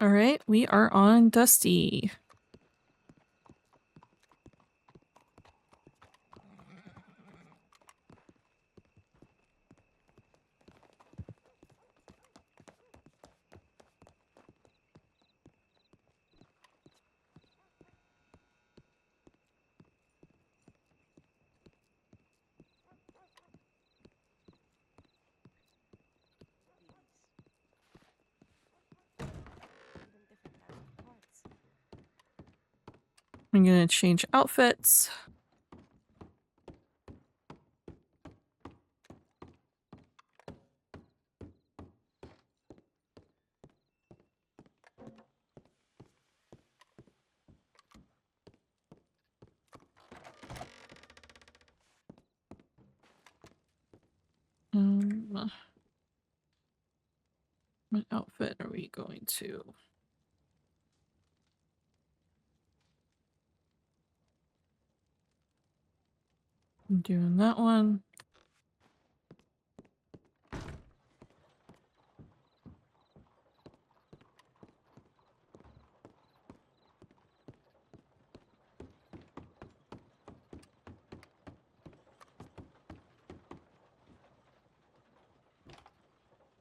All right, we are on Dusty. I'm gonna change outfits. What outfit are we going to? I'm doing that one.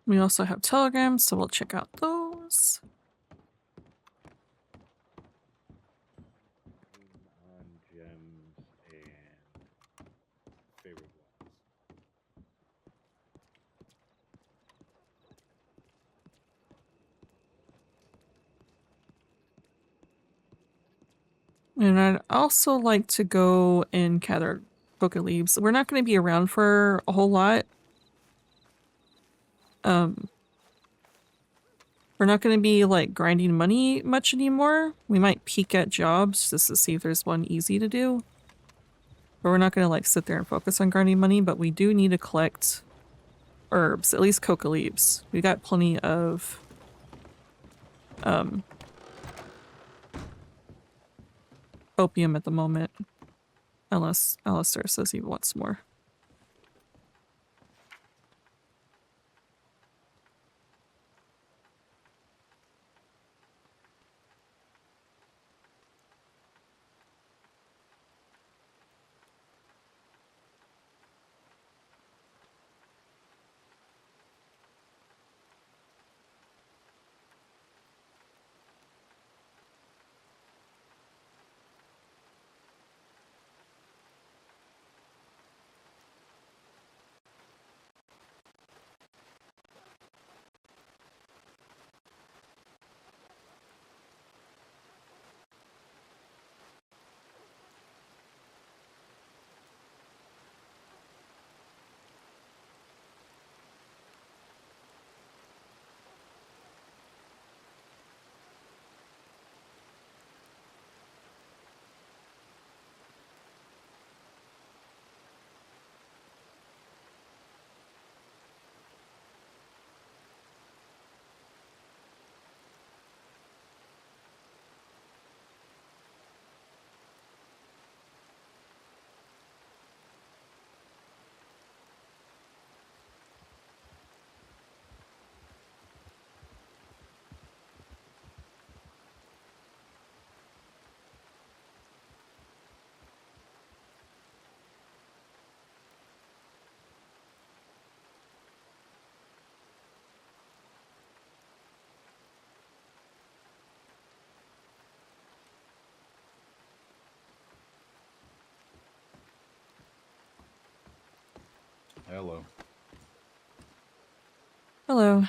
We also have telegrams, so we'll check out those. On gems and favorite ones. And I'd also like to go and gather coca leaves. We're not going to be around for a whole lot. We're not going to be like grinding money much anymore. We might peek at jobs just to see if there's one easy to do. But we're not going to like sit there and focus on grinding money, but we do need to collect herbs, at least coca leaves. We got plenty of opium at the moment. Unless Alistair says he wants more. Hello. Hello.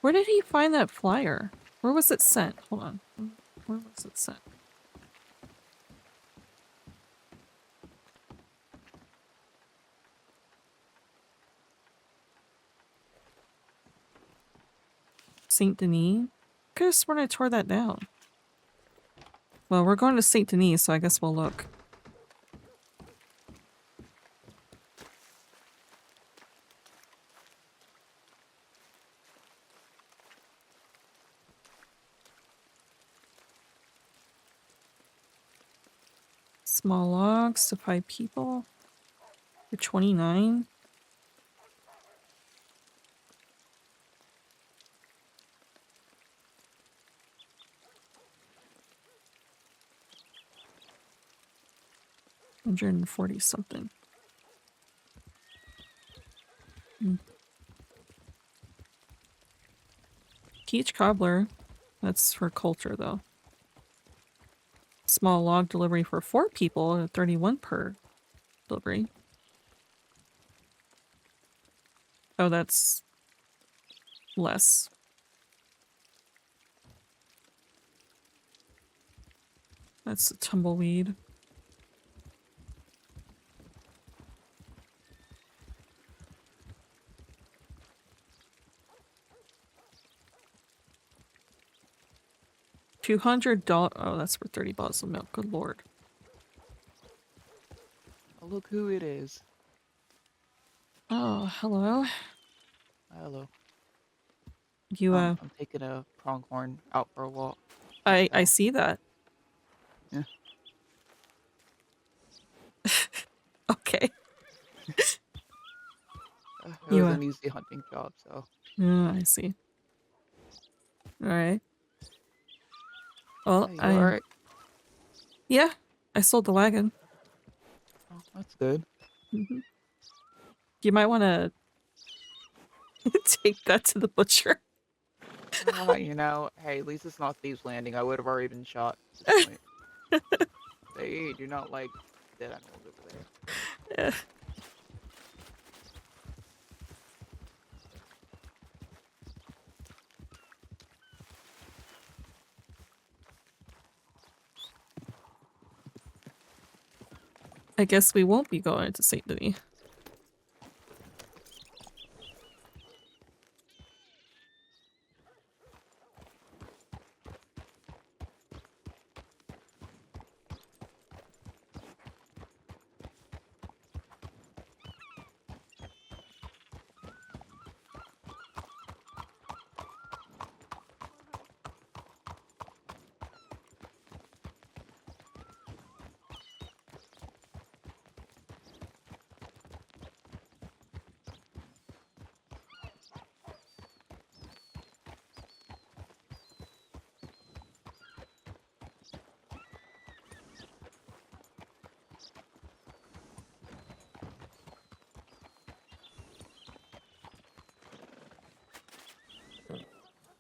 Where did he find that flyer? Where was it sent? Hold on. Where was it sent? Saint Denis? Could have sworn I tore that down. Well, we're going to Saint Denis, so I guess we'll look. Small logs to 5 people for 29. $140 something. Peach cobbler. That's for culture though. Small log delivery for 4 people at 31 per delivery. Oh, that's less. That's a tumbleweed. $200. Oh, that's for 30 bottles of milk. Good lord. Oh, look who it is. Oh, hello. Hello. You I'm taking a pronghorn out for a walk. I see that. Yeah. Okay. It You, was an easy hunting job, so. I see. All right. Well, Hey, you alright? Yeah, I sold the wagon. Oh, that's good. You might want to take that to the butcher. You know, hey, at least it's not Thieves Landing. I would have already been shot at this point. They do not like dead animals over there. Yeah. I guess we won't be going to Saint Denis.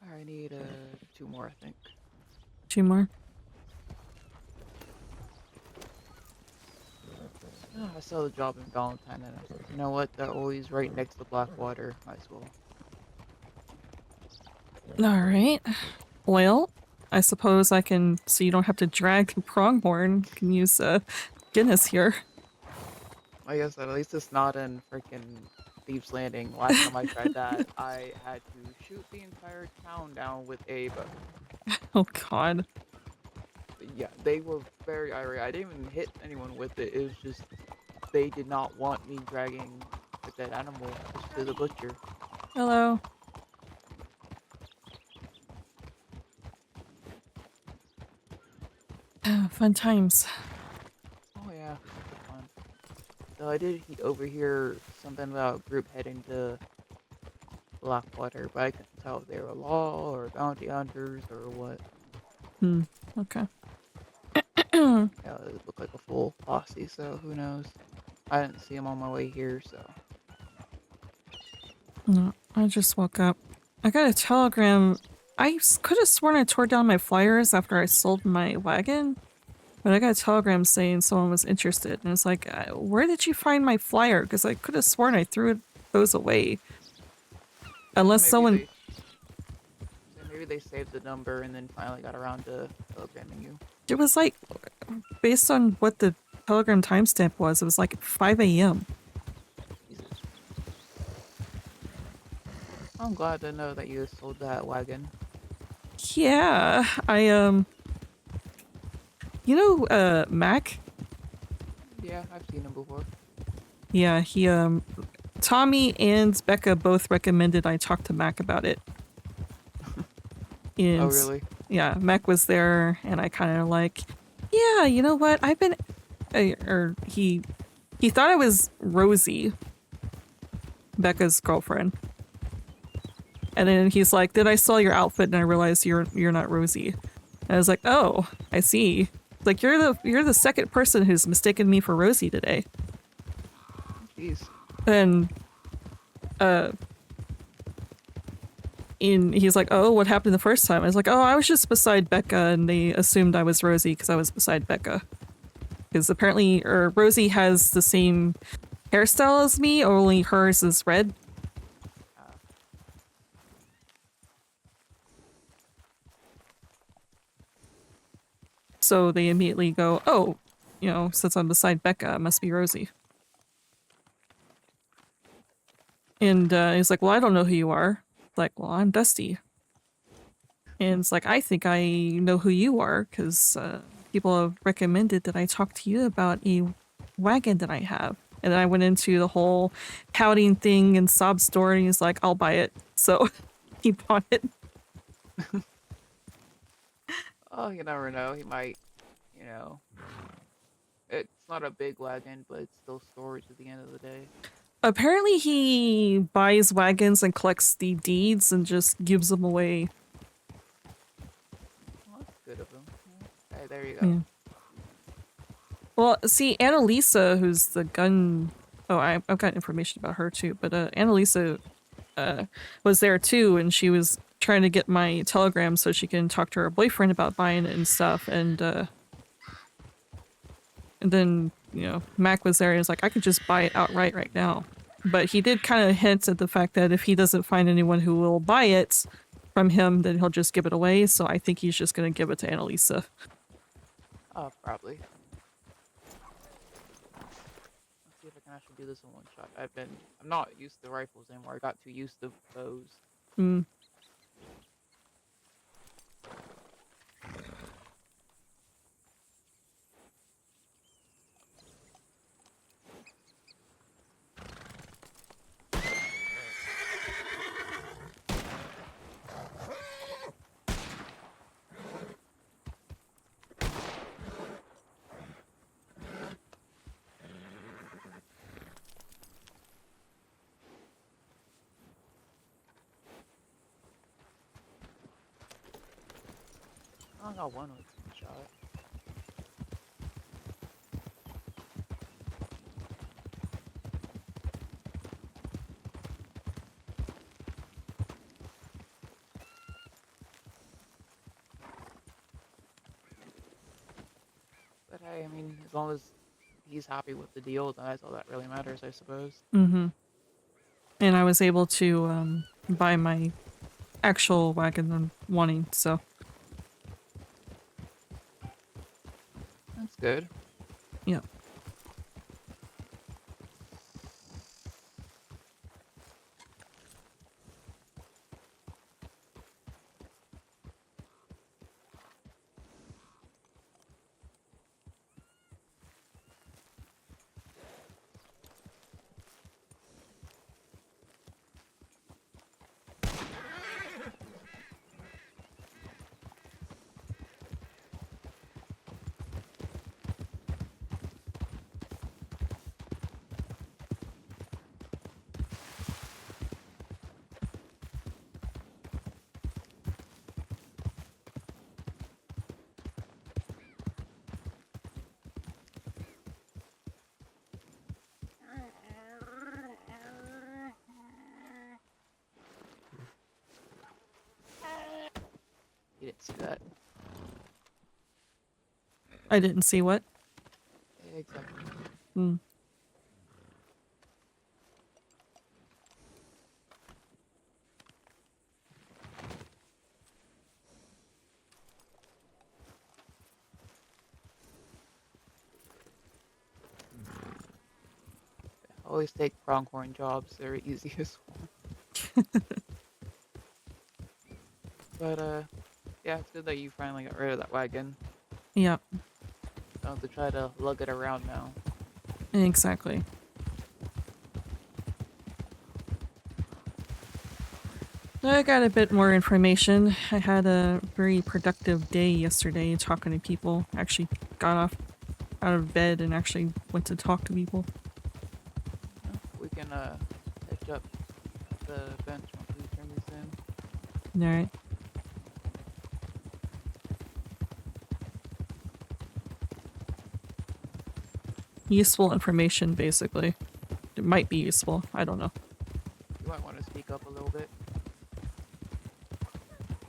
I need 2 more, I think. 2 more. Oh, I saw the job in Valentine, and I was like, you know what? They're always right next to Blackwater. Might as well. All right. Well, I suppose I can, so you don't have to drag the pronghorn. Can use Guinness here. I guess at least it's not in freaking Thieves Landing. Last time I tried that, I had to shoot the entire town down with a bow. Oh God. Yeah, they were very irate. I didn't even hit anyone with it. It was just they did not want me dragging a dead animal just to the butcher. Hello. Fun times. Oh yeah, good fun. So I did overhear something about a group heading to Blackwater, but I couldn't tell if they were law or bounty hunters or what. Okay. Yeah, it looked like a full posse, so who knows? I didn't see them on my way here, so. No, I just woke up. I got a telegram. I could have sworn I tore down my flyers after I sold my wagon, but I got a telegram saying someone was interested, and it's like, where did you find my flyer? Because I could have sworn I threw those away. Unless Maybe someone... they saved the number and then finally got around to telegramming you. It was like, based on what the telegram timestamp was, it was like 5 a.m. Jesus. I'm glad to know that you sold that wagon. Yeah, Mac? Yeah, I've seen him before. Yeah, Tommy and Becca both recommended I talk to Mac about it. And, Oh, really? yeah, Mac was there, and I kind of like, yeah, you know what? I've been, he thought I was Rosie, Becca's girlfriend, and then he's like, "Did I saw your outfit and I realized you're not Rosie?" And I was like, "Oh, I see." Like you're the second person who's mistaken me for Rosie today. Jeez. And he's like, "Oh, what happened the first time?" I was like, "Oh, I was just beside Becca, and they assumed I was Rosie because I was beside Becca." Because apparently, Rosie has the same hairstyle as me, only hers is red. So they immediately go, "Oh, since I'm beside Becca, it must be Rosie." And he's like, "Well, I don't know who you are." Like, "Well, I'm Dusty." And it's like, "I think I know who you are because people have recommended that I talk to you about a wagon that I have." And then I went into the whole pouting thing and sob story. And he's like, "I'll buy it." So he bought it. Oh, you never know. He might, you know. It's not a big wagon, but it's still storage at the end of the day. Apparently he buys wagons and collects the deeds and just gives them away. Well, that's good of him. Yeah. Hey, there you go. Yeah. Well, see, Annalisa, who's the gun... Oh, I've got information about her too, but Annalisa was there too, and she was trying to get my telegram so she can talk to her boyfriend about buying it and stuff, and then, Mac was there and was like, "I could just buy it outright right now." But he did kind of hint at the fact that if he doesn't find anyone who will buy it from him, then he'll just give it away, so I think he's just going to give it to Annalisa. Oh, probably. Let's see if I can actually do this in one shot. I'm not used to rifles anymore. I got too used to bows. Hmm. I got one with one shot. But hey, I mean, as long as he's happy with the deal, then that's all that really matters, I suppose. Mm-hmm. And I was able to buy my actual wagon I'm wanting, so... That's good. Yeah. You didn't see that. I didn't see what? Exactly. Hmm. always take pronghorn jobs. They're the easiest one. But yeah, it's good that you finally got rid of that wagon. Yeah, Don't have to try to lug it around now. exactly. I got a bit more information. I had a very productive day yesterday talking to people. Actually got off out of bed and actually went to talk to people. We can catch up the bench once we turn this in. Alright. Useful information, basically. It might be useful. I don't know. You might want to speak up a little bit.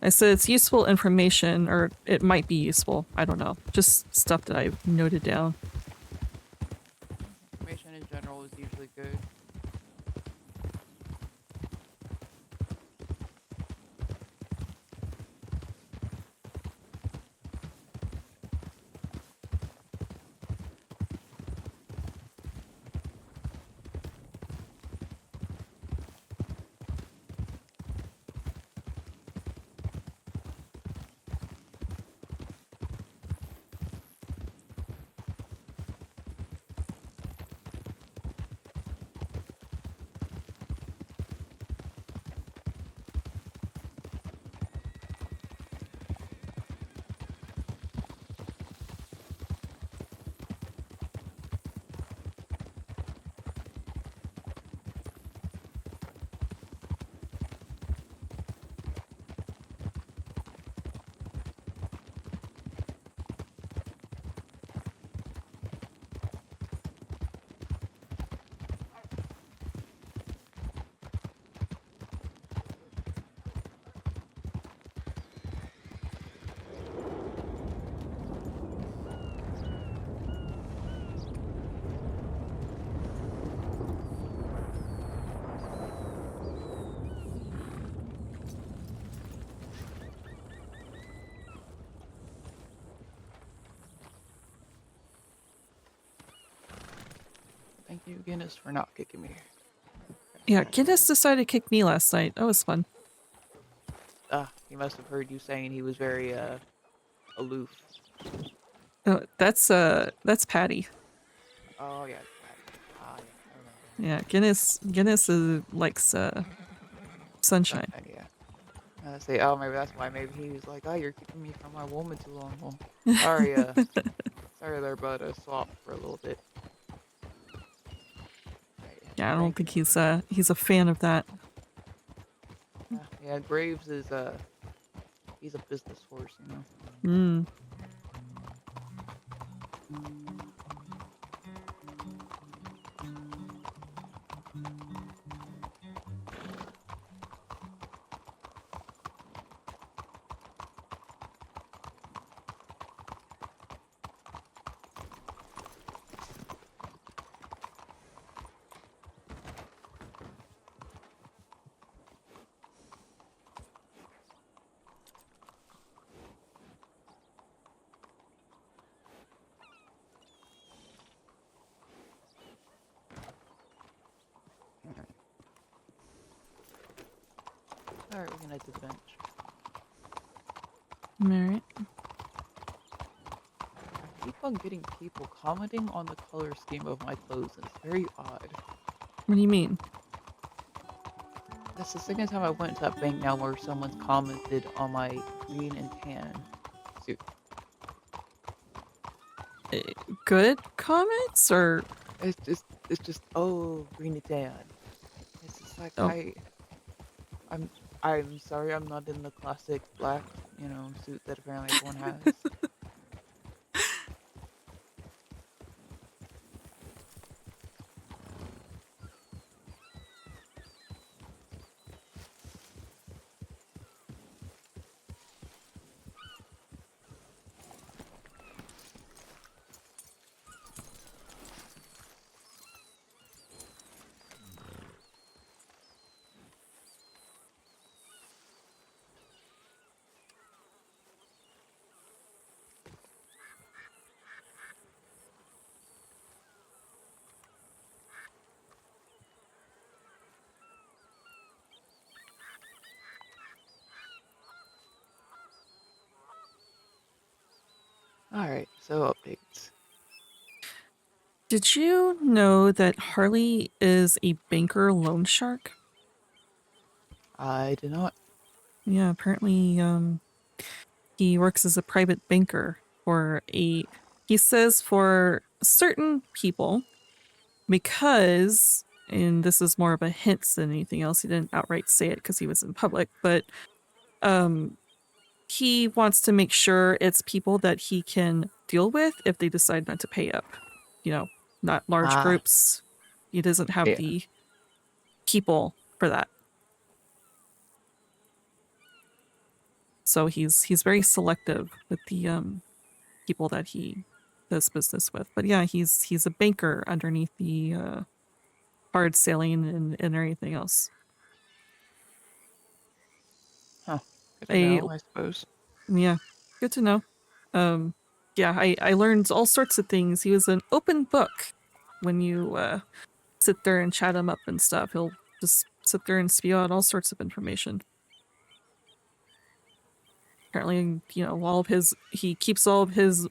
I said it's useful information, or it might be useful. I don't know. Just stuff that I've noted down. Information in general is usually good. Thank you, Guinness, for not kicking me. Yeah, Guinness decided to kick me last night. That was fun. He must have heard you saying he was very aloof. Oh, that's Patty. Oh yeah, yeah, I remember. Yeah, Guinness likes sunshine. Yeah. Say, oh, maybe that's why. Maybe he was like, oh, you're keeping me from my woman too long. Well, sorry, sorry there, but swap for a little bit. Right, Yeah, I don't thank think you. he's a fan of that. Yeah, Graves is he's a business horse, you know. Mm. All right, we can head to the bench. Alright. I keep on getting people commenting on the color scheme of my clothes, and it's very odd. What do you mean? That's the second time I went to that bank now where someone's commented on my green and tan suit. Good comments or It's just oh, green and tan. It's just like Oh. I'm sorry I'm not in the classic black, suit that apparently everyone has. Alright, so updates. Did you know that Harley is a banker loan shark? I did not. Yeah, apparently he works as a private banker for he says for certain people because, and this is more of a hint than anything else, he didn't outright say it because he was in public, but he wants to make sure it's people that he can deal with if they decide not to pay up. You know, not large Ah, groups. He doesn't have yeah. the people for that. So he's very selective with the people that he does business with. But yeah, he's a banker underneath the hard selling and everything else. Huh. Good to I know, I suppose. Yeah, good to know. Yeah, I learned all sorts of things. He was an open book when you sit there and chat him up and stuff. He'll just sit there and spew out all sorts of information. Apparently, you know, he keeps all of his,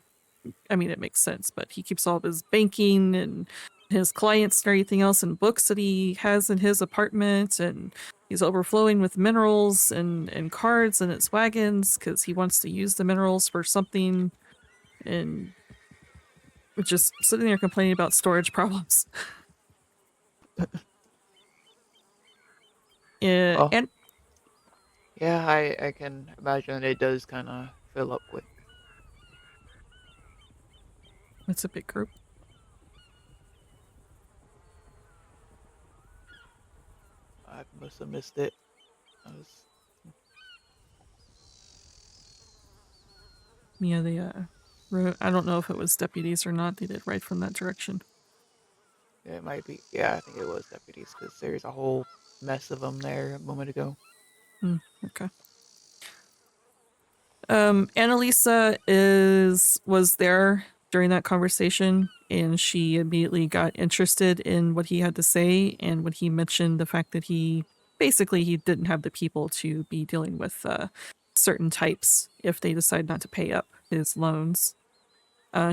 I mean, it makes sense, but he keeps all of his banking and his clients and everything else in books that he has in his apartment, and he's overflowing with minerals and cards in his wagons because he wants to use the minerals for something, and just sitting there complaining about storage problems. Well, And yeah, I can imagine it does kind of fill up quick. it's a big group. I must have missed it. I was, Yeah, they I don't know if it was deputies or not. They did right from that direction. it might be. Yeah, I think it was deputies because there's a whole mess of them there a moment ago. Okay. Annalisa was there during that conversation, and she immediately got interested in what he had to say, and when he mentioned the fact that he didn't have the people to be dealing with certain types if they decide not to pay up his loans.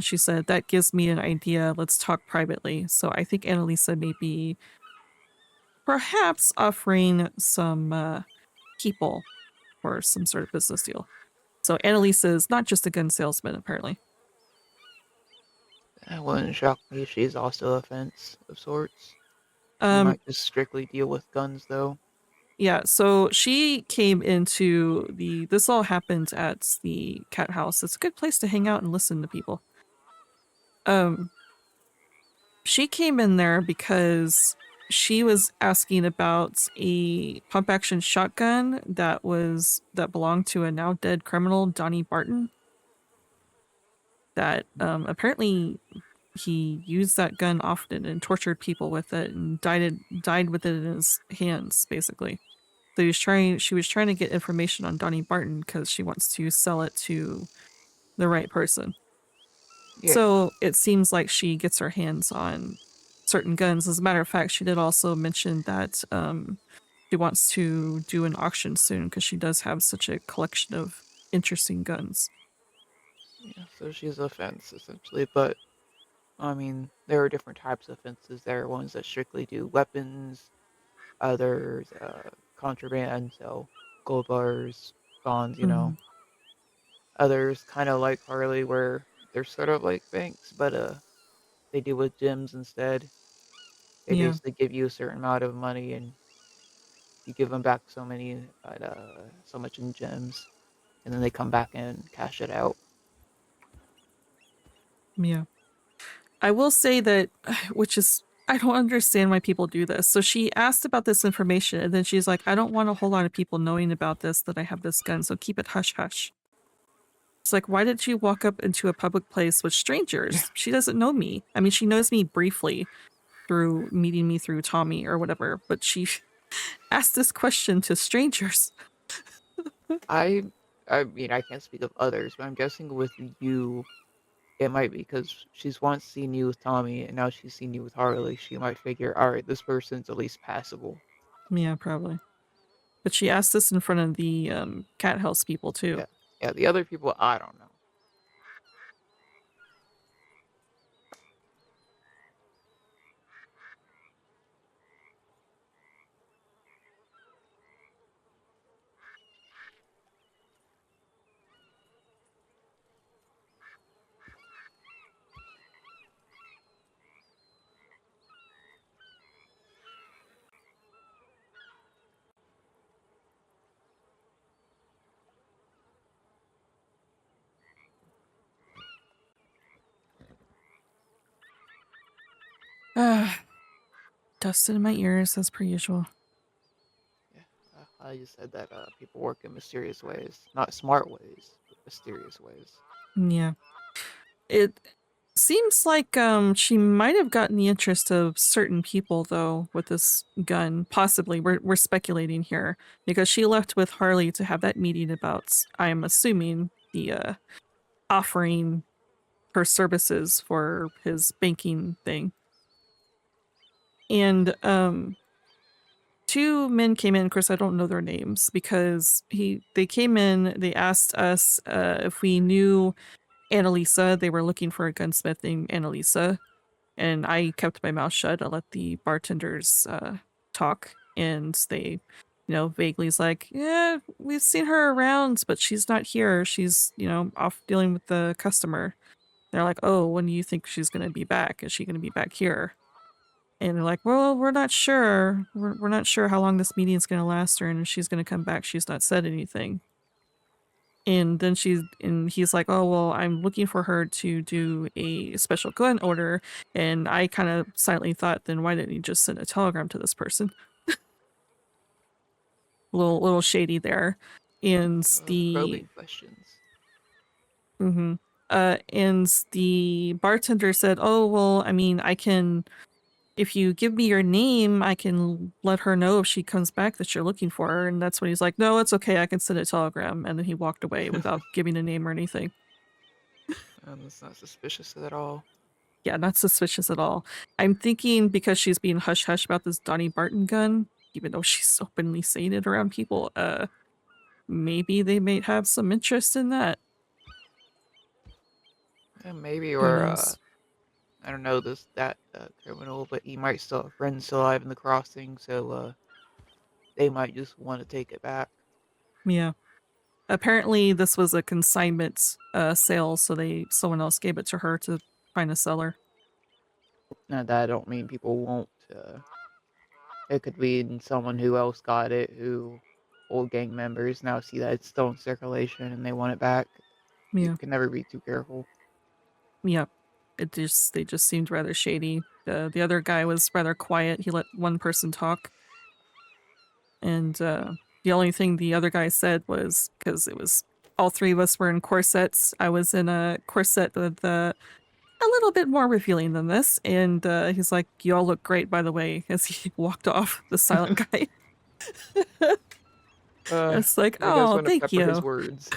She said, that gives me an idea. Let's talk privately. So I think Annalisa may be perhaps offering some people for some sort of business deal. So Annalisa is not just a gun salesman, apparently. That wouldn't shock me if she's also a fence of sorts. She Um, might just strictly deal with guns, though. yeah, so she came into this all happened at the cat house. It's a good place to hang out and listen to people. Um, she came in there because she was asking about a pump action shotgun that belonged to a now dead criminal, Donnie Barton. That apparently he used that gun often and tortured people with it and died with it in his hands, basically. So she was trying to get information on Donnie Barton because she wants to sell it to the right person. Yeah, So it seems like she gets her hands on certain guns. As a matter of fact, she did also mention that she wants to do an auction soon because she does have such a collection of interesting guns. yeah. So she's a fence essentially, but I mean, there are different types of fences. There are ones that strictly do weapons, others contraband, so gold bars, bonds. Mhm. Others kind of like Harley, where they're sort of like banks, but they deal with gems instead. They Yeah, basically give you a certain amount of money, and you give them back so much in gems, and then they come back and cash it out. yeah. I will say that, which is, I don't understand why people do this. So she asked about this information, and then she's like, I don't want a whole lot of people knowing about this, that I have this gun, so keep it hush hush. It's like, why did you walk up into a public place with strangers? She doesn't know me. I mean, she knows me briefly through meeting me through Tommy or whatever, but she asked this question to strangers. I I mean, I can't speak of others, but I'm guessing with you, it might be because she's once seen you with Tommy, and now she's seen you with Harley. She might figure, all right, this person's at least passable. Yeah, probably. But she asked this in front of the cat house people too. Yeah, yeah. The other people, I don't know. Dust in my ears as per usual. Yeah, I just said that people work in mysterious ways, not smart ways, but mysterious ways. Yeah. It seems like she might have gotten the interest of certain people though with this gun. Possibly. We're speculating here because she left with Harley to have that meeting about, I'm assuming, the offering her services for his banking thing. And two men came in. Of course, I don't know their names because they came in, they asked us if we knew Annalisa. They were looking for a gunsmith named Annalisa. And I kept my mouth shut. I let the bartenders talk. And they, vaguely is like, yeah, we've seen her around, but she's not here. She's, off dealing with the customer. They're like, oh, when do you think she's going to be back? Is she going to be back here? And they're like, well, we're not sure. We're not sure how long this meeting's going to last or and if she's going to come back. She's not said anything. And then he's like, oh, well, I'm looking for her to do a special gun order. And I kind of silently thought, then why didn't you just send a telegram to this person? little shady there. And Probing questions. and the bartender said, oh, well, I mean, I can, if you give me your name, I can let her know if she comes back that you're looking for her. And that's when he's like, no, it's okay. I can send a telegram. And then he walked away without giving a name or anything. That's not suspicious at all. Yeah, not suspicious at all. I'm thinking because she's being hush-hush about this Donnie Barton gun, even though she's openly saying it around people, maybe they might have some interest in that. Yeah, maybe, Who or knows? I don't know that criminal, but he might still have friends still alive in the crossing, so they might just want to take it back. Yeah. Apparently this was a consignment sale, so someone else gave it to her to find a seller. Now that I don't mean people won't. It could be someone who else got it, who old gang members now see that it's still in circulation and they want it back. You Yeah. can never be too careful. Yeah. They just seemed rather shady. The other guy was rather quiet. He let one person talk. And the only thing the other guy said was, because it was all three of us were in corsets. I was in a corset with a little bit more revealing than this. And he's like, you all look great, by the way, as he walked off, the silent guy. It's like, You guys oh, want to thank pepper his you. words.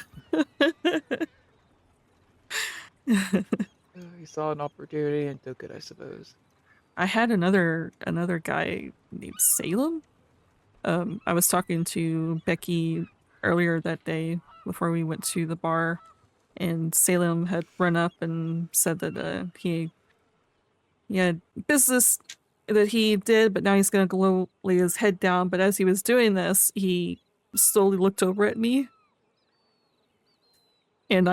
He saw an opportunity and took it, I suppose. I had another guy named Salem. I was talking to Becky earlier that day before we went to the bar, and Salem had run up and said that he had business that he did, but now he's gonna go lay his head down. But as he was doing this, he slowly looked over at me, and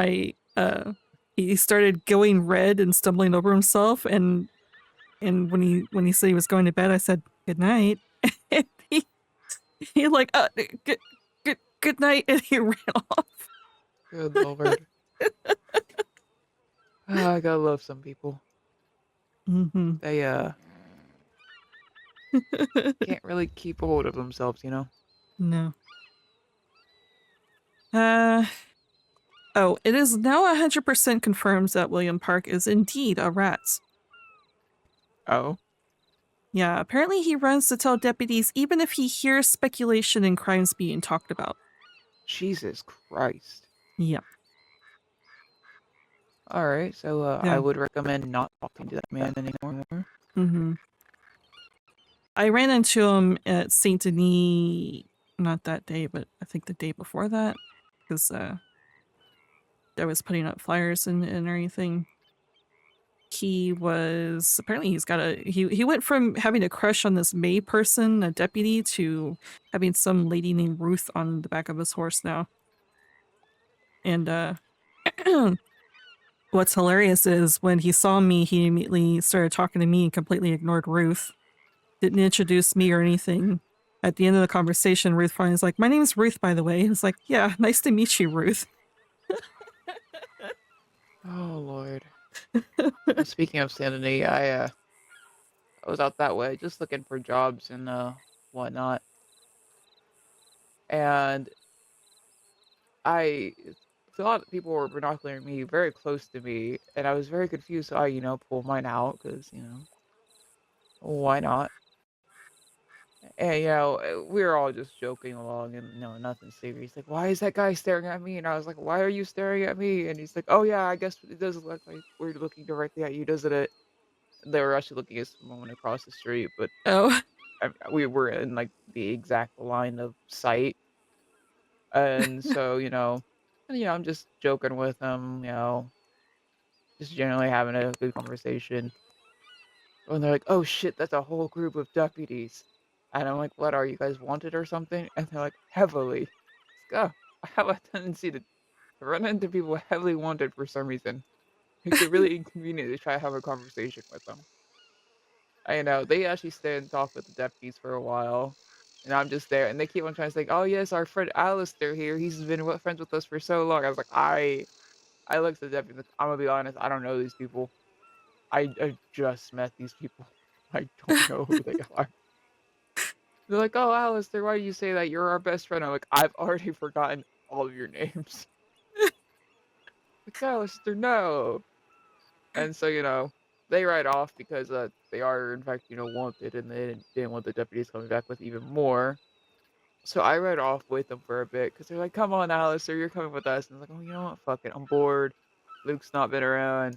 he started going red and stumbling over himself. And when he said he was going to bed, I said good night. And he like good night, and he ran off. Good lord. I gotta love some people. Mm-hmm. They can't really keep a hold of themselves, you know? No. Oh, it is now 100% confirmed that William Park is indeed a rat. Oh? Yeah, apparently he runs to tell deputies even if he hears speculation and crimes being talked about. Jesus Christ. Yeah. Alright, so Yeah. I would recommend not talking to that man anymore. Mm-hmm. I ran into him at St. Denis, not that day, but I think the day before that, because I was putting up flyers and everything. He was apparently he went from having a crush on this May person, a deputy, to having some lady named Ruth on the back of his horse now. And what's hilarious is when he saw me, he immediately started talking to me and completely ignored Ruth. Didn't introduce me or anything. At the end of the conversation, Ruth finally was like, my name's Ruth, by the way. It's like, yeah, nice to meet you, Ruth. Oh lord. Speaking of sanity, I was out that way just looking for jobs and whatnot. And I a lot of people were binoculars me very close to me, and I was very confused. So I, pull mine out because why not? And we were all just joking along, and nothing serious. Like, why is that guy staring at me? And I was like, why are you staring at me? And he's like, oh yeah, I guess it does look like we're looking directly at you, doesn't it? They were actually looking at someone across the street, but Oh. we were in like the exact line of sight. And so, I'm just joking with them, just generally having a good conversation. And they're like, "Oh shit, that's a whole group of deputies." And I'm like, "What are you guys wanted or something?" And they're like, "Heavily." It's like, oh, I have a tendency to run into people heavily wanted for some reason. Makes it really inconvenient to try to have a conversation with them. I know they actually stay and talk with the deputies for a while, and I'm just there, and they keep on trying to say, "Oh yes, our friend Alistair here. He's been friends with us for so long." I was like, I looked at the deputy. Like, I'm gonna be honest. I don't know these people. I just met these people. I don't know who they are. They're like, "Oh, Alistair, why do you say that? You're our best friend." I'm like, "I've already forgotten all of your names." Like, Alistair, no. And so, they write off because they are in fact, wanted, and they didn't want the deputies coming back with even more. So I write off with them for a bit because they're like, "Come on, Alistair, you're coming with us." And I'm like, "Oh, you know what? Fuck it. I'm bored. Luke's not been around.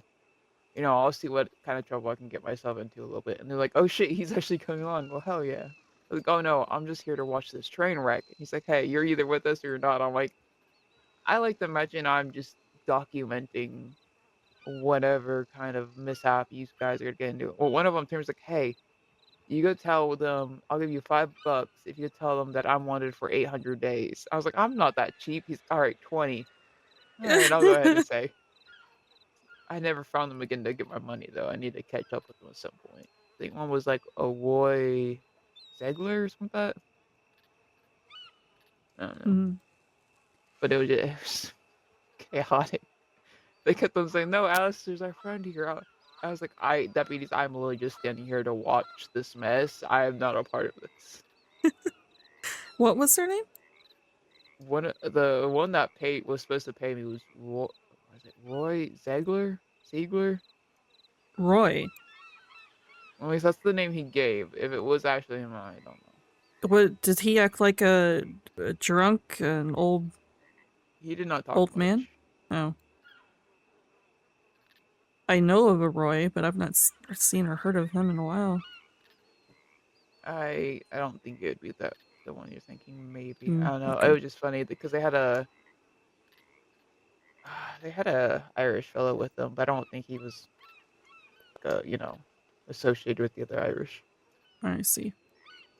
I'll see what kind of trouble I can get myself into a little bit." And they're like, "Oh shit, he's actually coming on." Well, hell yeah. I'm like, "Oh no, I'm just here to watch this train wreck." And he's like, "Hey, you're either with us or you're not." I'm like, I like to imagine I'm just documenting whatever kind of mishap you guys are gonna get into. Well, one of them turns like, "Hey, you go tell them I'll give you $5 if you tell them that I'm wanted for 800 days." I was like, "I'm not that cheap." He's all right, 20. All right, I'll go ahead and say. I never found them again to get my money though. I need to catch up with them at some point. I think one was like a Roy Zegler or something like that. I don't know, Mm. but it was chaotic. They kept on saying, "No, Alistair's our friend here." I was like, deputies, I'm literally just standing here to watch this mess. I am not a part of this." What was their name? The one that was supposed to pay me was it Roy Zegler? Ziegler? Roy. At least that's the name he gave. If it was actually him, I don't know. What did he act like a drunk, an He did not talk old man? much. Oh. I know of a Roy, but I've not seen or heard of him in a while. I don't think it would be the one you're thinking. Maybe I Mm, don't know. It okay. was just funny because they had a Irish fellow with them, but I don't think he was associated with the other Irish. I see.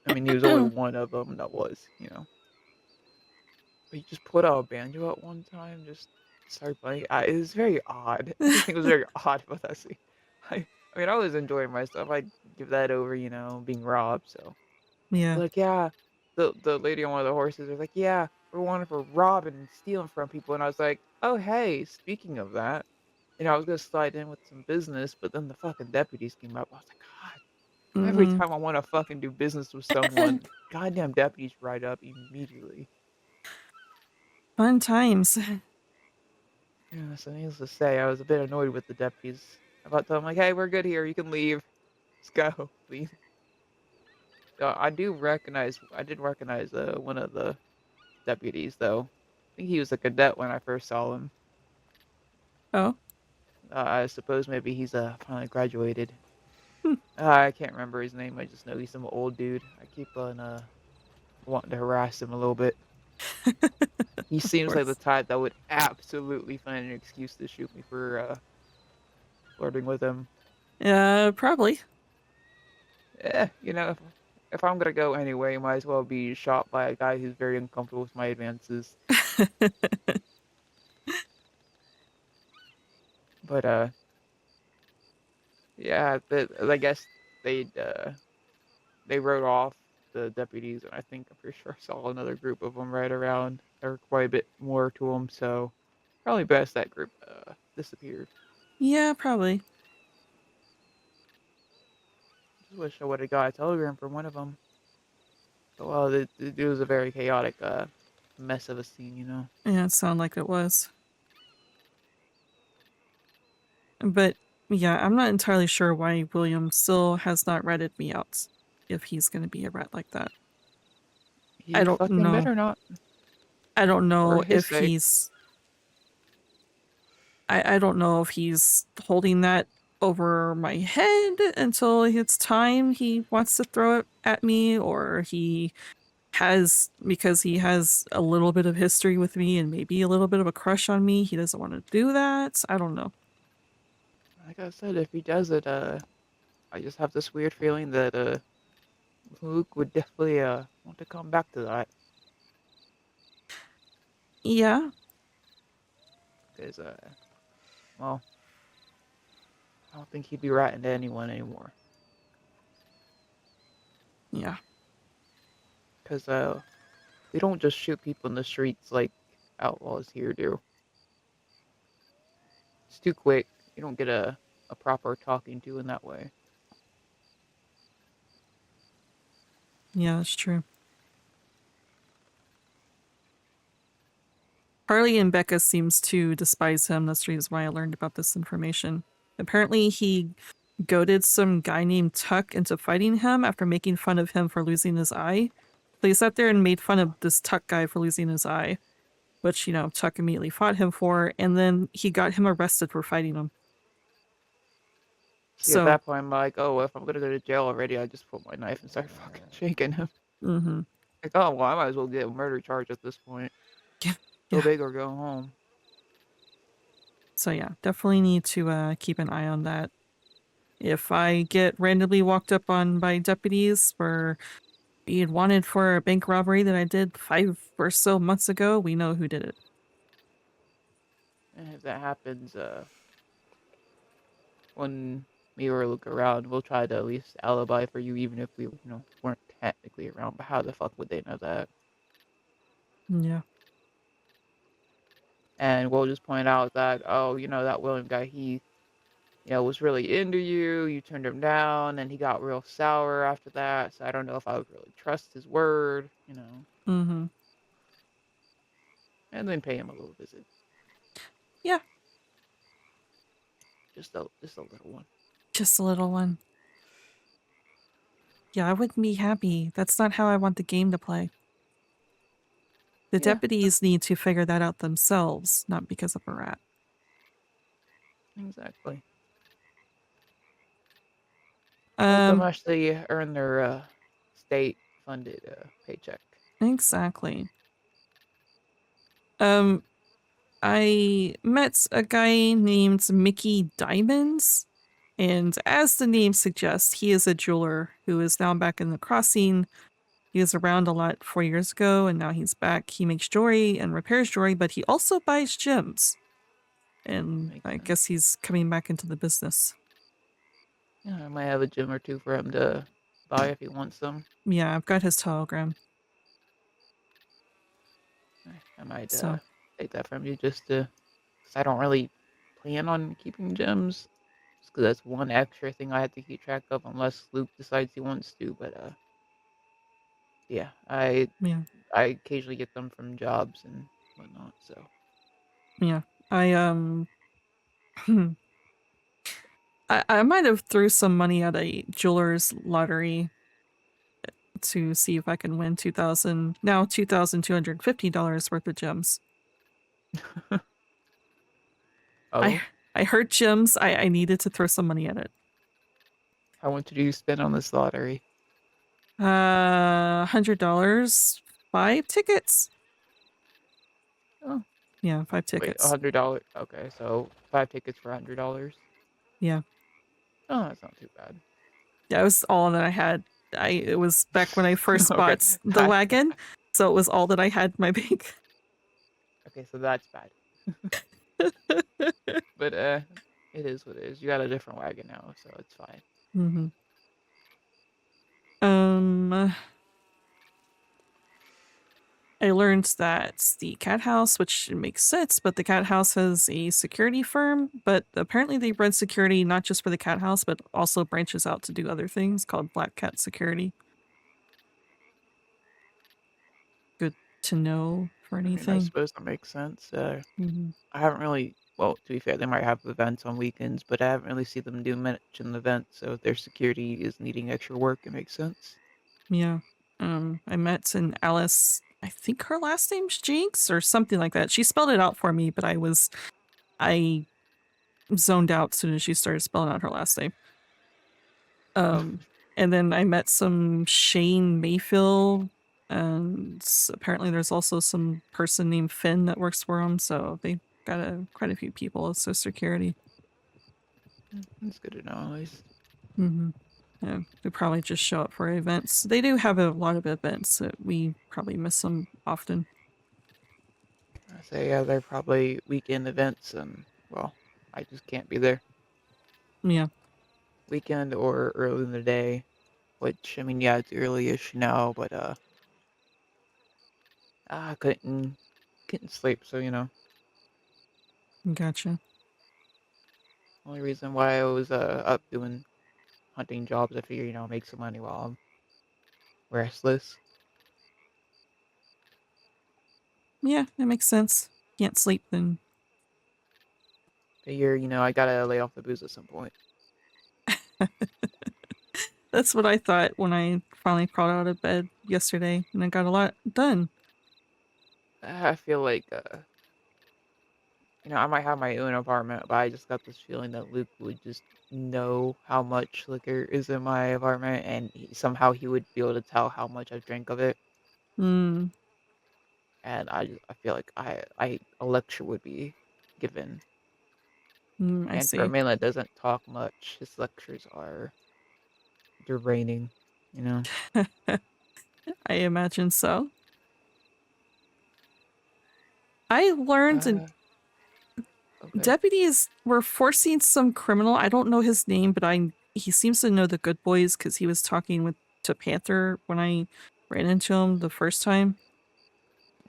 I mean, he was only one of them that was. But he just put out a banjo at one time, just started playing. It was very odd. Everything was very odd about that scene. I mean, I was enjoying myself. I'd give that over, being robbed. So, Yeah. like, yeah, the lady on one of the horses was like, "Yeah, we're wanted for robbing and stealing from people." And I was like, "Oh, hey, speaking of that, I was gonna slide in with some business, but then the fucking deputies came up." I was like, God, every Mm-hmm. time I want to fucking do business with someone, goddamn deputies ride up immediately. Fun times. Yeah, so needless to say, I was a bit annoyed with the deputies. I about told them like, "Hey, we're good here. You can leave. Let's go, please." I did recognize one of the deputies though. I think he was a cadet when I first saw him. Oh. I suppose maybe he's finally graduated. Hmm. I can't remember his name. I just know he's some old dude. I keep on wanting to harass him a little bit. He Of seems like the course. type that would absolutely find an excuse to shoot me for flirting with him. Probably. If I'm gonna go anyway, might as well be shot by a guy who's very uncomfortable with my advances. But yeah, I guess they uh they wrote off the deputies, and I think I'm pretty sure I saw another group of them right around. There were quite a bit more to them, so probably best that group disappeared. Yeah, probably. Just wish I would have got a telegram from one of them. But well, it was a very chaotic mess of a scene, you know. Yeah, it sounded like it was. But yeah, I'm not entirely sure why William still has not ratted me out if he's going to be a rat like that. I He don't fucking know. better not, I don't for know his if sake. he's. I don't know if he's holding that over my head until it's time he wants to throw it at me, or he has, because he has a little bit of history with me and maybe a little bit of a crush on me, he doesn't want to do that. I don't know. Like I said, if he does it, I just have this weird feeling that Luke would definitely want to come back to that, Yeah, because well, I don't think he'd be ratting to anyone anymore. yeah, Because we don't just shoot people in the streets like outlaws here do. It's too quick. You don't get a proper talking to in that way. yeah, that's true. Harley and Becca seems to despise him. That's the reason why I learned about this information. Apparently, he goaded some guy named Tuck into fighting him after making fun of him for losing his eye. So he sat there and made fun of this Tuck guy for losing his eye, which, you know, Tuck immediately fought him for, and then he got him arrested for fighting him. See, at So, that point, I'm like, oh, if I'm gonna go to jail already, I just pull my knife and start fucking shaking him. mm-hmm. Like, oh, well, I might as well get a murder charge at this point. Yeah, Go yeah. big or go home. So yeah, definitely need to keep an eye on that. If I get randomly walked up on by deputies for being wanted for a bank robbery that I did 5 or so months ago, we know who did it. And if that happens, when me or Luke around, we'll try to at least alibi for you, even if we, weren't technically around. But how the fuck would they know that? Yeah. And we'll just point out that, oh, that William guy, he, was really into you. You turned him down, and he got real sour after that. So I don't know if I would really trust his word. Mm-hmm. And then pay him a little visit, Yeah, just a little one. just a little one. Yeah, I wouldn't be happy. That's not how I want the game to play. The Yeah, deputies need to figure that out themselves, not because of a rat. exactly. Let them Um, actually earn their state-funded paycheck. exactly. Um, I met a guy named Mickey Diamonds, and as the name suggests, he is a jeweler who is now back in the crossing. He was around a lot 4 years ago, and now he's back. He makes jewelry and repairs jewelry, but he also buys gems. And Makes I sense. guess he's coming back into the business. Yeah, I might have a gem or two for him to buy if he wants them. Yeah, I've got his telegram. I might So, take that from you just to, cause I don't really plan on keeping gems. Just cause that's one extra thing I have to keep track of unless Luke decides he wants to. But yeah, yeah, I occasionally get them from jobs and whatnot. So yeah. I I might have threw some money at a jeweler's lottery to see if I can win $2,250 worth of gems. I oh, I heard gems. I needed to throw some money at it. how much do you spend on this lottery? $100, 5 tickets. Oh, Yeah, 5 wait, tickets. $100. Okay, so 5 tickets for $100. Yeah, Oh, that's not too bad. yeah. It was all that I had. It was back when I first Okay, bought the wagon, so it was all that I had in my bank. okay, so that's bad. But it is what it is. You got a different wagon now, so it's fine. hmm Um, I learned that the cat house, which makes sense, but the cat house has a security firm, but apparently they run security not just for the cat house, but also branches out to do other things called Black Cat Security. Good to know for I mean, I anything. suppose that makes sense. Hmm. I haven't really, well, to be fair, they might have events on weekends, but I haven't really seen them do much in the events, so if their security is needing extra work, it makes sense. Yeah. I met an Alice, I think her last name's Jinx or something like that. She spelled it out for me, but I zoned out as soon as she started spelling out her last name. Um, and then I met some Shane Mayfield, and apparently there's also some person named Finn that works for them. So they got quite a few people as their security. That's good to know, at least. Mm-hmm. Yeah, they probably just show up for events. They do have a lot of events that we probably miss them often. I say, yeah, they're probably weekend events, and, well, I just can't be there. Yeah, Weekend or early in the day, which, I mean, yeah, it's early-ish now, but, I couldn't sleep, so, gotcha. only reason why I was, up doing hunting jobs, I figure, make some money while I'm restless. Yeah, that makes sense. Can't sleep then. Figure, I gotta lay off the booze at some point. That's what I thought when I finally crawled out of bed yesterday, and I got a lot done. I feel like, I might have my own apartment, but I just got this feeling that Luke would just know how much liquor is in my apartment, and somehow he would be able to tell how much I've drank of it. Hmm. And I feel like a lecture would be given. I And for a see. man that doesn't talk much, his lectures are draining. You know. I imagine so. I learned in Uh, okay. deputies were forcing some criminal. I don't know his name, but he seems to know the good boys because he was talking to Panther when I ran into him the first time.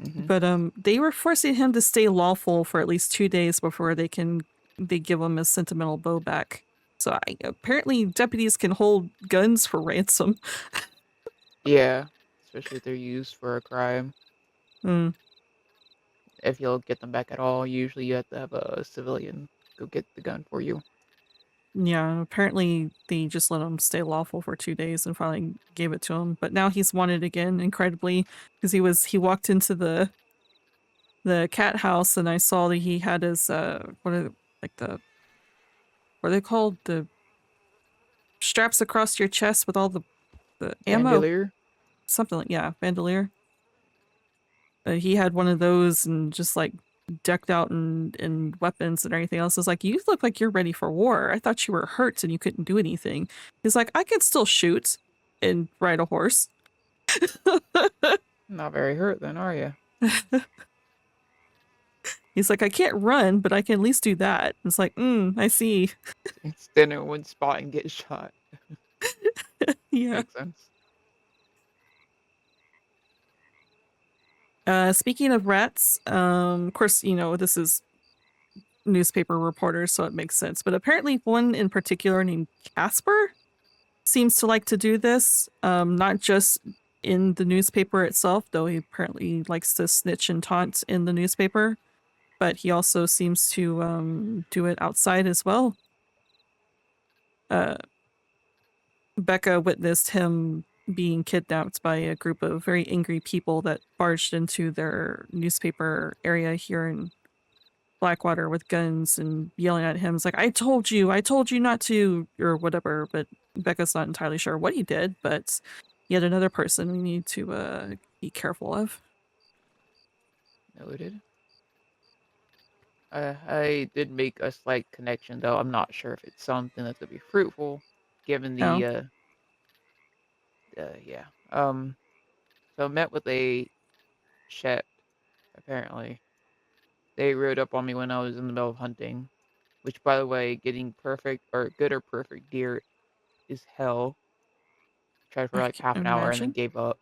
Hmm. But they were forcing him to stay lawful for at least 2 days before they give him his sentimental bow back. So apparently deputies can hold guns for ransom. Yeah, especially if they're used for a crime. Mm, If you'll get them back at all, usually you have to have a civilian go get the gun for you. yeah, apparently they just let him stay lawful for 2 days and finally gave it to him. But now he's wanted again, incredibly, because he walked into the cat house and I saw that he had his like what are they called, the straps across your chest with all the ammo, Bandolier? something like, yeah, bandolier. He had one of those and just like decked out in weapons and everything else. I was like, you look like you're ready for war. I thought you were hurt and you couldn't do anything. He's like, I can still shoot and ride a horse. Not very hurt then, are you? He's like, I can't run, but I can at least do that. It's like, I see. Stand in one spot and get shot. Yeah. Makes sense. Speaking of rats, of course, this is newspaper reporters, so it makes sense. But apparently, one in particular named Casper seems to like to do this, not just in the newspaper itself, though he apparently likes to snitch and taunt in the newspaper, but he also seems to do it outside as well. Uh, Becca witnessed him being kidnapped by a group of very angry people that barged into their newspaper area here in Blackwater with guns and yelling at him. It's like, I told you not to, or whatever. But Becca's not entirely sure what he did, but yet another person we need to be careful of. Noted. I did make a slight connection, though. I'm not sure if it's something that's gonna be fruitful, given Oh, yeah. So I met with a Chet, apparently. They rode up on me when I was in the middle of hunting, which, by the way, getting perfect or good or perfect deer is hell. Tried for I like can half an hour and then imagine. gave up.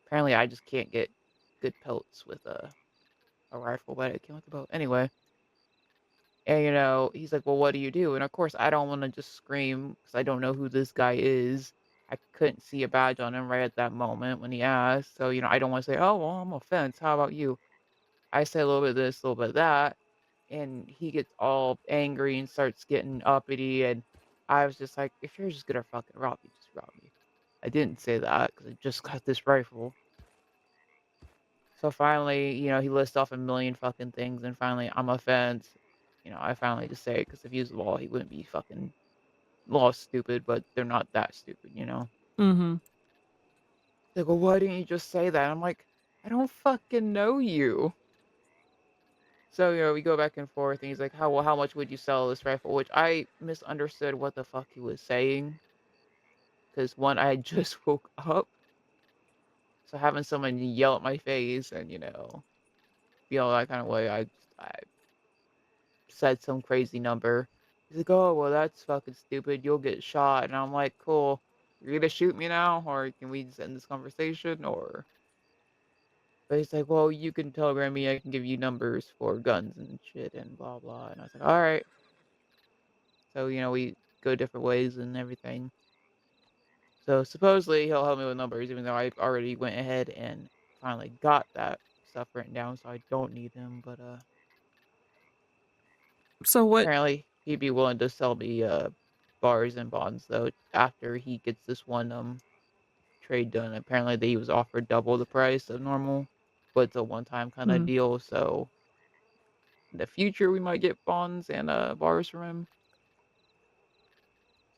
Apparently, I just can't get good pelts with a rifle, but I can't with the bow. Anyway, and he's like, "Well, what do you do?" And of course, I don't want to just scream because I don't know who this guy is. I couldn't see a badge on him right at that moment when he asked, so I don't want to say, "Oh, well, I'm a fence. How about you?" I say a little bit of this, a little bit of that, and he gets all angry and starts getting uppity. And I was just like, "If you're just gonna fucking rob me, just rob me." I didn't say that because I just got this rifle. So finally, he lists off a million fucking things, and finally, I'm a fence. I finally just say it because if he was the law, he wouldn't be fucking law stupid, but they're not that stupid. Mm-hmm. They go, "Why didn't you just say that?" I'm like, "I don't fucking know you." So, we go back and forth, and he's like, how much would you sell this rifle? Which I misunderstood what the fuck he was saying. Because one, I had just woke up. So having someone yell at my face and, feel that kind of way, I said some crazy number. He's like, "Oh, well, that's fucking stupid. You'll get shot." And I'm like, "Cool. You're gonna shoot me now? Or can we just end this conversation? Or..." But he's like, "Well, you can telegram me. I can give you numbers for guns and shit and blah, blah." And I was like, "All right." So, we go different ways and everything. So supposedly he'll help me with numbers, even though I already went ahead and finally got that stuff written down, so I don't need him. But So what? apparently he'd be willing to sell me bars and bonds though after he gets this one trade done. Apparently he was offered double the price of normal, but it's a one-time kind of Hmm, deal. So in the future we might get bonds and bars from him.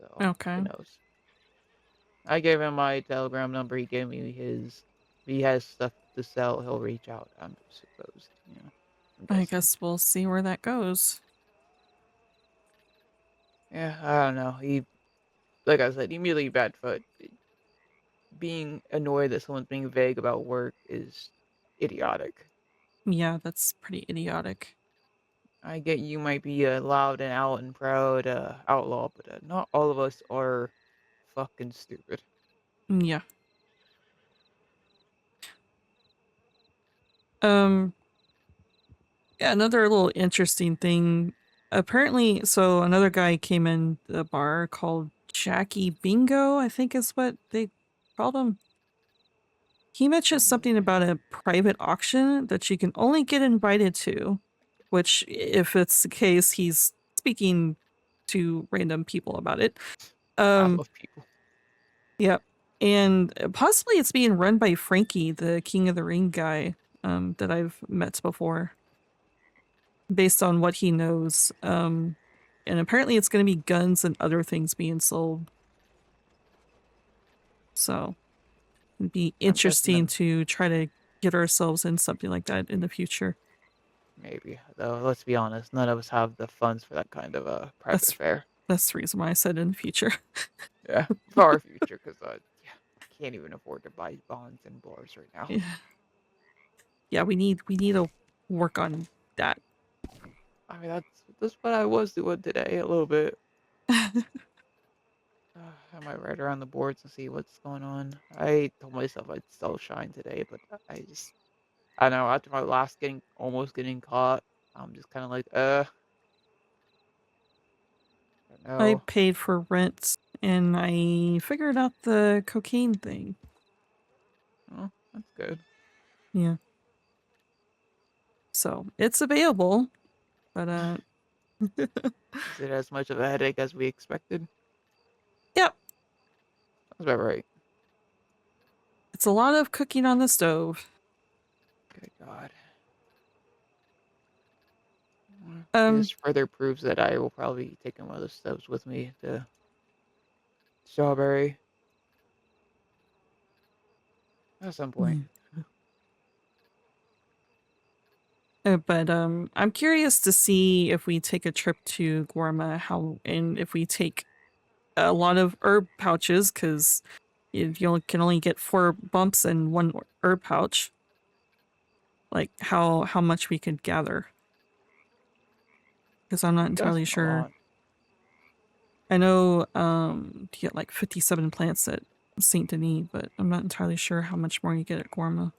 So who okay. knows? I gave him my Telegram number. He gave me his. If he has stuff to sell, he'll reach out. I'm supposed. I'm I guessing. guess we'll see where that goes. Yeah, I don't know. Like I said, immediately bad foot. Being annoyed that someone's being vague about work is idiotic. Yeah, that's pretty idiotic. I get you might be loud and out and proud outlaw, but not all of us are fucking stupid. Yeah. Um, yeah, another little interesting thing. Apparently, so another guy came in the bar called Jackie Bingo, I think is what they called him. He mentioned Something like something that. about a private auction that you can only get invited to, which, if it's the case, he's speaking to random people about it. I Um, love people. yep. And possibly it's being run by Frankie, the King of the Ring guy, that I've met before, based on what he knows. And apparently it's going to be guns and other things being sold. So it'd be I'm guessing interesting them. to try to get ourselves in something like that in the future. Maybe though. Let's be honest. None of us have the funds for that kind of a private That's affair. that's the reason why I said in the future. Yeah, far future, because yeah, I can't even afford to buy bonds and bars right now. Yeah, yeah, we need to work on that. I mean, that's what I was doing today a little bit. I might write around the boards and see what's going on. I told myself I'd sell shine today, but I know after my last almost getting caught, I'm just kind of like, I don't I know. paid for rent and I figured out the cocaine thing. Oh, that's good. Yeah. So it's available, but Is it as much of a headache as we expected? yep, That's about right. it's a lot of cooking on the stove. Good God. Um, This further proves that I will probably be taking one of those stoves with me to Strawberry at some point. mm. But I'm curious to see if we take a trip to Guarma, how and if we take a lot of herb pouches, because you can only get 4 bumps in one herb pouch. Like how much we could gather, because I'm not I'm entirely guessing a sure. lot. I know you get like 57 plants at Saint Denis, but I'm not entirely sure how much more you get at Guarma.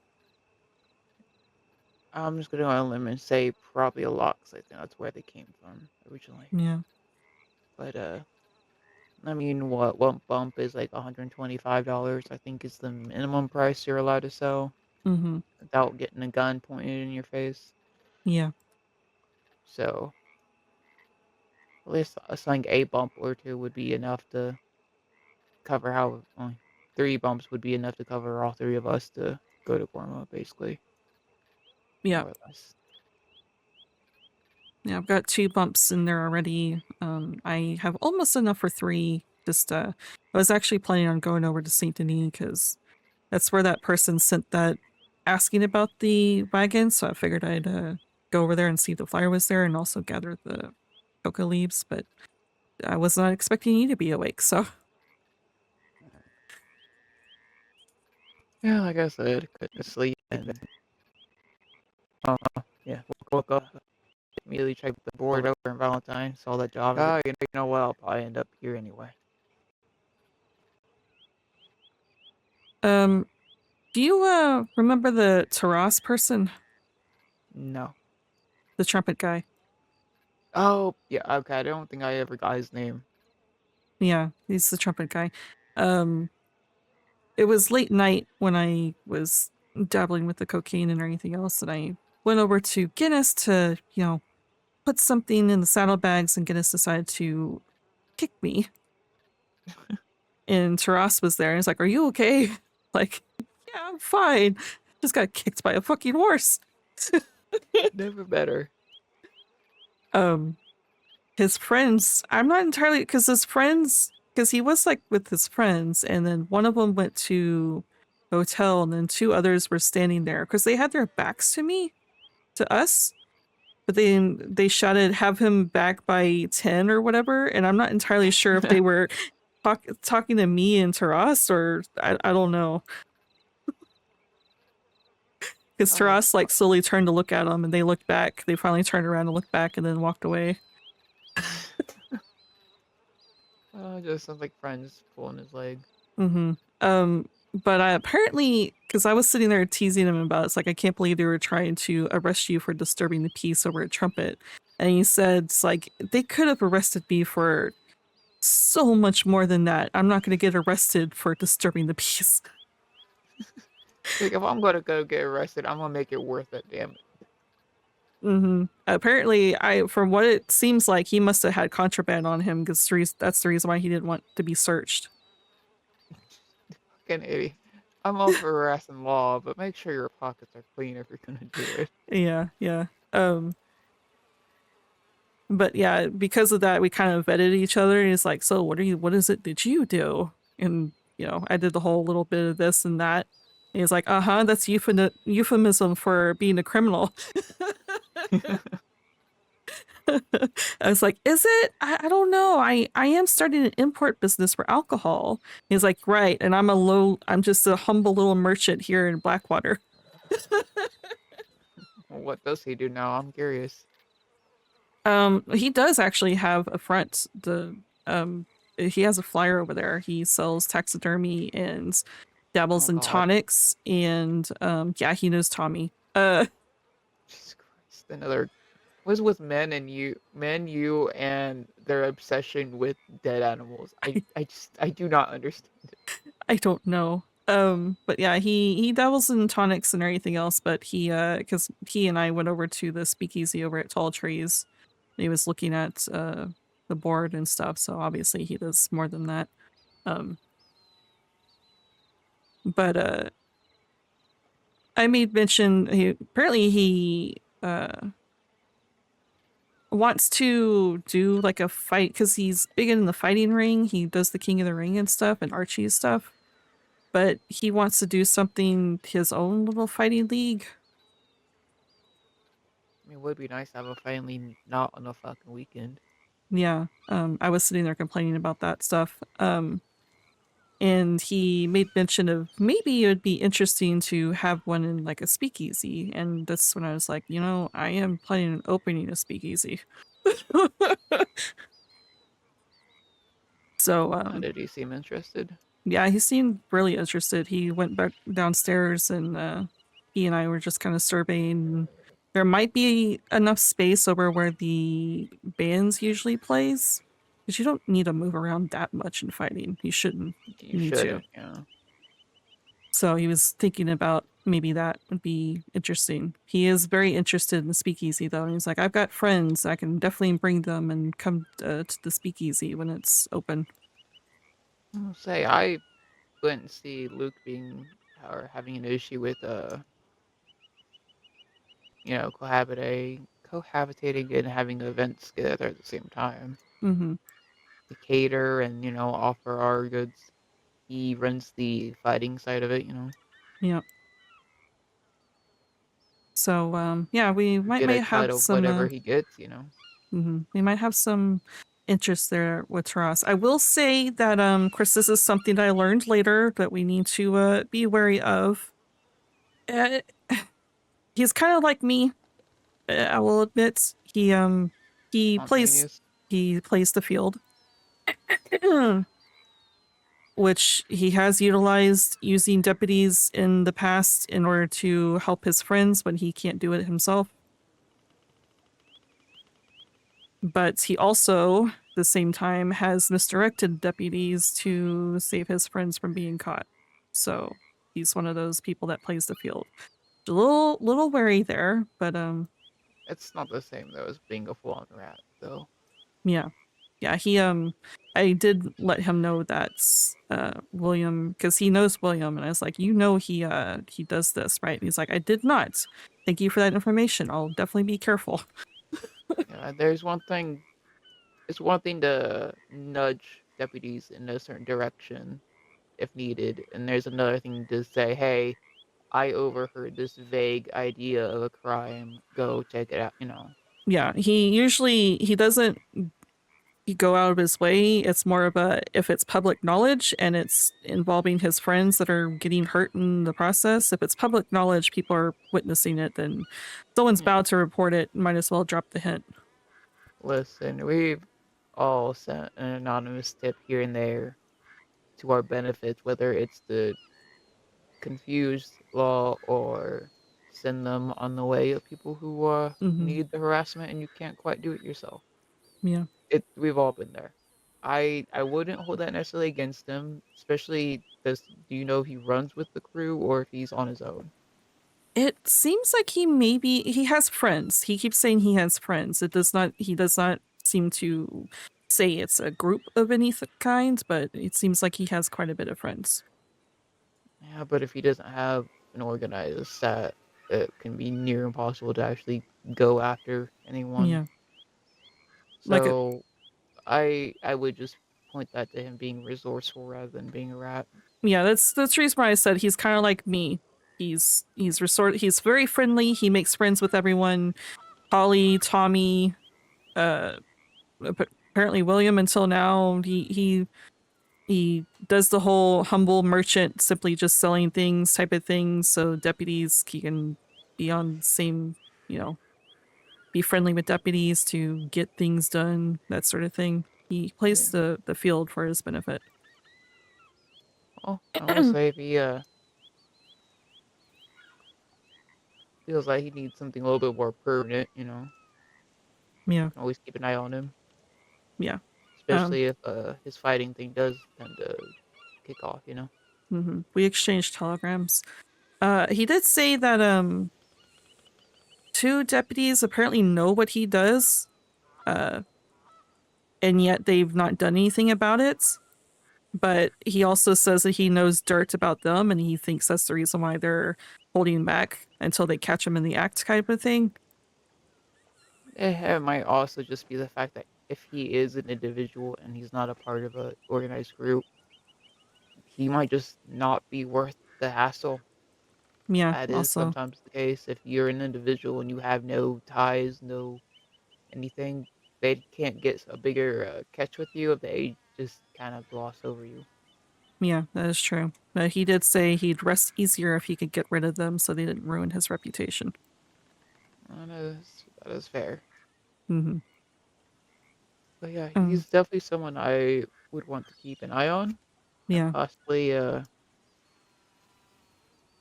I'm just gonna go on a limb and say probably a lot, 'cause I think that's where they came from originally. Yeah. But I mean, what one bump is like $125? I think is the minimum price you're allowed to sell Mm-hmm. without getting a gun pointed in your face. Yeah. So at least selling a bump or two would be enough to cover how 3 bumps would be enough to cover all 3 of us to go to Gorma, basically, Yeah. more or less. Yeah, I've got 2 bumps in there already. I have almost enough for 3. Just I was actually planning on going over to Saint Denis because that's where that person sent that asking about the wagon. So I figured I'd go over there and see if the flyer was there and also gather the coca leaves. But I was not expecting you to be awake. So Yeah, like I said, couldn't sleep and yeah, woke up, immediately checked the board over in Valentine, saw that job. Oh, you know what? I'll probably end up here anyway. do you remember the Taras person, No. the trumpet guy? Oh, yeah, okay. I don't think I ever got his name. Yeah, he's the trumpet guy. Um, it was late night when I was dabbling with the cocaine and everything else, and I went over to Guinness to, put something in the saddlebags, and Guinness decided to kick me. And Taras was there, and he's like, "Are you okay?" Like, "Yeah, I'm fine. Just got kicked by a fucking horse." Never better. His friends, I'm not entirely, because he was like with his friends, and then one of them went to hotel, and then 2 others were standing there because they had their backs to us, but they shouted, "Have him back by 10" or whatever, and I'm not entirely sure if they were talking to me and Taras, or I don't know. Because Oh, Taras like slowly turned to look at them, and they looked back. They finally turned around and looked back, and then walked away. just sounds like friends pulling his leg. Mm-hmm. But I apparently, because I was sitting there teasing him about it, it's like, "I can't believe they were trying to arrest you for disturbing the peace over a trumpet." And he said, "It's like, they could have arrested me for so much more than that. I'm not going to get arrested for disturbing the peace." Like, if I'm gonna go get arrested, I'm gonna make it worth it, damn it. Mm-hmm. Apparently, from what it seems like, he must have had contraband on him, because that's the reason why he didn't want to be searched. Fucking idiot. I'm all for harassing law, but make sure your pockets are clean if you're gonna do it. Yeah. But yeah, because of that, we kind of vetted each other. And he's like, "So what did you do?" And, I did the whole little bit of this and that. And he's like, "Uh-huh, that's euphemism for being a criminal." I was like, "Is it? I don't know. I am starting an import business for alcohol." He's like, "Right. And I'm just a humble little merchant here in Blackwater." Well, what does he do now? I'm curious. He does actually have a front. He has a flyer over there. He sells taxidermy and dabbles Oh in God. tonics, and yeah, he knows Tommy. Jesus Christ. Another was with men, and their obsession with dead animals. I do not understand it. I don't know. But yeah, he dabbles in tonics and everything else, but because he and I went over to the speakeasy over at Tall Trees. He was looking at the board and stuff, so obviously he does more than that. But I made mention, he wants to do like a fight, because he's big in the fighting ring. He does the King of the Ring and stuff, and Archie stuff. But he wants to do something, his own little fighting league. I mean, it would be nice to have a finally not on a fucking weekend. Yeah, I was sitting there complaining about that stuff. And he made mention of maybe it would be interesting to have one in like a speakeasy. And that's when I was like, I am planning on opening a speakeasy. So, Did he seem interested? yeah, he seemed really interested. He went back downstairs, and he and I were just kind of surveying There might be enough space over where the bands usually plays. Because you don't need to move around that much in fighting. You shouldn't You need to. shouldn't, you know. So he was thinking about maybe that would be interesting. He is very interested in the speakeasy though. And he's like, I've got friends. I can definitely bring them and come to the speakeasy when it's open. I'll say I wouldn't see Luke being or having an issue with cohabitating and having events together at the same time. Mm-hmm. To cater and, offer our goods. He runs the fighting side of it, Yeah. So yeah, we get a might cut have of some whatever he gets, we might have some interest there with Taras. I will say that Chris, this is something that I learned later that we need to be wary of. Uh, he's kind of like me. I will admit he plays Spontaneous. he plays the field, which he has utilized using deputies in the past in order to help his friends when he can't do it himself. But he also, at the same time, has misdirected deputies to save his friends from being caught. So he's one of those people that plays the field. A little wary there, but It's not the same though as being a full-on rat, though. yeah. Yeah, he I did let him know that's William, because he knows William, and I was like, he does this, right? And he's like, I did not. Thank you for that information. I'll definitely be careful. Yeah, there's one thing. It's one thing to nudge deputies in a certain direction if needed, and there's another thing to say, "Hey, I overheard this vague idea of a crime. Go check it out." Yeah, he doesn't go out of his way. It's more of a, if it's public knowledge and it's involving his friends that are getting hurt in the process, if it's public knowledge, people are witnessing it, then someone's Yeah. bound to report it. Might as well drop the hint. Listen, we've all sent an anonymous tip here and there to our benefits, whether it's to confuse law or send them on the way of people who Mm-hmm. need the harassment and you can't quite do it yourself. Yeah. We've all been there. I wouldn't hold that necessarily against him, especially do you know if he runs with the crew or if he's on his own? It seems like he has friends. He keeps saying he has friends. He does not seem to say it's a group of any kind, but it seems like he has quite a bit of friends. Yeah, but if he doesn't have an organized set, it can be near impossible to actually go after anyone. Yeah. Like a, So I would just point that to him being resourceful rather than being a rat. yeah, that's the reason why I said he's kind of like me. He's very friendly. He makes friends with everyone. Holly, Tommy, uh apparently William until now. He does the whole humble merchant, simply just selling things type of thing, so deputies he can be on the same, you know, be friendly with deputies to get things done, that sort of thing. He plays Yeah. the field for his benefit. Well, I will say if he feels like he needs something a little bit more permanent, Yeah, can always keep an eye on him. yeah. Especially if his fighting thing does tend to kick off. We exchanged telegrams. He did say that two deputies apparently know what he does, uh, and yet they've not done anything about it. But he also says that he knows dirt about them, and he thinks that's the reason why they're holding back until they catch him in the act, type of thing. It might also just be the fact that if he is an individual and he's not a part of an organized group, he might just not be worth the hassle. Yeah, That is also. sometimes the case. If you're an individual and you have no ties, no anything, they can't get a bigger catch with you if they just kind of gloss over you. Yeah, that is true. But he did say he'd rest easier if he could get rid of them so they didn't ruin his reputation. That is fair. Mm-hmm. But yeah, he's definitely someone I would want to keep an eye on and Yeah. possibly I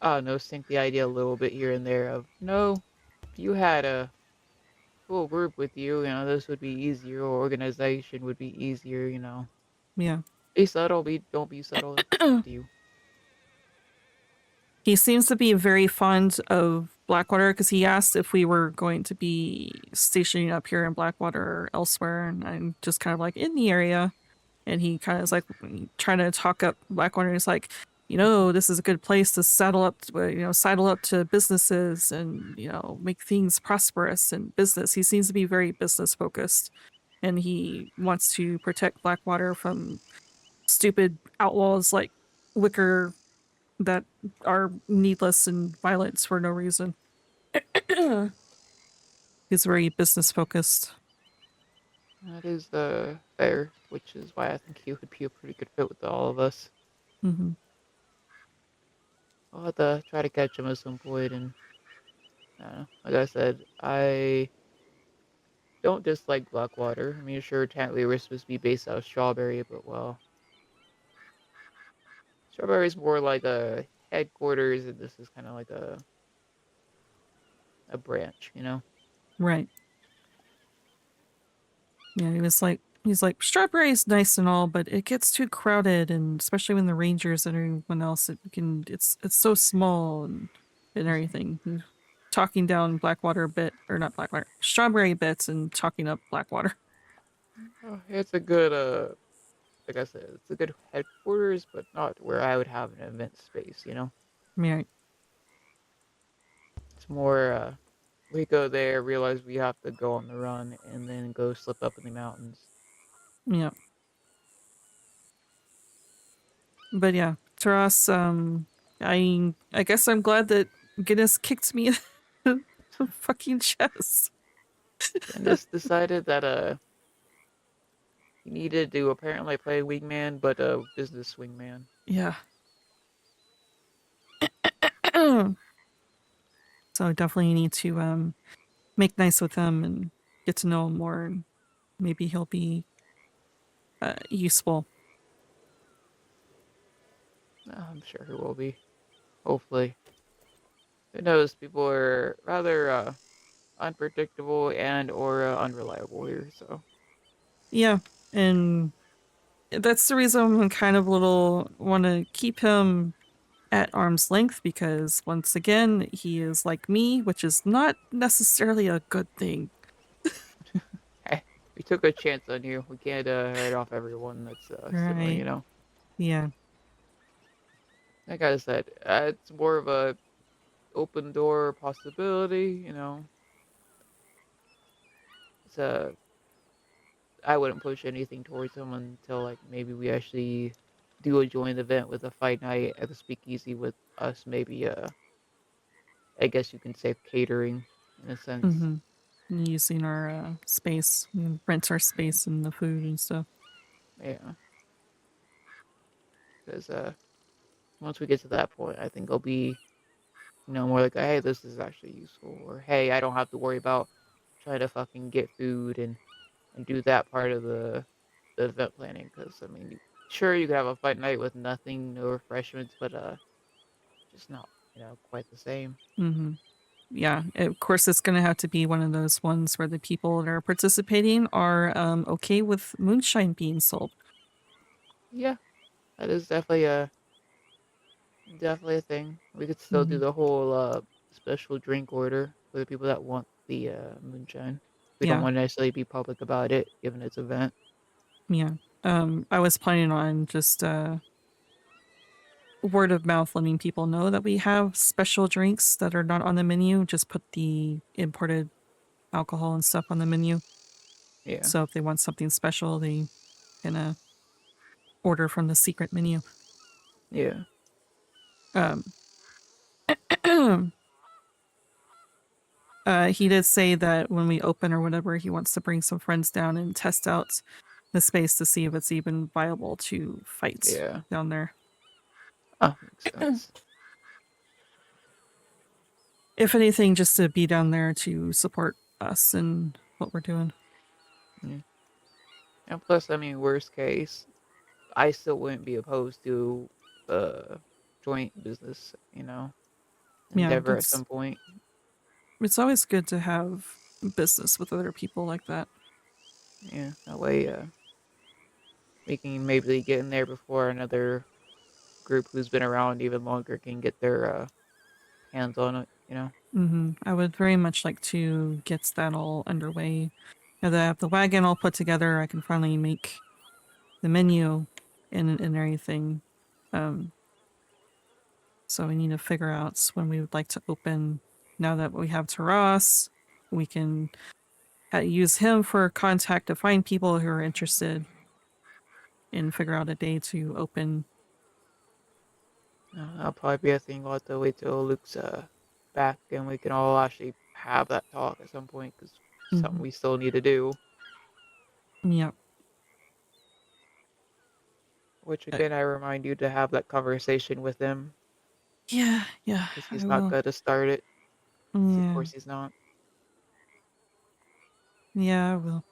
don't know, sink the idea a little bit here and there of, you had a full group with you, this would be easier. Or organization would be easier. Yeah. Be subtle. Don't be subtle. It's up to you. He seems to be very fond of Blackwater because he asked if we were going to be stationing up here in Blackwater or elsewhere, and I'm just kind of like in the area. And he kind of is like trying to talk up Blackwater. He's like, this is a good place to saddle up to businesses and make things prosperous and business. He seems to be very business focused, and he wants to protect Blackwater from stupid outlaws like Wicker that are needless and violent for no reason. He's very business focused. That is fair, which is why I think he would be a pretty good fit with all of us. Mm-hmm. I'll have to try to catch him at some point, and like I said, I don't dislike Blackwater. I mean, sure, technically we're supposed to be based out of Strawberry, but well, Strawberry is more like a headquarters, and this is kind of like a branch, Right. Yeah, he's like, Strawberry's nice and all, but it gets too crowded, and especially when the Rangers and everyone else, it's so small and everything. He's talking down Blackwater a bit, or not Blackwater, Strawberry bits, and talking up Blackwater. Oh, it's a good like I said, it's a good headquarters, but not where I would have an event space. Right. It's more we go there, realize we have to go on the run, and then go slip up in the mountains. Yeah. But yeah, Taras, I guess I'm glad that Guinness kicked me in the fucking chest. And just decided that he needed to apparently play wingman, but a business wingman. Yeah. So definitely need to make nice with him and get to know him more, and maybe he'll be useful. I'm sure he will be. Hopefully. Who knows? People are rather unpredictable and or unreliable here, so. Yeah, and that's the reason I'm kind of want to keep him at arm's length, because once again, he is like me, which is not necessarily a good thing. Hey, we took a chance on you. We can't write off everyone that's similar, Right. Yeah. Like I said, it's more of a open door possibility, It's I wouldn't push anything towards him until like maybe we actually do a joint event with a fight night at the speakeasy with us, maybe I guess you can say catering in a sense. Mm-hmm. Using our space, rent our space and the food and stuff. Yeah. Because once we get to that point, I think it'll be, more like, hey, this is actually useful, or hey, I don't have to worry about trying to fucking get food and do that part of the event planning. Because I mean, sure, you could have a fight night with nothing, no refreshments, but just not, quite the same. Mm-hmm. Yeah, of course, it's going to have to be one of those ones where the people that are participating are okay with moonshine being sold. Yeah, that is definitely a thing. We could still do Mm-hmm. the whole special drink order for the people that want the moonshine. We don't Yeah, want to necessarily be public about it, given its event. yeah. I was planning on just word of mouth letting people know that we have special drinks that are not on the menu. Just put the imported alcohol and stuff on the menu. Yeah, So if they want something special, they can order from the secret menu. yeah, Um, he did say that when we open or whatever, he wants to bring some friends down and test out the space to see if it's even viable to fight yeah. down there. Makes sense. If anything, just to be down there to support us and what we're doing. Yeah. And plus, I mean, worst case, I still wouldn't be opposed to joint business, Yeah, endeavor at some point. It's always good to have business with other people like that. Yeah, that way, we can maybe get in there before another group who's been around even longer can get their hands on it. You know. I would very much like to get that all underway. Now that I have the wagon all put together, I can finally make the menu and everything. Um, so we need to figure out when we would like to open. Now that we have Taras, we can use him for contact to find people who are interested and figure out a day to open. That'll probably be a thing. We'll have to wait till Luke's back and we can all actually have that talk at some point because something Hmm. we still need to do. Yeah. Which Uh, again, I remind you to have that conversation with him yeah, because I he's not will. going to start it. 'Cause of Yeah, course he's not. yeah, I will.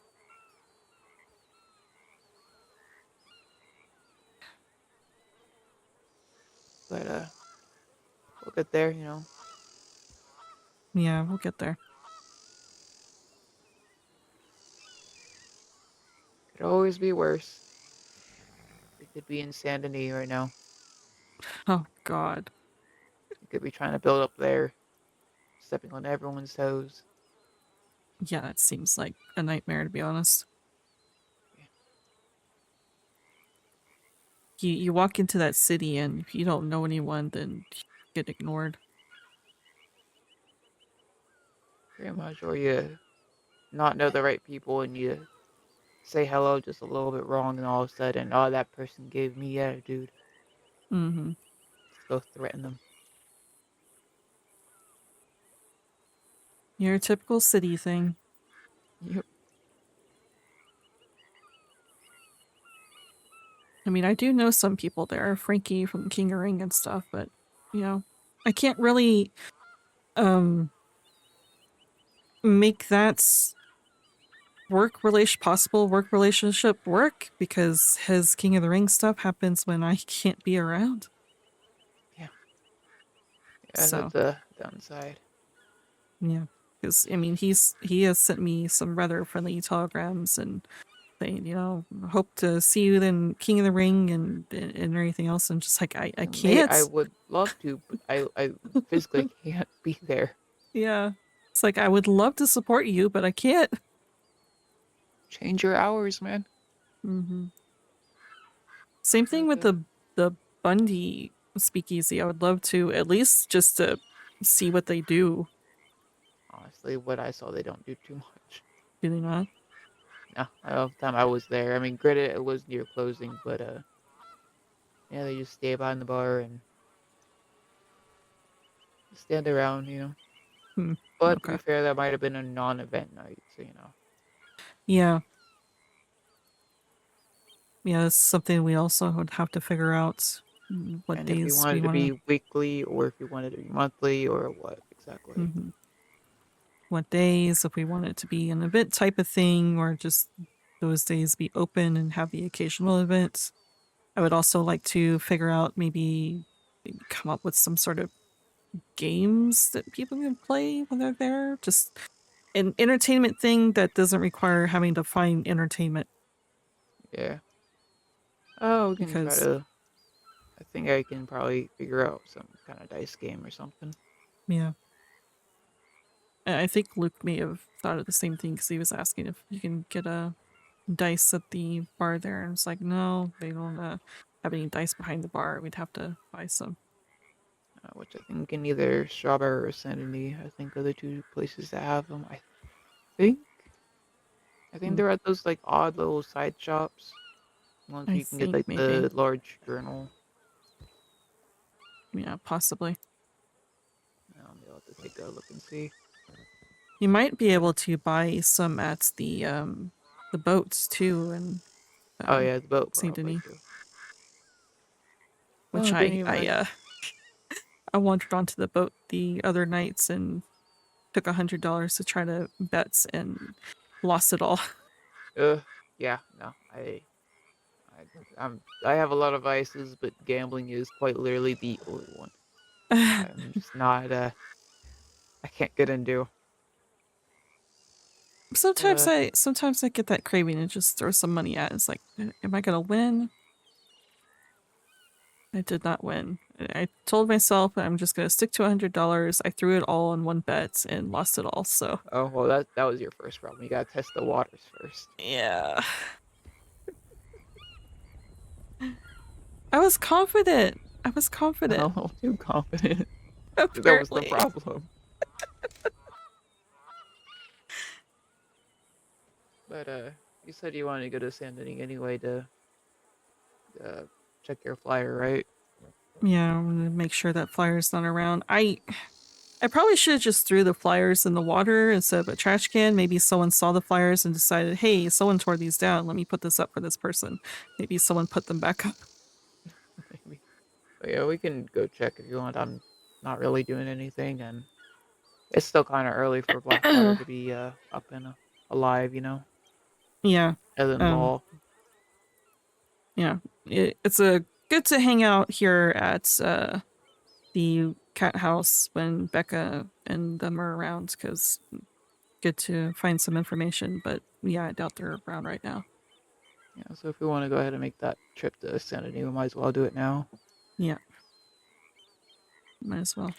But we'll get there. Yeah, we'll get there. Could always be worse. We could be insanity right now. Oh God. We could be trying to build up there, stepping on everyone's toes. Yeah, that seems like a nightmare to be honest. Yeah. You walk into that city and if you don't know anyone, then you get ignored. Pretty much, or you not know the right people and you say hello just a little bit wrong, and all of a sudden, oh, that person gave me attitude. Mm-hmm. Let's go threaten them. Your typical city thing. Yep. I mean, I do know some people there, Frankie from King of Ring and stuff, but I can't really um make that possible work relationship work because his King of the Ring stuff happens when I can't be around. Yeah. Yeah, So that's a downside. yeah, because I mean he has sent me some rather friendly telegrams and saying hope to see you in King of the Ring and everything else. And just like I Mate, I can't. would love to, but I physically can't be there. Yeah, it's like I would love to support you, but I can't. Change your hours, man. Hmm. Same thing with Okay. the Bundy speakeasy. I would love to at least just to see what they do. Honestly, what I saw, they don't do too much. Do they not? No, all the time I was there. I mean, granted, it was near closing, but yeah, they just stay behind the bar and stand around. Hmm. But to be Okay. fair, that might have been a non-event night, so. Yeah. Yeah, that's something we also would have to figure out what And if you days we wanted to want be weekly, or if you wanted to be monthly, or what to. exactly. What days, if we want it to be an event type of thing, or just those days be open and have the occasional events. I would also like to figure out maybe come up with some sort of games that people can play when they're there. Just an entertainment thing that doesn't require having to find entertainment Yeah. Oh, we can try because, to. I think I can probably figure out some kind of dice game or something. yeah. I think Luke may have thought of the same thing because he was asking if you can get a dice at the bar there, and it's like, no, they don't have any dice behind the bar. We'd have to buy some. Which I think in either Strawberry or Sanity, I think are the two places that have them. Think. I think Mm, they're at those like odd little side shops. Ones where I you can get think like maybe, the large journal. yeah, possibly. I'll be able to take a look and see. You might be able to buy some at the boats too, and Oh yeah, the boat Saint probably Denis, too. which Oh, didn't even mention. I wandered onto the boat the other nights and took $100 to try to bets and lost it all. Yeah, no, I have a lot of vices, but gambling is quite literally the only one. I'm just not I can't get into. Sometimes I get that craving and just throw some money at it. It's like, am I gonna win? I did not win. I told myself I'm just gonna stick to $100. I threw it all on one bet and lost it all, so. Oh, well, that was your first problem. You gotta test the waters first. Yeah. I was confident. I was confident. A little too confident. That was the Apparently. problem. But you said you wanted to go to San Denis anyway to check your flyer, right? Yeah, I'm gonna make sure that flyer's not around. I probably should have just threw the flyers in the water instead of a trash can. Maybe someone saw the flyers and decided, hey, someone tore these down. Let me put this up for this person. Maybe someone put them back up. Maybe. But yeah, we can go check if you want. I'm not really doing anything, and it's still kind of early for Blackwater to be up and alive, you know, Yeah. as in law. Yeah. It's good to hang out here at the cat house when Becca and them are around, because good to find some information, but yeah, I doubt they're around right now. Yeah, so if we want to go ahead and make that trip to San Denis, we might as well do it now. Yeah. Might as well.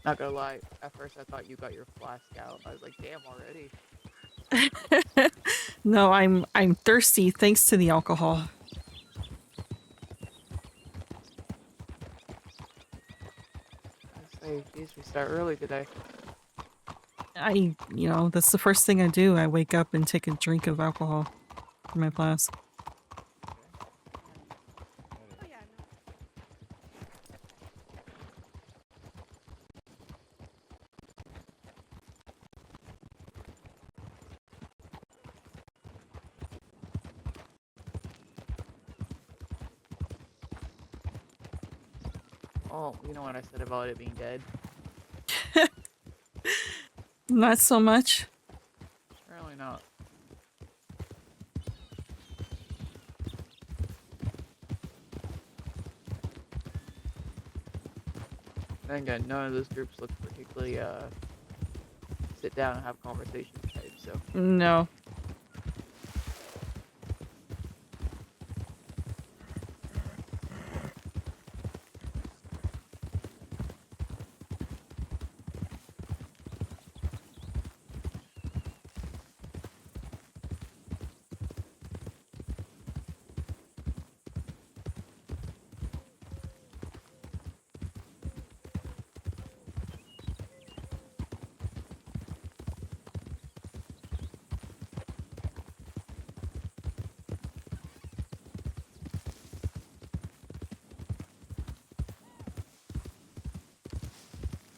Not gonna lie, at first I thought you got your flask out. I was like, damn, already. No, I'm thirsty thanks to the alcohol. I say, geez, we start early today. That's the first thing I do. I wake up and take a drink of alcohol from my flask. Oh, you know what I said about it being dead? Not so much. Apparently not. Then again, none of those groups look particularly sit down and have conversations type, so. No.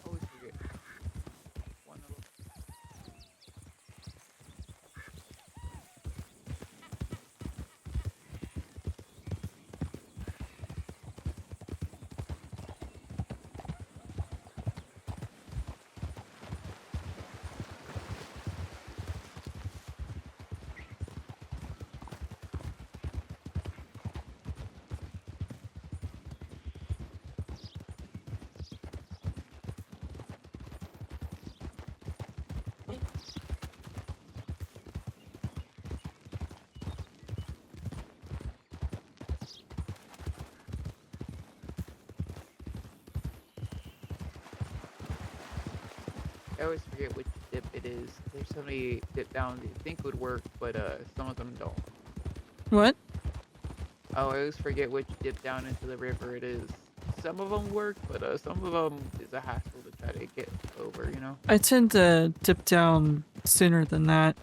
Always forget. One little. I always forget which dip it is. There's so many dip downs you think would work, but some of them don't. What? Oh, I always forget which dip down into the river it is. Some of them work, but some of them is a hassle to try to get over, you know? I tend to dip down sooner than that.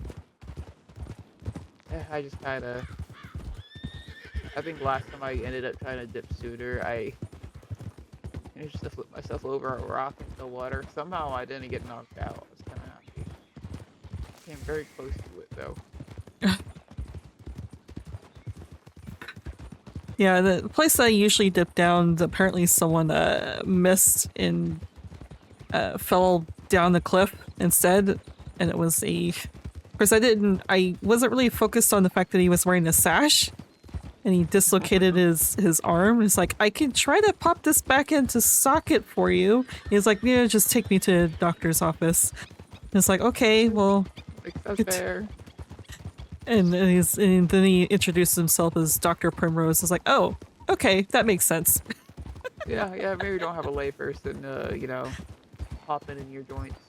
I just kinda I think last time I ended up trying to dip sooner, I managed to flip myself over a rock into the water. Somehow I didn't get knocked out. I was kind of happy. Came very close to it though. Yeah, the place that I usually dip down, apparently someone missed and fell down the cliff instead, and it was a. Of course, I wasn't really focused on the fact that he was wearing a sash, and he dislocated his arm. It's like, I can try to pop this back into socket for you. He's like, yeah, just take me to a doctor's office. And it's like, okay, well. Like, that's fair. And then he introduced himself as Dr. Primrose. It's like, oh, okay, that makes sense. Yeah, maybe don't have a layperson, you know, popping in your joints.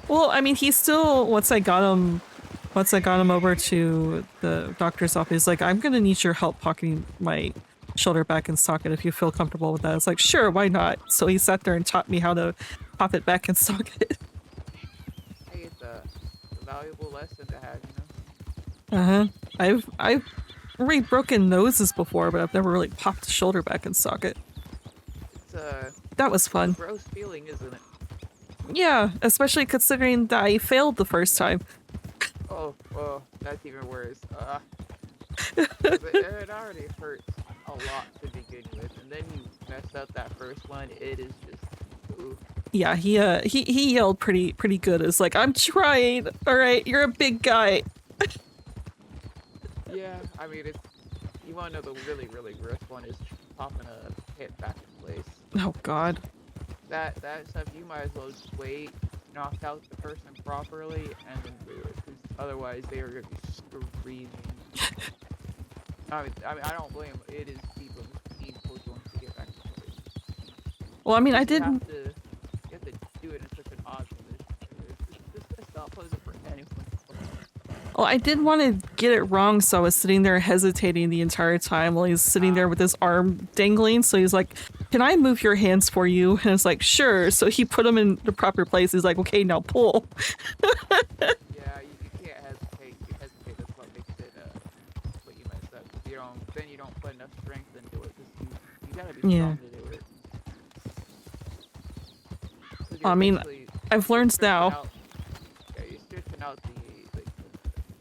Well, I mean, he's still, once I got him over to the doctor's office, he's like, I'm gonna need your help pocketing my shoulder back in socket if you feel comfortable with that. It's like, sure, why not? So he sat there and taught me how to pop it back in socket. Hey, it's a valuable lesson to have, you know? I've already broken noses before, but I've never really popped the shoulder back in socket. It's That was fun. gross feeling, isn't it? Yeah, especially considering that I failed the first time. Oh, well, that's even worse. 'Cause it already hurts a lot to begin with, and then you mess up that first one. It is just, ooh. Yeah, he yelled pretty good. It's like, I'm trying. All right, you're a big guy. Yeah, I mean, you want to know the really gross one is popping a hit back in place. Oh God. That stuff, you might as well just wait, knock out the person properly, and then do it, because otherwise they are going to be screaming. I mean, I don't blame them. It is people's painful joints to get back to place. Well, I mean, I You didn't. you have to do it in such an odd position. It's not pleasant for anyone. Well, I did want to get it wrong, so I was sitting there hesitating the entire time while he's sitting there with his arm dangling. So he's like, "Can I move your hands for you?" And it's like, "Sure." So he put them in the proper place. He's like, "Okay, now pull." Yeah, you can't hesitate. You hesitate, that's what makes it what you mess up. Then you don't put enough strength into it. Cause you gotta be strong to do it. I mean, I've learned now. Yeah, you're stretching out the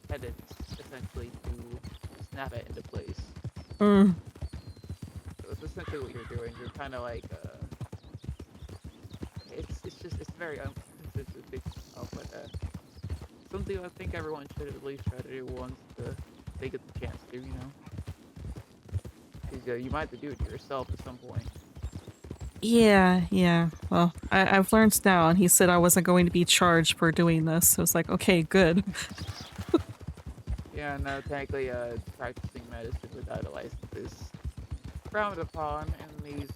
tendons essentially to snap it into place. So it's essentially what you're doing. You're kind of like it's very unconsistent, but something I think everyone should at least try to do once they get the chance to, you know. Because you might have to do it to yourself at some point. Yeah. Well, I've learned now, and he said I wasn't going to be charged for doing this. So it's like, okay, good. Yeah, no, technically, practicing medicine without a license is frowned upon in these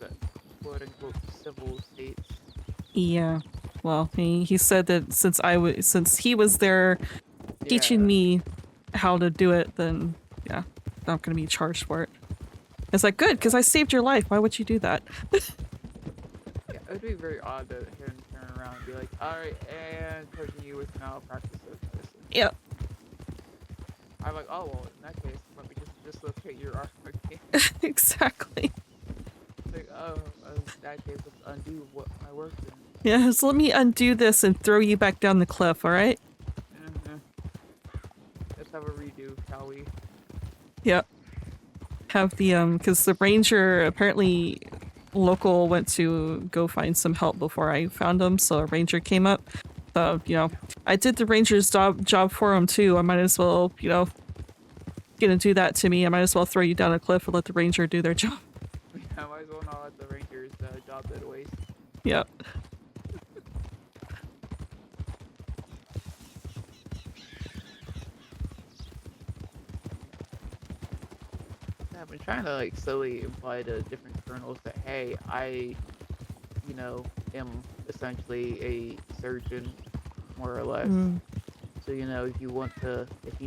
quote-unquote civil states. Yeah. Well, he said that since he was there teaching me how to do it, then yeah, I'm not gonna be charged for it. It's like, good, because I saved your life. Why would you do that? Yeah, it would be very odd to hear him turn around and be like, alright, and charging you with malpractice of medicine. Yep. I'm like, oh, well, in that case, let me just dislocate your arm again. Exactly. It's like, oh, in that case, let's undo what my work did. Yeah, so let me undo this and throw you back down the cliff, alright? Let's have a redo, shall we? Yep. Have the, because the ranger, apparently local went to go find some help before I found him, so a ranger came up. So, you know, I did the ranger's job for him too. I might as well, you know, gonna do that to me. I might as well throw you down a cliff and let the ranger do their job. Yeah, I might as well not let the ranger's job go to waste. Yep. I've been trying to like slowly imply to different colonels that, hey, I, you know, am essentially a surgeon, more or less. So, you know, if you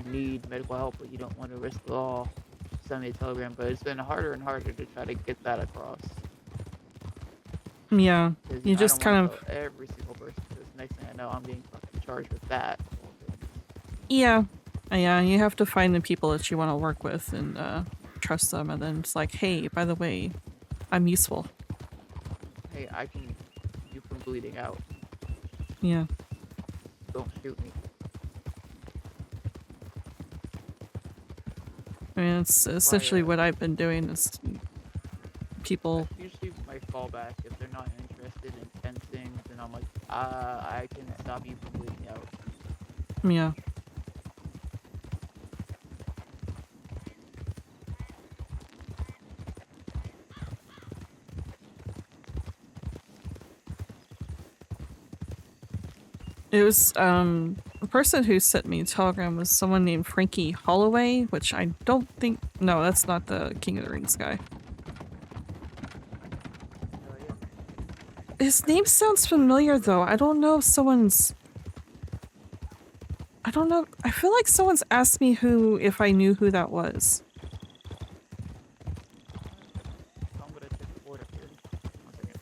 need medical help, but you don't want to risk the law, send me a telegram. But it's been harder and harder to try to get that across. Yeah. You I just don't wanna kind of. tell every single person. Because next thing I know, I'm being fucking charged with that. Yeah. Yeah, you have to find the people that you want to work with and trust them, and then it's like, hey, by the way, I'm useful. Hey, I can keep you from bleeding out. Yeah. Don't shoot me. I mean, it's That's why, essentially what I've been doing is people. that's usually my fallback. If they're not interested in fencing, then I'm like, I can stop you from bleeding out. Yeah. It was the person who sent me a telegram was someone named Frankie Holloway, which I don't think. No, that's not the King of the Rings guy. Yeah. His name sounds familiar though. I don't know if someone's. I don't know. I feel like someone's asked me if I knew who that was. I'm gonna check the board up here. 1 second.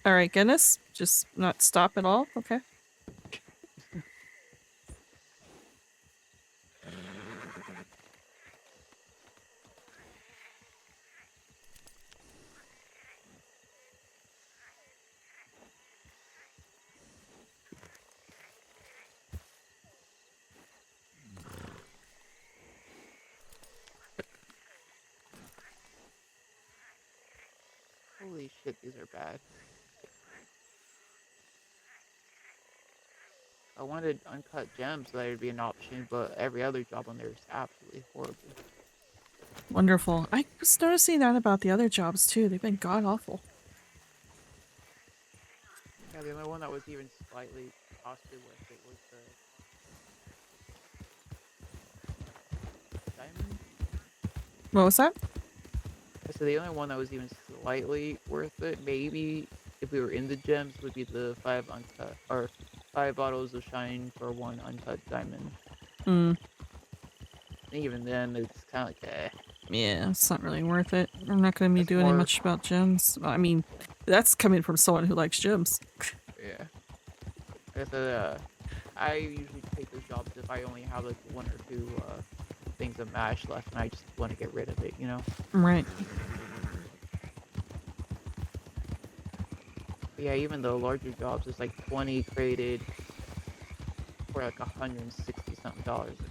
All right, Guinness, just not stop at all. Okay. Holy shit, these are bad. I wanted uncut gems so that would be an option, but every other job on there is absolutely horrible. Wonderful. I was noticing that about the other jobs too. They've been god awful. Yeah, the only one that was even slightly possibly worth it was the diamond. What was that? So the only one that was even slightly worth it, maybe if we were in the gems, would be the 5 uncut or 5 bottles of shine for 1 uncut diamond. Hmm. And even then, it's kind of like, Yeah, it's not really worth it. I'm not going to be That's doing more- much about gems. I mean, that's coming from someone who likes gems. yeah. Like I said, I usually take those jobs if I only have like 1 or 2 things of mash left, and I just want to get rid of it, you know. Right. But yeah, even the larger jobs, it's like 20 created for like $160 something.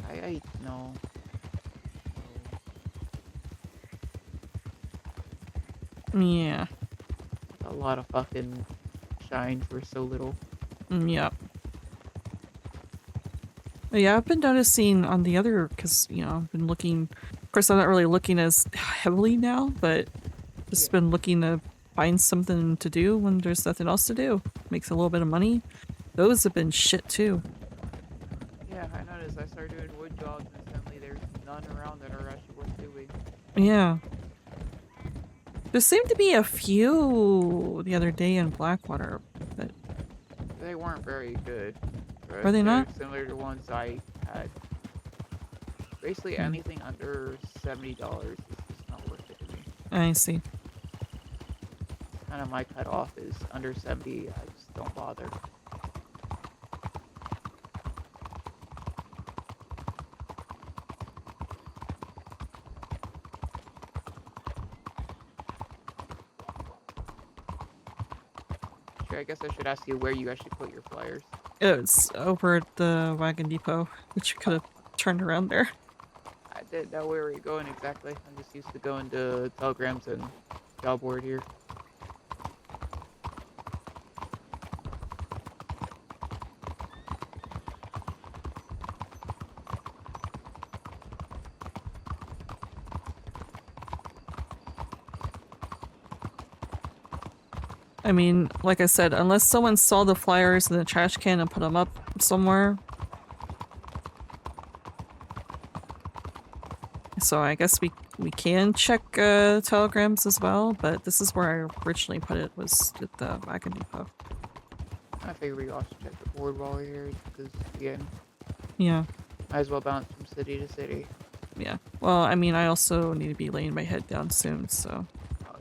Like, I no. Yeah. A lot of fucking shine for so little. Yep. But yeah, I've been noticing on the other, because, you know, I've been looking, of course I'm not really looking as heavily now, but just been looking to find something to do when there's nothing else to do. Makes a little bit of money. Those have been shit too. Yeah, I noticed I started doing wood jobs and suddenly there's none around that are actually worth doing. Yeah. There seemed to be a few the other day in Blackwater, but They weren't very good. Were they They're not? similar to ones I had. Basically anything under $70 is just not worth it to me. I see. Kind of my cutoff is under 70, I just don't bother. Sure, I guess I should ask you where you actually put your flyers. It's over at the wagon depot, which you could have turned around there. I didn't know where we were going exactly. I'm just used to going to telegrams and job board here. I mean, like I said, unless someone saw the flyers in the trash can and put them up somewhere. So I guess we can check telegrams as well, but this is where I originally put it, was at the wagon depot. I figure we also check the board while we're here, because again, Yeah, might as well bounce from city to city. yeah. Well, I mean, I also need to be laying my head down soon, so. Oh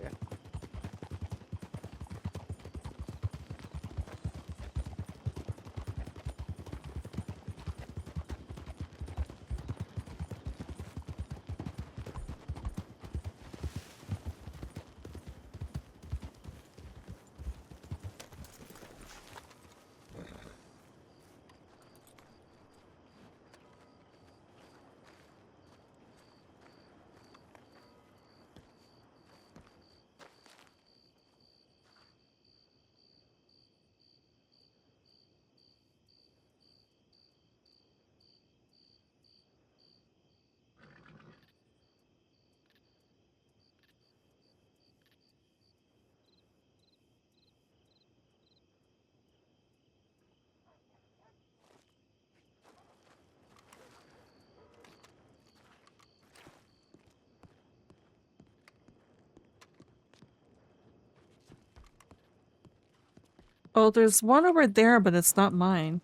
Oh, there's one over there, but it's not mine.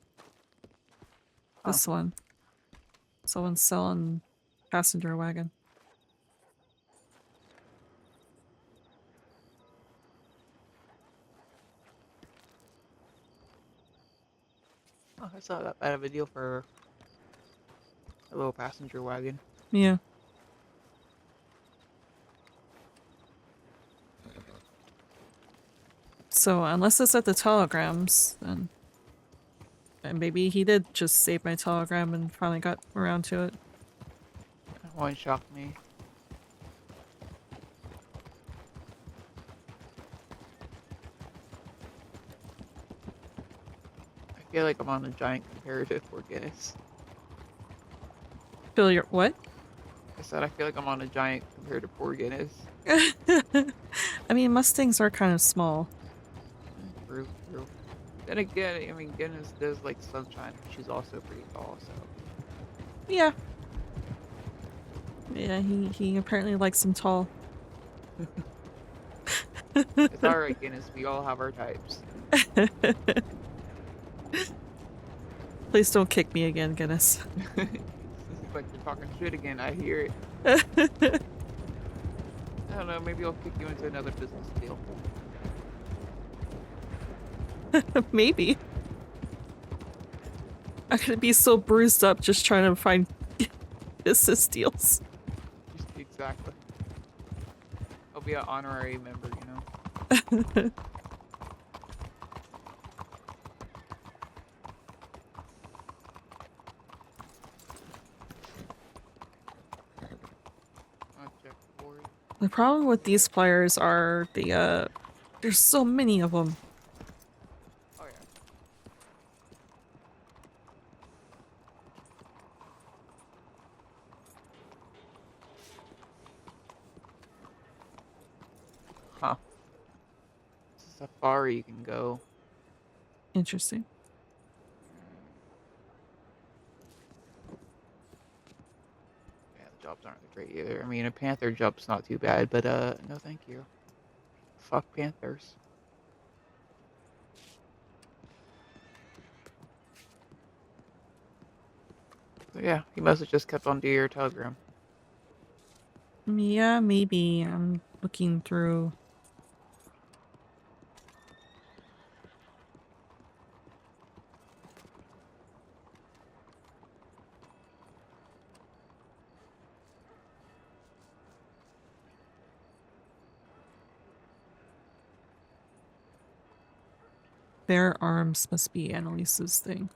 Oh. This one. Someone's selling passenger wagon. Oh, that's not that bad of a deal for a little passenger wagon. Yeah. So unless it's at the telegrams, then and maybe he did just save my telegram and finally got around to it. That one shocked me. I feel like I'm on a giant comparative for Guinness. Feel your what? I said I feel like I'm on a giant comparative for Guinness. I mean, Mustangs are kind of small. True, true. Then again, I mean, Guinness does like Sunshine. She's also pretty tall, so. Yeah. Yeah, he apparently likes them tall. It's alright, Guinness. We all have our types. Please don't kick me again, Guinness. But you're talking shit again. I hear it. I don't know. Maybe I'll kick you into another business deal. Maybe. I'm gonna be so bruised up just trying to find business deals. Just exactly. I'll be an honorary member, you know. I'll check for it. The problem with these pliers are there's so many of them. Oh yeah. Huh. It's a safari you can go. Interesting. Yeah, the jobs aren't great either. I mean, a panther job's not too bad, but no thank you. Fuck panthers. So yeah, he must have just kept on to your telegram. Yeah, maybe. I'm looking through. Bare arms must be Annalise's thing.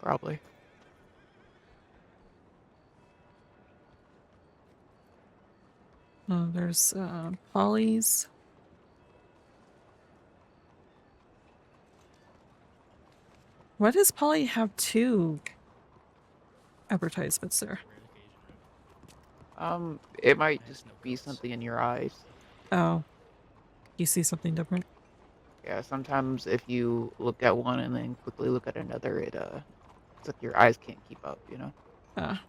Probably. Oh, there's Polly's. Why does Polly have two advertisements there? It might just be something in your eyes. Oh, you see something different? Yeah, sometimes if you look at one and then quickly look at another, it's like your eyes can't keep up, you know? Ah.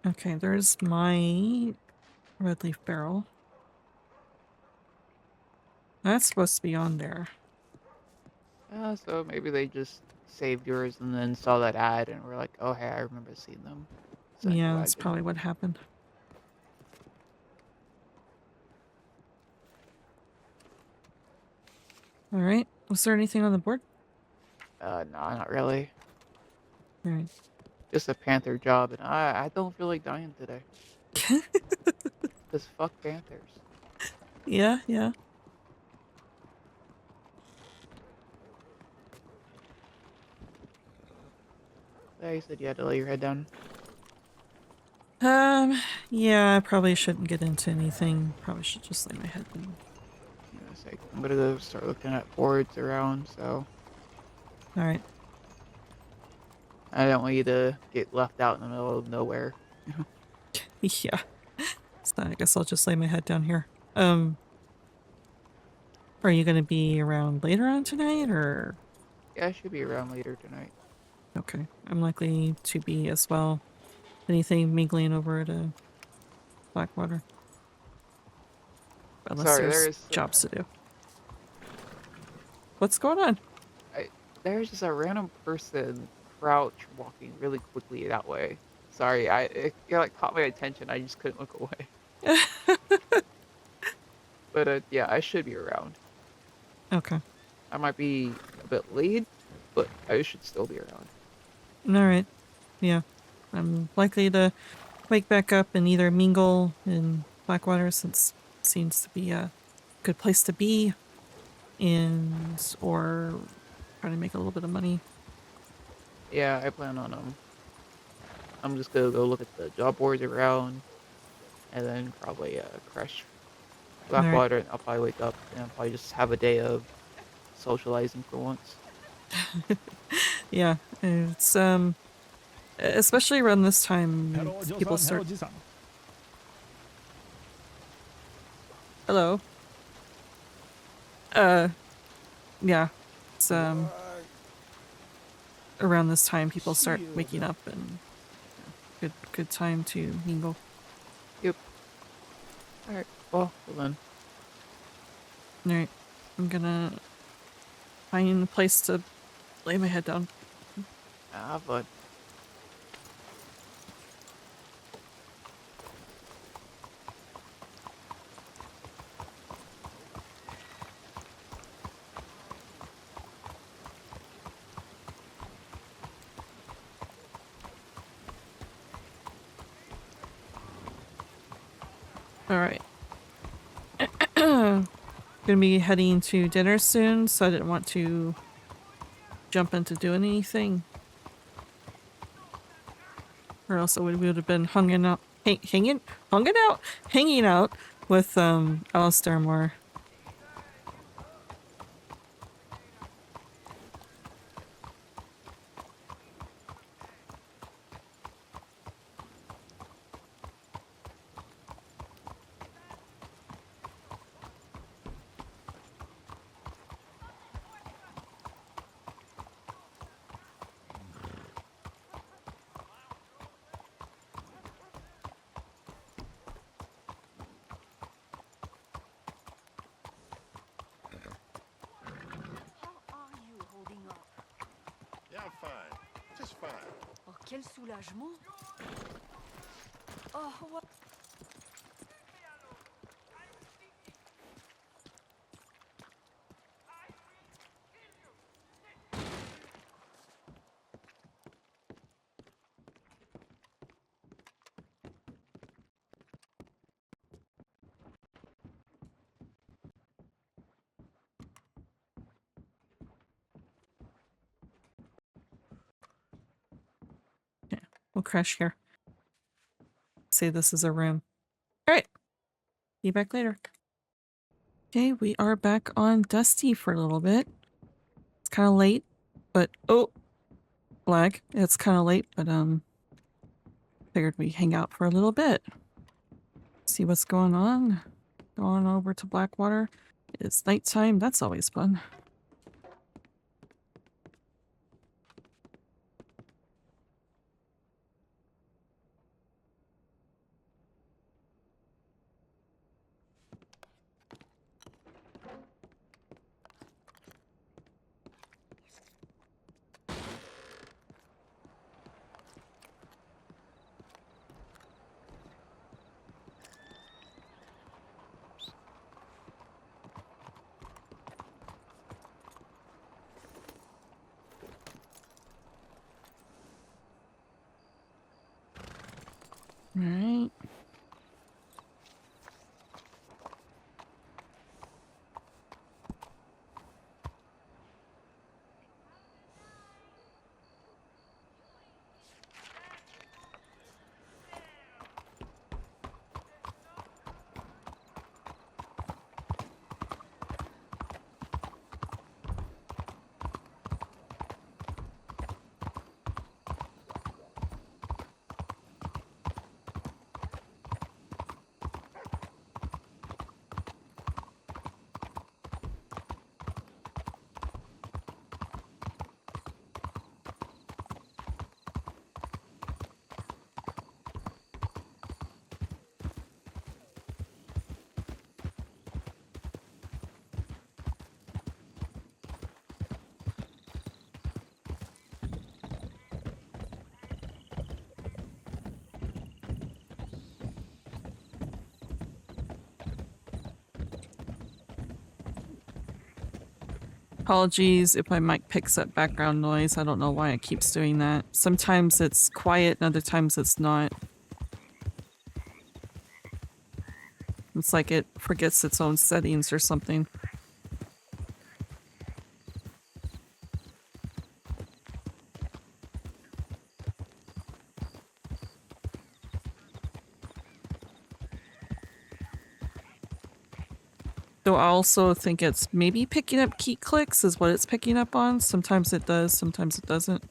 Okay, there's my red leaf barrel. That's supposed to be on there. So maybe they just saved yours and then saw that ad and were like, oh, hey, I remember seeing them. Sent your Yeah, that's wagon. probably what happened. Alright, was there anything on the board? No, not really. Alright. Just a panther job, and I don't feel like dying today. Because fuck panthers. Yeah, yeah. Yeah, you said you had to lay your head down. Yeah, I probably shouldn't get into anything. Probably should just lay my head down. I'm gonna go start looking at boards around, so Alright. I don't want you to get left out in the middle of nowhere. Yeah. So I guess I'll just lay my head down here. Are you gonna be around later on tonight, or? Yeah, I should be around later tonight. Okay, I'm likely to be as well. Anything mingling over at Blackwater? Unless Sorry, there's jobs to do. What's going on? There's just a random person crouch walking really quickly that way. Sorry, it like caught my attention. I just couldn't look away. But yeah, I should be around. Okay. I might be a bit late, but I should still be around. Alright. Yeah. I'm likely to wake back up and either mingle in Blackwater, since it seems to be a good place to be, and or try to make a little bit of money. Yeah, I plan on I'm just gonna go look at the job boards around, and then probably crash Alright. Blackwater, and I'll probably wake up and I'll probably just have a day of socializing for once. Yeah. It's especially around this time people start. Hello. Yeah. It's around this time people start waking up, and good time to mingle. Yep. Alright, well then. Alright. I'm gonna find a place to lay my head down. Have fun. Alright. Gonna be heading to dinner soon, so I didn't want to jump into doing anything. Or else we would have been hanging out with Alistair more. Yeah, fine. Just fine. Oh, quel soulagement! Oh, what? Yeah, we'll crash here. Say this is a room. Alright. Be back later. Okay, we are back on Dusty for a little bit. It's kind of late, but oh, lag. It's kind of late, but figured we hang out for a little bit. See what's going on. Going over to Blackwater. It's nighttime. That's always fun. All right. Apologies if my mic picks up background noise. I don't know why it keeps doing that. Sometimes it's quiet and other times it's not. It's like it forgets its own settings or something. So I also think it's maybe picking up key clicks is what it's picking up on. Sometimes it does, sometimes it doesn't.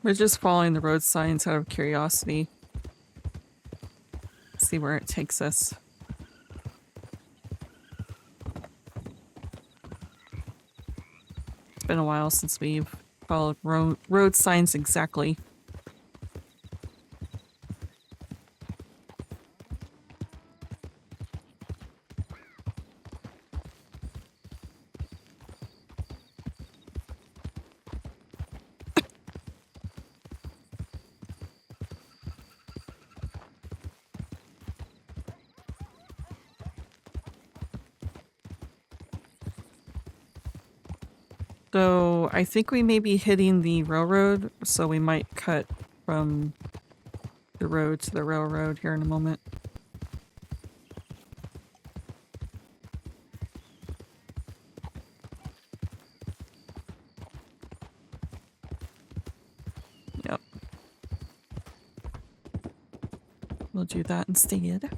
We're just following the road signs out of curiosity. See where it takes us. It's been a while since we've followed road signs exactly. So I think we may be hitting the railroad, so we might cut from the road to the railroad here in a moment. Yep. We'll do that instead.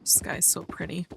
This guy's so pretty.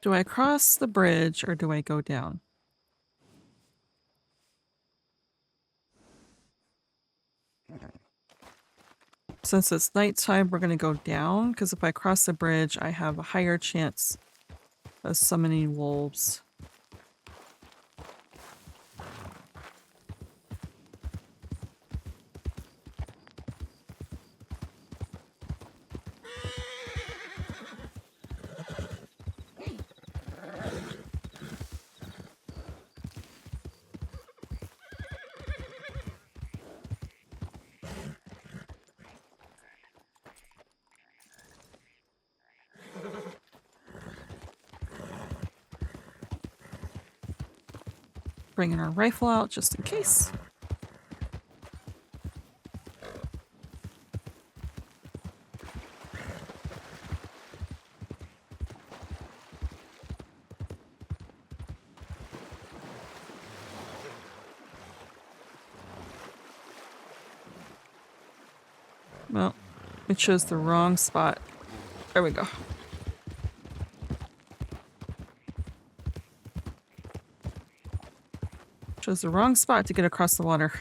Do I cross the bridge or do I go down? Since it's nighttime, we're gonna go down, because if I cross the bridge, I have a higher chance of summoning wolves. Bringing our rifle out just in case. Well, it chose the wrong spot. There we go. Chose the wrong spot to get across the water.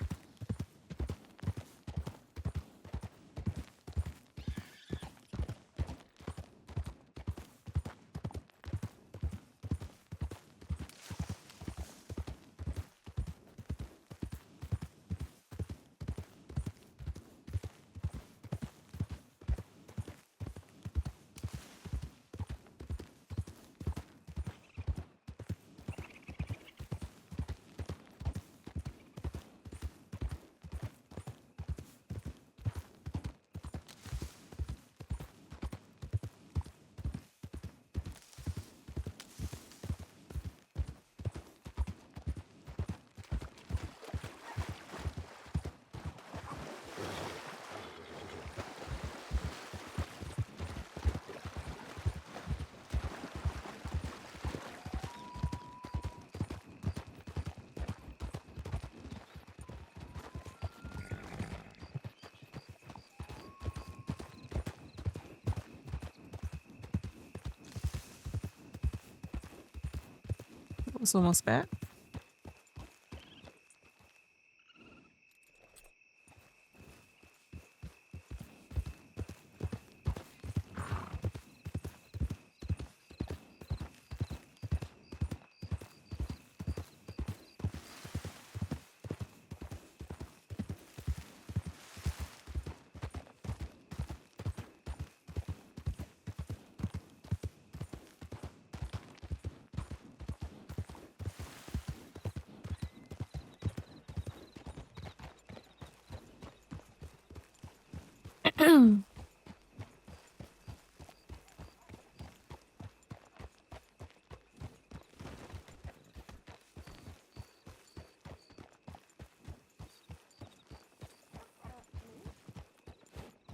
It was almost back.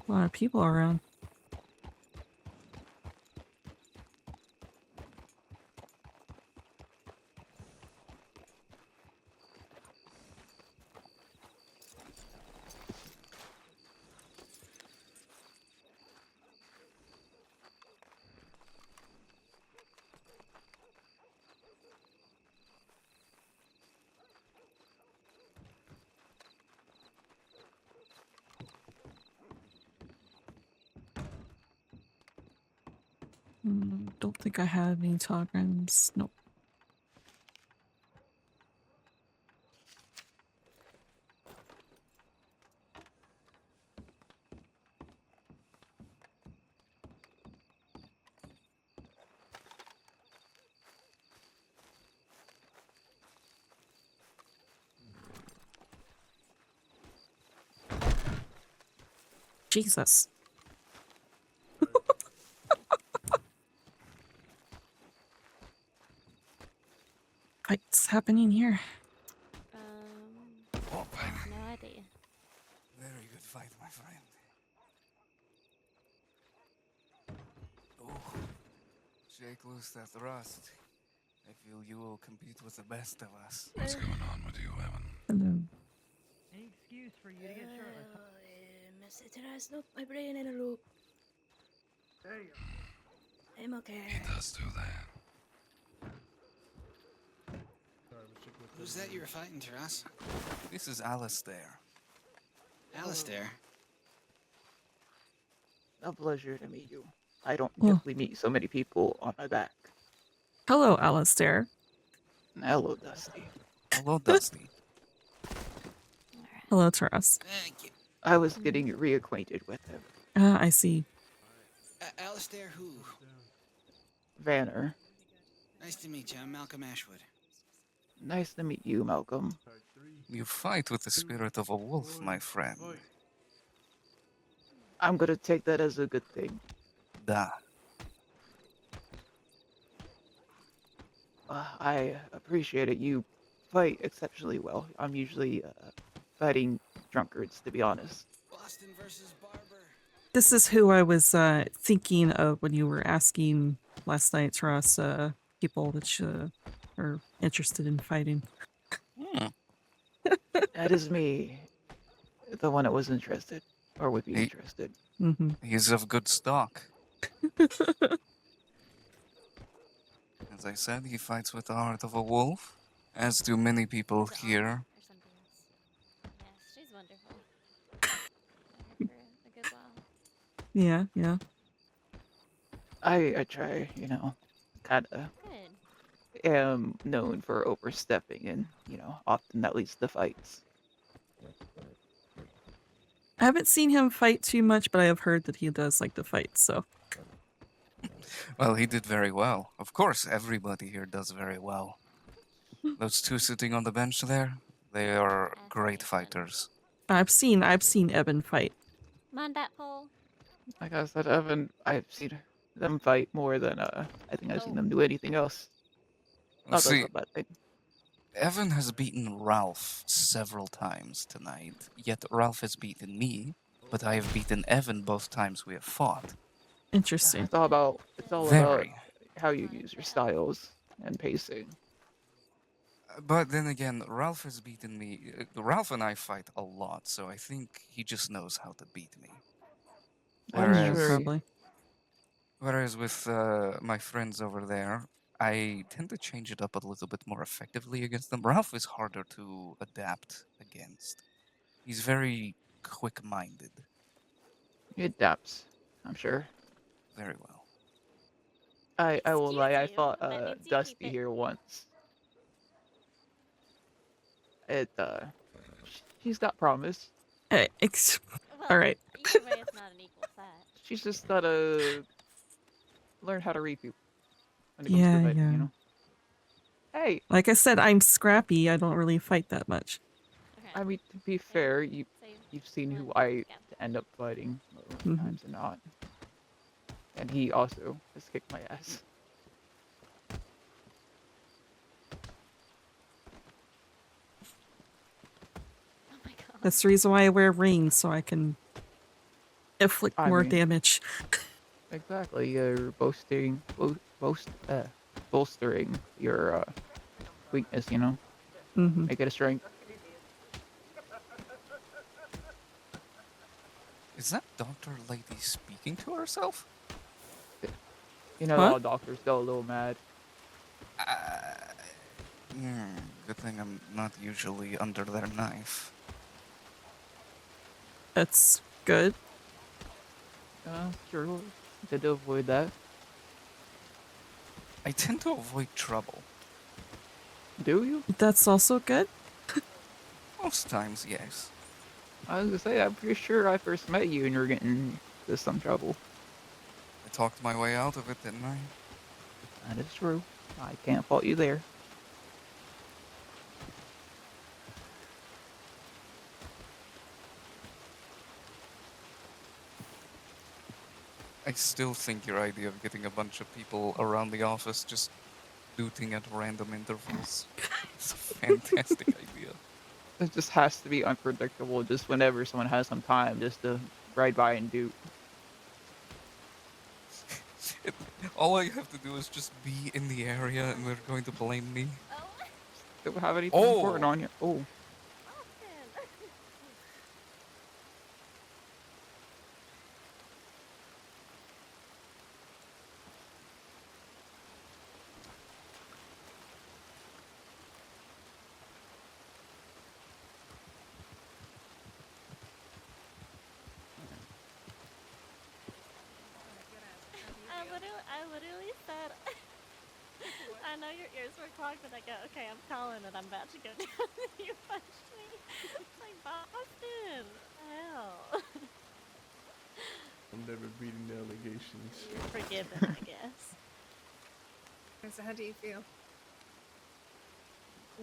A lot of people around. Don't think I had any tokens. Nope. Jesus. Fights happening here. Oh, baby. No idea. Very good fight, my friend. Oh, shake loose that rust. I feel you will compete with the best of us. What's going on with you, Evan? Hello. Any excuse for you to get shirtless. It has not my brain in a loop. There you I'm okay. He does do that. Who's that you were fighting, Taras? This is Alistair. Alistair? A pleasure to meet you. I don't Well- typically meet so many people on my back. Hello, Alistair. Hello, Dusty. Hello, Dusty. Hello, Taras. Thank you. I was getting reacquainted with him. I see. Alistair who? Vanner. Nice to meet you. I'm Malcolm Ashwood. Nice to meet you, Malcolm. You fight with the spirit of a wolf, my friend. I'm gonna take that as a good thing. Da. I appreciate it. You fight exceptionally well. I'm usually fighting drunkards, to be honest. Boston versus Barber. This is who I was thinking of when you were asking last night, Taras, people that are interested in fighting. Hmm. That is me, the one that was interested, or would be Hey. interested. Mm-hmm. He's of good stock. As I said, he fights with the heart of a wolf, as do many people here. Or something else. Yes, she's wonderful. I've had her for a good while. Yeah. I try, kind of Good. am known for overstepping and, often that leads to fights. I haven't seen him fight too much, but I have heard that he does like to fight, so. Well, he did very well. Of course, everybody here does very well. Those two sitting on the bench there, they are great fighters. I've seen Evan fight. I'm on that pole. Like I said, I've seen them fight more than I think I've seen them do anything else. Not See, that's a bad thing. Evan has beaten Ralph several times tonight, yet Ralph has beaten me, but I have beaten Evan both times we have fought. Interesting. It's all about Very. how you use your styles and pacing. But then again, Ralph has beaten me. Ralph and I fight a lot, so I think he just knows how to beat me. I'm Yeah, sure. probably. Whereas with my friends over there, I tend to change it up a little bit more effectively against them. Ralph is harder to adapt against. He's very quick-minded. He adapts, I'm sure. Very well. I will lie, I Excuse you, fought that means you keep Dusty it. here once. It she's got promise. Well, all right. Either way, it's not an equal set. She's just gotta learn how to read people when it comes Yeah, to fighting, yeah. Hey, Like I said, I'm scrappy. I don't really fight that much. Okay. I mean, to be fair, Save you've seen who one. I Go. end up fighting more Mhm. times than not. And he also has kicked my ass. Oh my god. That's the reason why I wear rings, so I can inflict I more mean- damage. Exactly, you're bolstering your weakness, Mm-hmm. Make it a strength. Is that Dr. Lady speaking to herself? How What? doctors go a little mad. Good thing I'm not usually under their knife. That's good. Sure, good to avoid that. I tend to avoid trouble. Do you? That's also good. Most times, yes. I was gonna say, I'm pretty sure I first met you and you were getting into some trouble. I talked my way out of it, didn't I? That is true. I can't fault you there. I still think your idea of getting a bunch of people around the office just looting at random intervals is a fantastic idea. It just has to be unpredictable, just whenever someone has some time, just to ride by and do. All I have to do is just be in the area and they're going to blame me. Oh, Don't have anything important Oh. on you. Oh, Austin. literally said, I know your ears were clogged, but I go, okay, I'm calling it. I'm about to go down. You punched me. It's like, Boston. Hell. I'm never beating the allegations. You're forgiven, I guess. So how do you feel?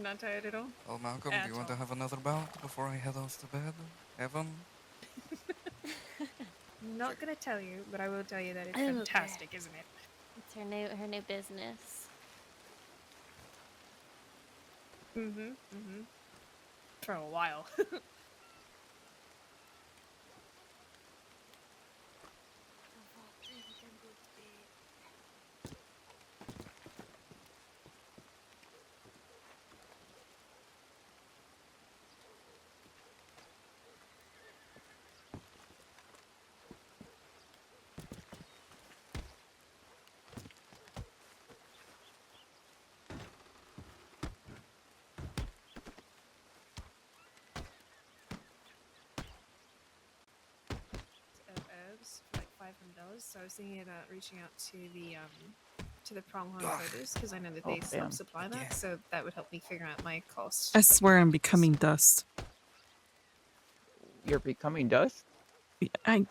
Not tired at all? Well, Malcolm, At do you want to all. have another bout before I head off to bed? Evan? I'm not gonna tell you, but I will tell you that it's Okay. fantastic, isn't it? It's her new business. For a while. Of herbs for like $500, so I was thinking about reaching out to the pronghorn traders because I know that they self-supply that, Yeah. so that would help me figure out my cost. I swear I'm becoming dust. You're becoming dust? I'm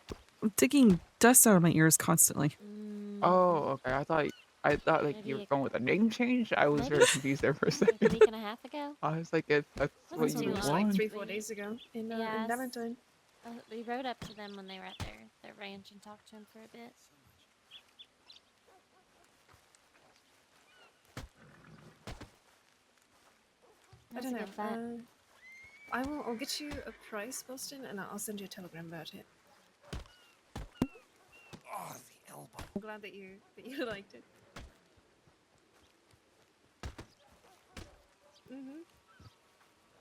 digging dust out of my ears constantly. Oh, okay. I thought like you were Maybe going with a name change. I was very maybe confused there for a like a second. week and a half ago. I was like, that's what Wasn't you too It's long. want. like 3-4 days ago in Yes. Valentine. We rode up to them when they were at their ranch and talked to them for a bit. I That's don't a know. good bet. I'll get you a price, Boston, and I'll send you a telegram about it. Oh, the elbow. I'm glad that you liked it.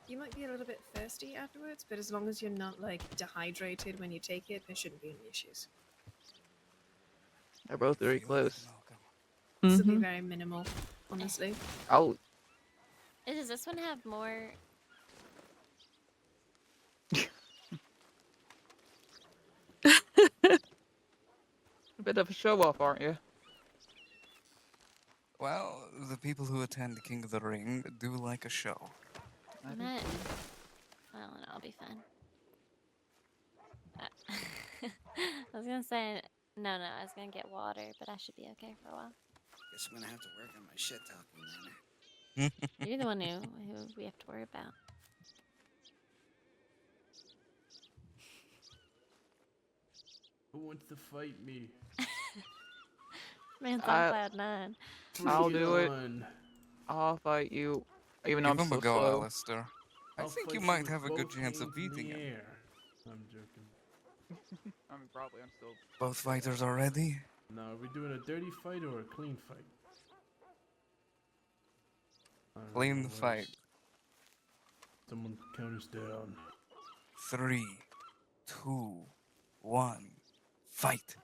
You might be a little bit thirsty afterwards, but as long as you're not like dehydrated when you take it, there shouldn't be any issues. They're both very Feel close. it, Malcolm. This will be Mhm. very minimal, honestly. Oh, Does this one have more? a bit of a show off, aren't you? Well, the people who attend King of the Ring do like a show. I might. I don't know. I'll be fine. I was gonna say no. I was gonna get water, but I should be okay for a while. Guess I'm gonna have to work on my shit talking manner. You're the one who we have to worry about. Who wants to fight me? Man's on I- cloud 9. I'll Bring do it. on. I'll fight you, even though Give I'm him so a go, slow. Alistair. I I'll think fight you might with have a good both chance of hands in beating the him. air. I'm joking. I mean, probably I'm still. Both fighters are ready. Now, are we doing a dirty fight or a clean fight? I don't know Clean what fight. works. Someone count us down. 3, 2, 1, fight.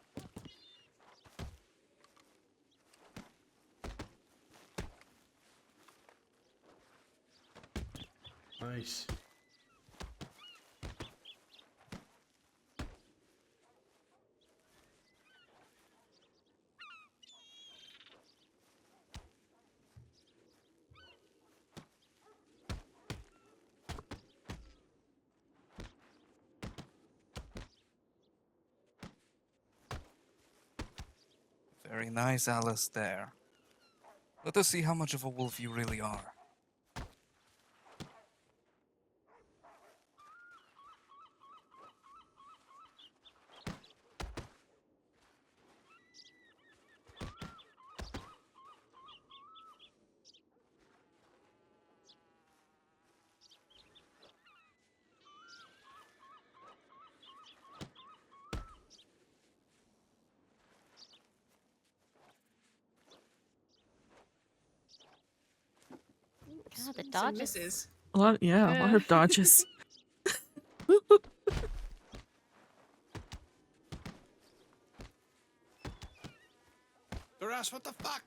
Nice. Very nice, Alistair. Let us see how much of a wolf you really are. God, the Some dodges. misses. A lot of dodges. Baras, what the fuck?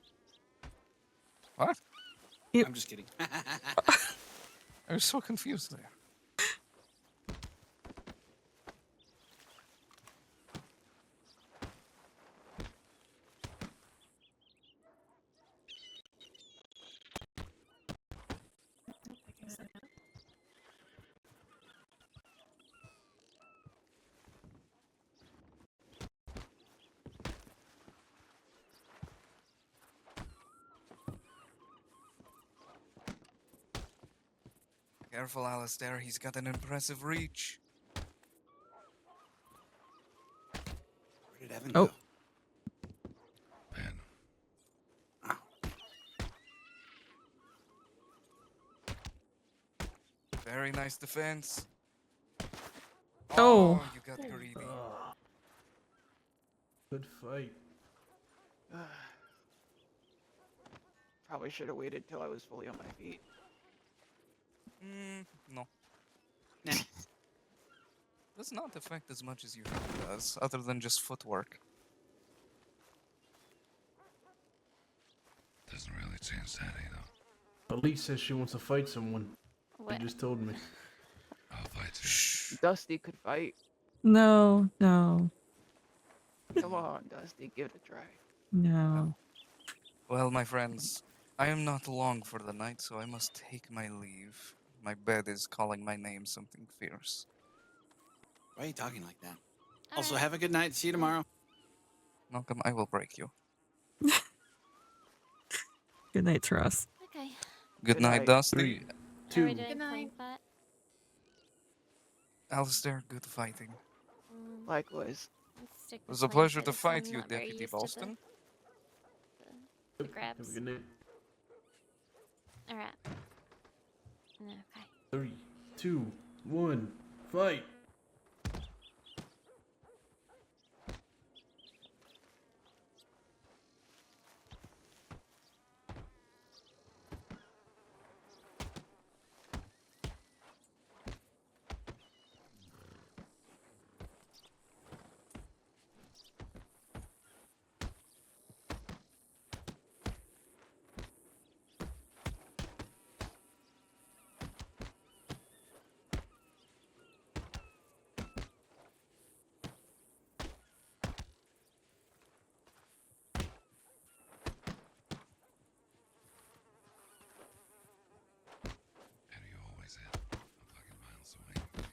What? Yep. I'm just kidding. I was so confused there. Careful, Alistair. He's got an impressive reach. Where did Evan Oh. go? Man, Very nice defense. Oh. You got greedy. Ah. Good fight. Probably should have waited till I was fully on my feet. No. Nah. Does not affect as much as you think it does, other than just footwork. doesn't really change that either. Elise says she wants to fight someone. What? She just told me. I'll fight you. Shh. Dusty could fight. No, no, Come on, Dusty, give it a try. no. Well, my friends, I am not long for the night, so I must take my leave. My bed is calling my name something fierce. Why are you talking like that? Also, Alright. have a good night. See you tomorrow. Malcolm, I will break you. Good night, Truss. Okay. Good Good night, night. Dusty. 3, Are we 2. doing Good clean night. fight? Alistair, good fighting. Likewise. Let's stick It with was a clean pleasure for to this fight one, you, not very Deputy used to the- Boston. the Have grabs. a good night. Alright. Okay. 3, 2, 1, fight. And you always had a fucking miles away.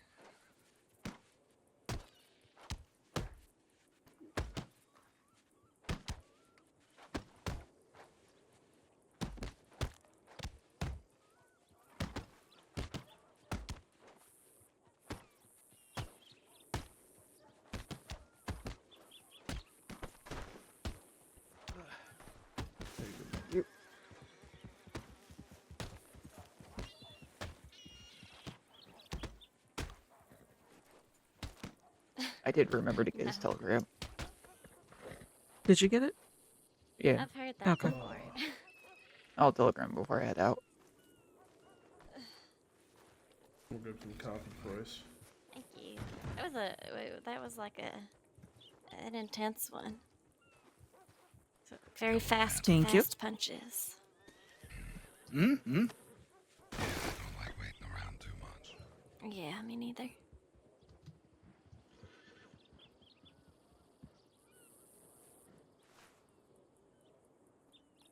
I did remember to get his No. telegram. Did you get it? Yeah, I've heard that Okay. before. I'll telegram before I head out. We'll grab some coffee for us. Thank you. That was like an intense one. So very fast, Thank you. fast punches. Mm-hmm. Yeah, I don't like waiting around too much. Yeah, me neither.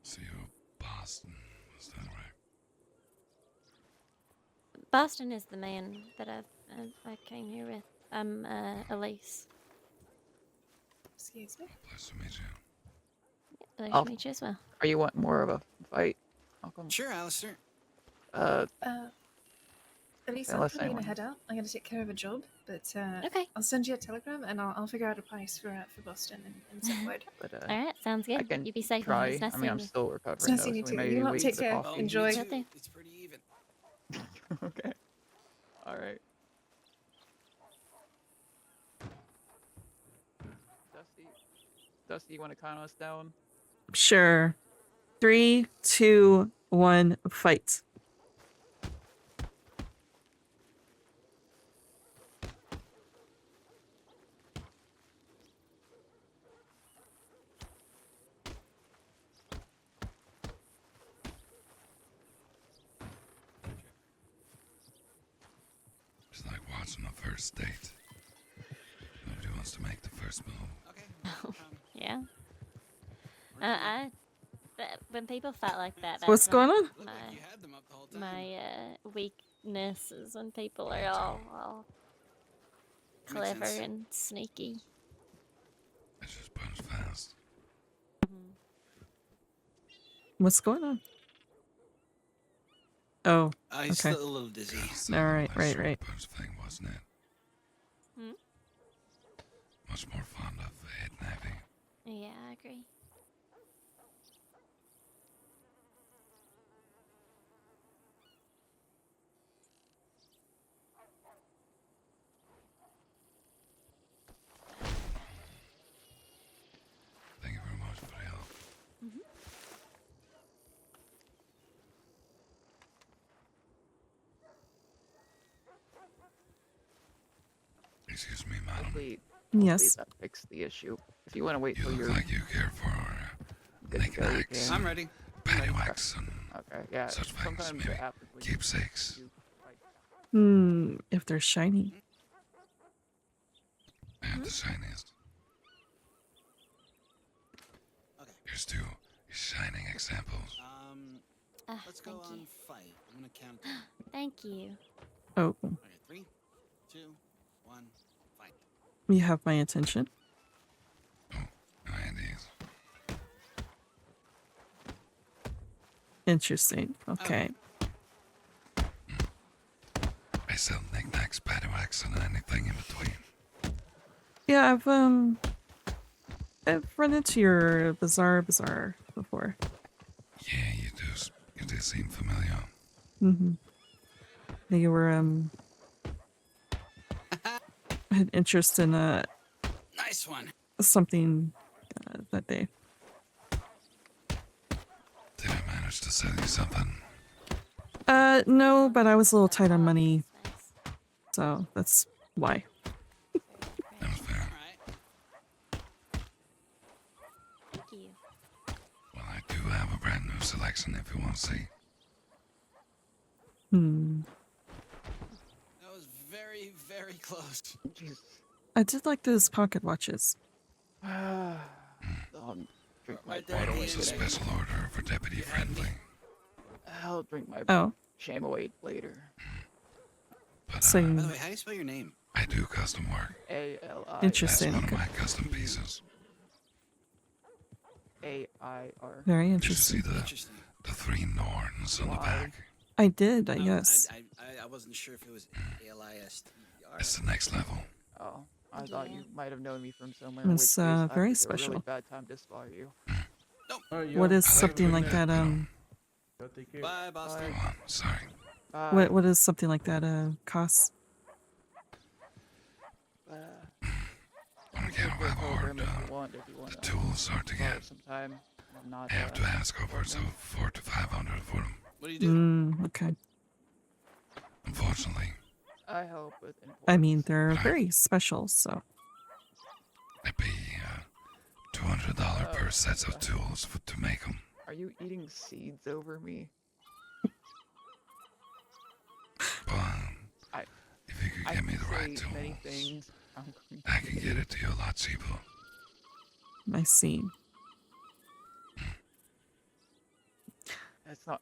So you're Boston, was that right? Boston is the man that I came here with. I'm Elise. Excuse me. Pleasure to meet you. Pleasure I'll- to meet you as well. Are you want more of a fight? Malcolm? Sure, Alistair. Elise, Yeah, I'm let's probably say gonna one. head out. I'm gonna take care of a job, but Okay. I'll send you a telegram and I'll figure out a price for Boston and Southwood. But All right, sounds I good. can You be safe. try. It's nice I mean, I'm seeing you. still recovering, It's nice though, seeing so you we too. may You will wait take for the care. coffee. Enjoy. Me Will too. do. It's pretty even. Okay. All right. Dusty, you want to count us down? Sure. 3, 2, 1, fight. It's like watching a first date. Nobody wants to make the first move. Okay. Yeah. When people fight like that, What's that's going not on? Looked like you had them up the whole time. my weakness is when people are Me too. all Makes clever sense. and sneaky. I just punch fast. What's going on? Oh, He's okay. still a little dizzy. That's All right, that right, short right. burst thing, wasn't it? Hmm? Much more fond of hit and heavy. Yeah, I agree. Thank you very much for the help. Mm-hmm. Excuse me, madam. Hopefully Yes. that fixed the issue. If you want to wait You till look you're like you care for good to go, we knickknacks, can. I'm ready. paddywhacks, and Okay, yeah. such things, Sometimes maybe it happens when keepsakes. you like, If they're shiny. And the shiniest. Okay. Here's two shining examples. Let's go Thank on you. fight. I'm gonna count down. Thank you. Oh, Okay, 3, 2, 1, fight. you have my attention. Nineties. Interesting. Okay. I sell knickknacks, paddywhacks, and anything in between. Yeah, I've run into your bazaar before. Yeah, you do seem familiar. Mm-hmm. You were had interest in Nice one. something that day. Did I manage to sell you something? No, but I was a little tight on money, Nice. so that's why. That was fair. All right. Thank you. Well, I do have a brand new selection if you want to see. That was very, very close. jeez. I did like those pocket watches. Drink my Right there. bottle It's a today. special order for deputy friendly. I'll drink my Oh, chamoate later. But so By the way, how do you spell your name? I do custom work. A-L-I. That's Interesting. one of Okay. my custom pieces. A-I-R. Very Did you see interesting. Interesting. the 3 Norns on the back? I did, No, yes. I wasn't sure if it was A-L-I-S-T-E-R. It's the next level. Oh, I thought Yeah. you might have known me from somewhere. In which It's case, I very picked a special. really bad time to spot you. What is I like something doing like that? Take care. Bye, Boston. Go on, sorry. What is something like that? Cost? When we get a web horde, the tools are to get. Sometime. I'm not. I have to ask upwards of 400 to 500 for them. What do you do? Okay. Unfortunately, I help with. I mean, imports. they're very special, so. I pay $200 per set of tools to make them. Are you eating seeds over me? But I- if you could I get me the say right many tools, things. I'm going I can get it to you a lot cheaper. I see. That's not.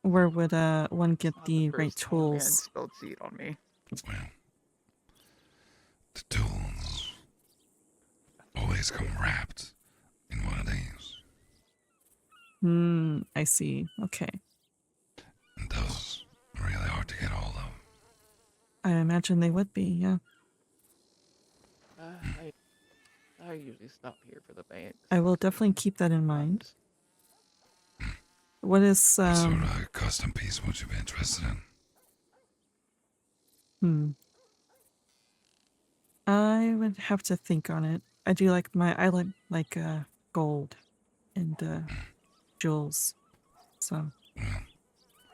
Where would one get not the first right time a man tools? spelled seed on me. Well, the tools always come wrapped in one of these. I see. Okay. And those are really hard to get hold of. I imagine they would be, yeah. I usually stop here for the bank. I will definitely keep that in mind. What is, What sort of custom piece would you be interested in? I would have to think on it. I do like I like gold and jewels. So Well,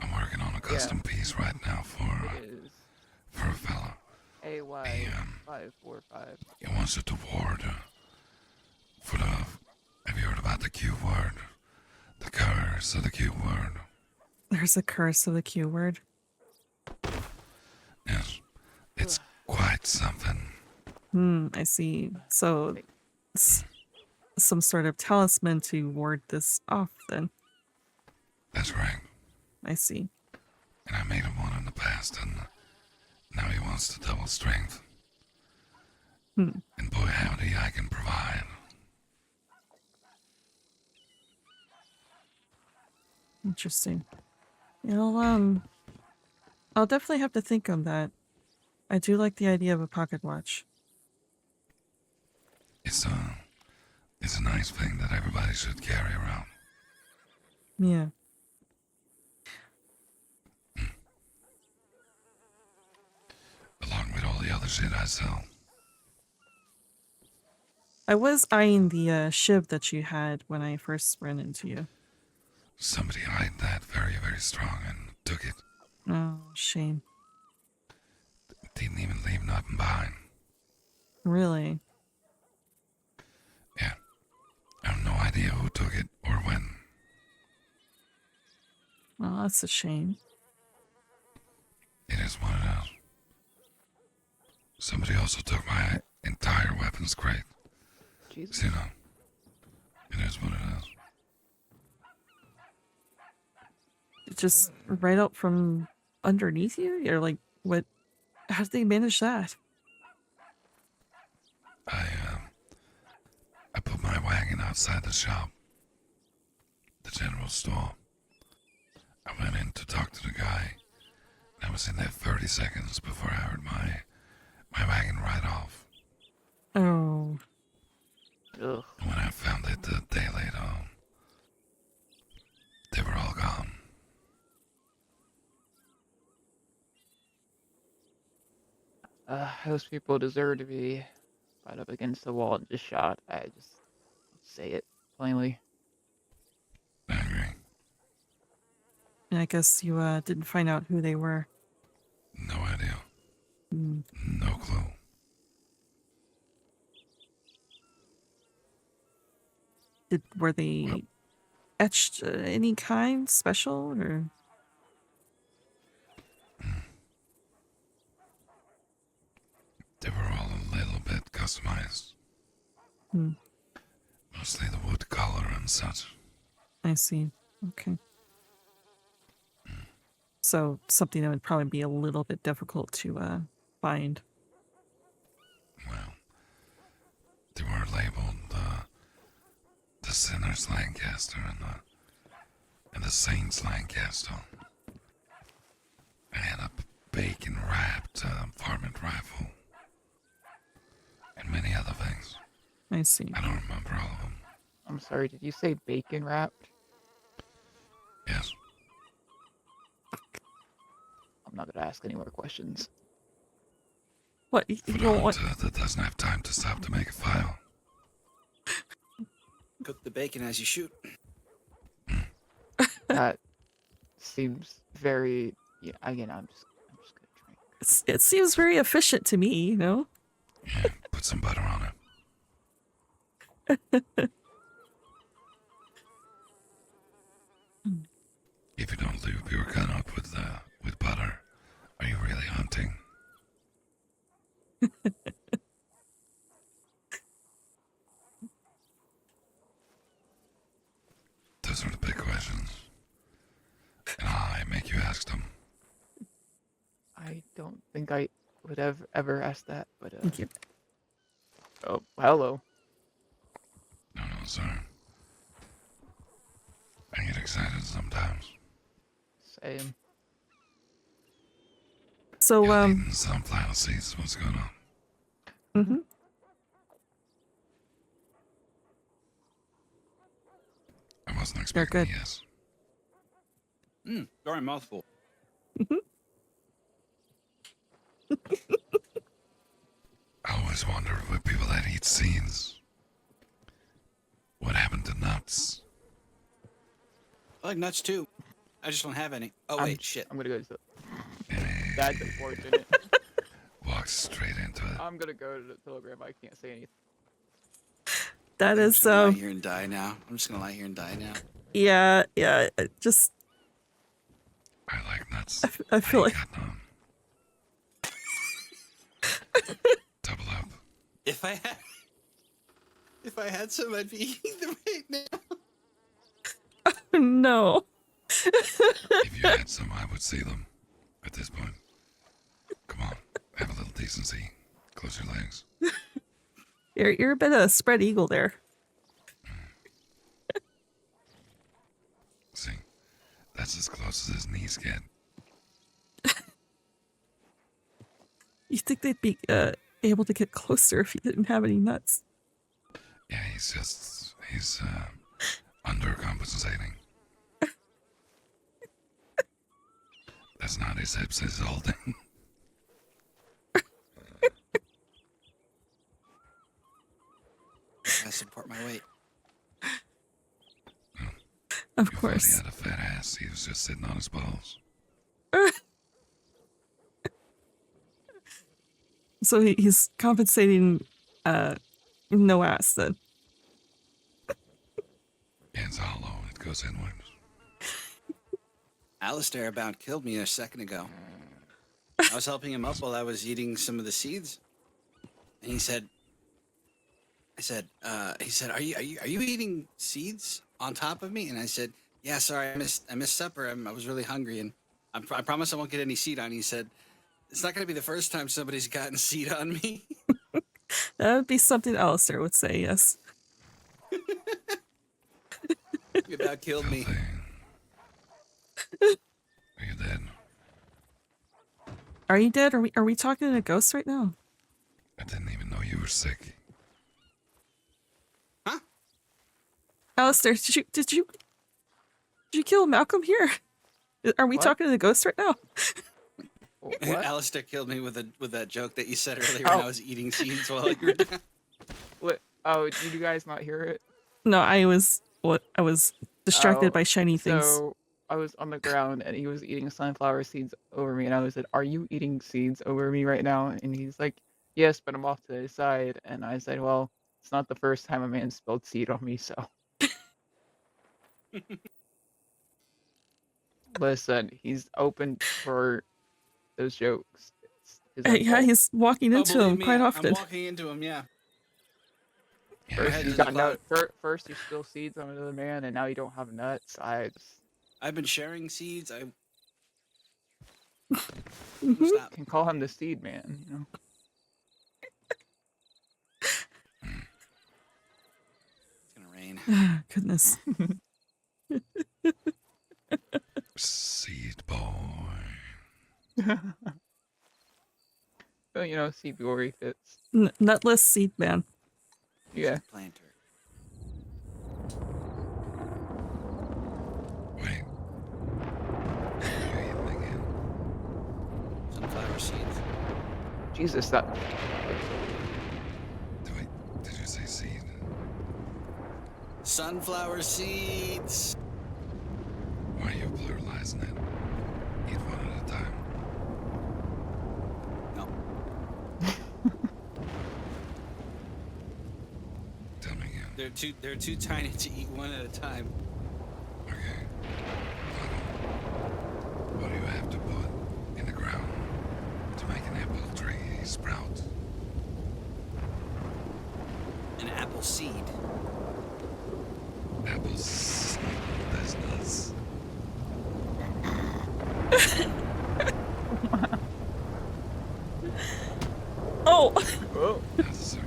I'm working on a custom piece right now for It is a fella. AY545. He wants it to ward for the. Have you heard about the Q word? The curse of the Q word. there's a curse of the Q word. Yes, it's quite something. I see. So some sort of talisman to ward this off then. That's right. I see. And I made him one in the past, and now he wants the double strength. And boy, howdy, I can provide. Interesting. I'll definitely have to think on that. I do like the idea of a pocket watch. It's a nice thing that everybody should carry around. Yeah. Along with all the other shit I sell. I was eyeing the shiv that you had when I first ran into you. Somebody eyed that very, very strong and took it. Oh, shame. Didn't even leave nothing behind. Really? Yeah. I have no idea who took it or when. Well, that's a shame. It is what it is. Somebody also took my entire weapons crate. Jesus. So, you know, it is what it is. Just right out from underneath you? You're like, what? How did they manage that? I put my wagon outside the shop. The general store. I went in to talk to the guy. I was in there 30 seconds before I heard my wagon ride off. Oh. Ugh. And when I found it a day later, they were all gone. Those people deserve to be right up against the wall and just shot. I just say it plainly. I agree. And I guess you didn't find out who they were. No idea. Mm. No clue. Were they etched any kind special or? They were all a little bit customized. Hmm. Mostly the wood color and such. I see. Okay. So something that would probably be a little bit difficult to find. Well, they were labeled the Sinner's Lancaster and the Saint's Lancaster. I had a bacon-wrapped varmint rifle and many other things. I see. I don't remember all of them. I'm sorry, did you say bacon wrapped? Yes. I'm not gonna ask any more questions. What? You For the don't want? hunter that doesn't have time to stop to make a file. Cook the bacon as you shoot. That seems very. Yeah, again, I'm just gonna drink. It seems very efficient to me, you know? Yeah, put some butter on it. If you don't lube your gun up with butter, are you really hunting? Those are the big questions. And I make you ask them. I don't think I would have ever asked that, but Thank you. Oh, hello. No, sir. I get excited sometimes. Same. So Eating sunflower seeds. What's going on? Mm-hmm. I wasn't expecting good. yes. Sorry, mouthful. I always wondered with people that eat seeds. What happened to nuts? I like nuts too. I just don't have any. Oh wait, shit. I'm gonna go to. Hey, That's unfortunate. walked straight into it. I'm gonna go to the telegram. I can't say anything. That I'm is just gonna lie here and die now. I'm just gonna lie here and die now. yeah. Just I like nuts. I feel like Got none. Double up. If I had some, I'd be eating them right now. no. If you had some, I would see them. At this point, come on, have a little decency. Close your legs. You're a bit of a spread eagle there. See, That's as close as his knees get. You think they'd be able to get closer if he didn't have any nuts? Yeah, he's undercompensating. That's not his hips, his holding. I support my weight. Of You course. thought he had a fat ass. He was just sitting on his balls. So he's compensating no ass then. It's hollow. It goes inwards. Alistair about killed me a second ago. I was helping him up while I was eating some of the seeds, and he said, "Are you eating seeds on top of me?" And I said, "Yeah, sorry, I missed supper. I was really hungry, and I promise I won't get any seed on you." He said, "It's not going to be the first time somebody's gotten seed on me." That would be something Alistair would say, yes. He about killed me. Are you dead? Are you dead? Are we talking to a ghost right now? I didn't even know you were sick. Huh? Alistair, did you kill Malcolm here? Are we What? talking to the ghost right now? What? Alistair killed me with that joke that you said earlier when I was eating seeds while you were down. What? Oh, did you guys not hear it? No, I was distracted Oh, by shiny things. So I was on the ground and he was eating sunflower seeds over me, and I said, "Are you eating seeds over me right now?" And he's like, "Yes, but I'm off to the side." And I said, "Well, it's not the first time a man spilled seed on me, so." Listen, he's open for those jokes. It's his own Yeah, fault. he's walking into believe him me, quite I'm often. walking into him, yeah. Yeah, First, ahead you to the got no, cloud. first you spill seeds on another man, and now you don't have nuts. I've been sharing seeds. I Mhm. stop. can call him the seed man. You know? It's gonna rain. Goodness. Seed boy. Well, you know, seed glory fits. Nutless seed man. Yeah. Planter. Wait. Are you eating again? Sunflower seeds. Jesus, that. Did you say seed? Sunflower seeds. Why are you pluralizing it? Eat one at a time. No. Tell me again. They're too tiny to eat one at a time. Okay. What do you have to put in the ground to make an apple tree sprout? An apple seed. Apples. There's nuts. Oh! Whoa. I deserve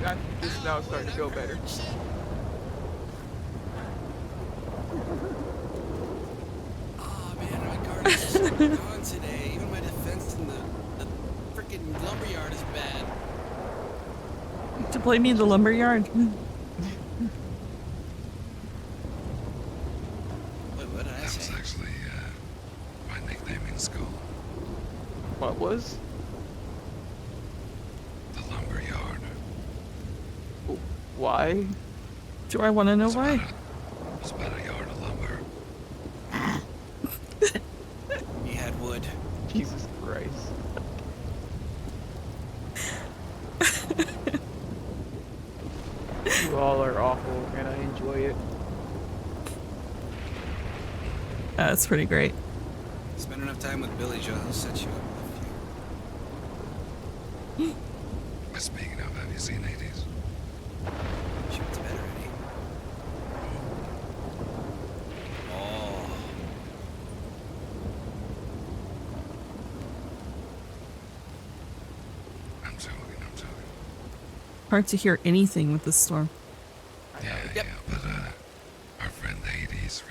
that. This is now starting to feel better. Oh man, my garden is so gone today. Even my defense in the freaking lumberyard is bad. To blame me in the lumberyard. Wait, what did I That was say? actually my nickname in school. What was? The lumber yard. Why? Do I want to know It's why? It's about a yard of lumber. He had wood. Jesus Christ. You all are awful, and I enjoy it. That's pretty great. Spend enough time with Billy Joe, he'll set you up with Speaking of, have you seen 80s? She went to bed already. Oh. I'm joking. Hard to hear anything with this storm. Yeah, Yep. yeah, but our friend Hades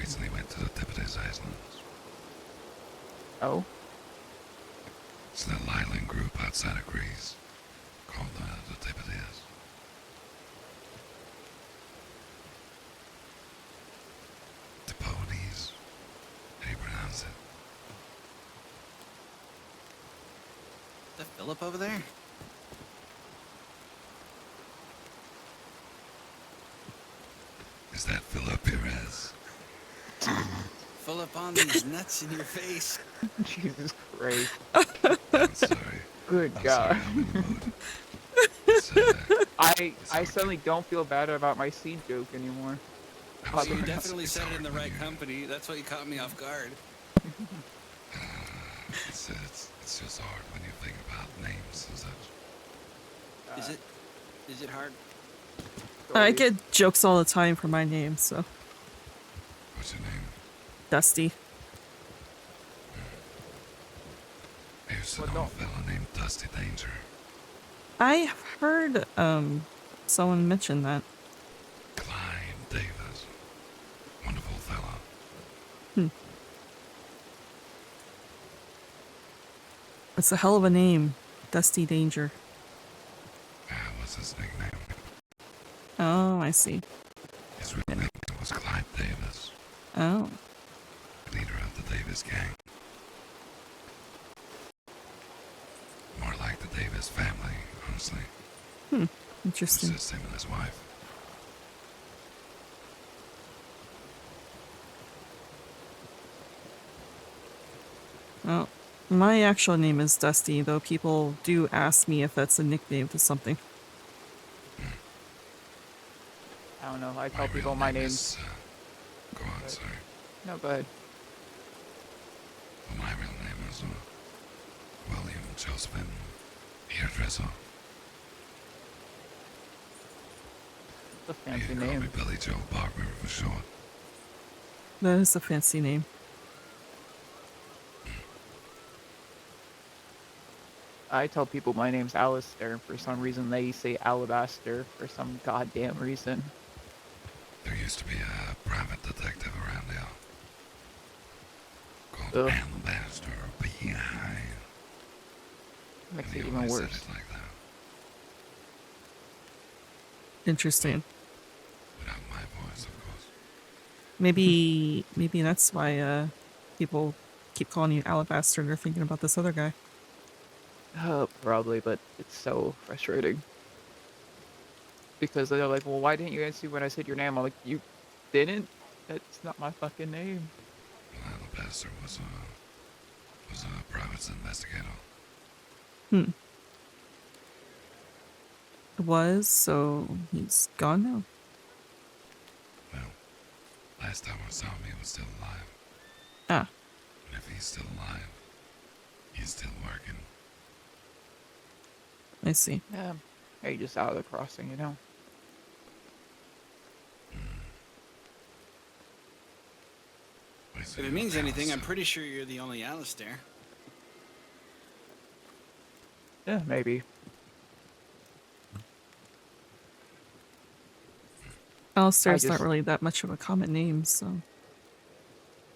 Oh? It's that Lyland group outside of Greece called the Tibetas. Tipodes. How do you pronounce it? Is that Philip over there? Is that Philip Perez? Philip on these nuts in your face. Jesus Christ. I'm sorry. Good I'm God. sorry, I'm in the mood. It's, I suddenly don't feel bad about my seed joke anymore. I'm Well, sorry, you it's- definitely it's said it hard in the when right you- company. That's what you caught me off guard. It's just hard when you think about names and such. Is it hard? I get jokes all the time for my name, so What's your name? Dusty. I used to Well, know a don't- fella named Dusty Danger. I have heard someone mention that. Clyde Davis. Wonderful fella. It's a hell of a name, Dusty Danger. That was his nickname. Oh, I see. His real name was Clyde Davis, Oh, leader of the Davis gang. More like the Davis family, honestly. It was interesting. just him and his wife. Well, my actual name is Dusty, though people do ask me if that's a nickname to something. I don't know. I My tell people real my name name's. is, go on, sorry. No, go ahead. Well, my real name is William Josephine Hairdresser. It's a You fancy can call me name. Billy Joe Barber for short. That is a fancy name. I tell people my name's Alistair. For some reason, they say Alabaster for some goddamn reason. There used to be a private detective around here called Ugh. Alabaster B.I. Makes And it he even always said worse. it like that, Interesting. without my voice, of course. Maybe that's why people keep calling you Alabaster and they're thinking about this other guy. Probably, but it's so frustrating. Because they're like, well, why didn't you answer when I said your name? I'm like, you didn't? That's not my fucking name. Well, Alabaster was a private investigator. Was, so he's gone now. Well, last time I saw him, he was still alive. Ah, And if he's still alive, he's still working. I see. Yeah. Hey, just out of the crossing, you know? If it means anything, I'm pretty sure you're the only Alistair. Yeah, maybe. Alistair's I not just- really that much of a common name, so.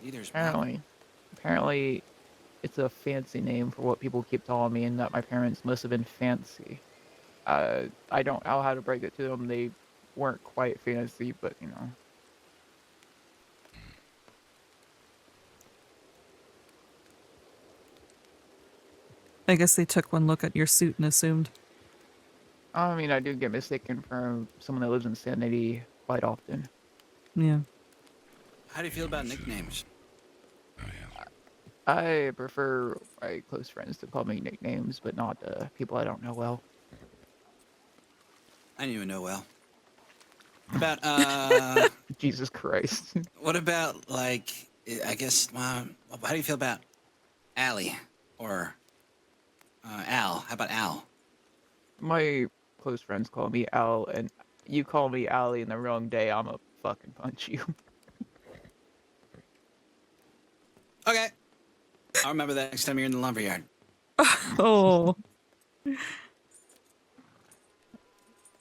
Neither's mine. Apparently, it's a fancy name for what people keep calling me, and that my parents must have been fancy. I don't know how to break it to them. They weren't quite fancy, but you know. I guess they took one look at your suit and assumed. I mean, I do get mistaken for someone that lives in Sanity quite often. Yeah. How do you feel about nicknames? Oh, yeah. I prefer my close friends to call me nicknames, but not people I don't know well. I didn't even know well. About Jesus Christ. what about like I guess how do you feel about Allie or Al? How about Al? My close friends call me Al, and you call me Allie in the wrong day, I'ma fucking punch you. Okay. I'll remember that next time you're in the lumberyard. Oh.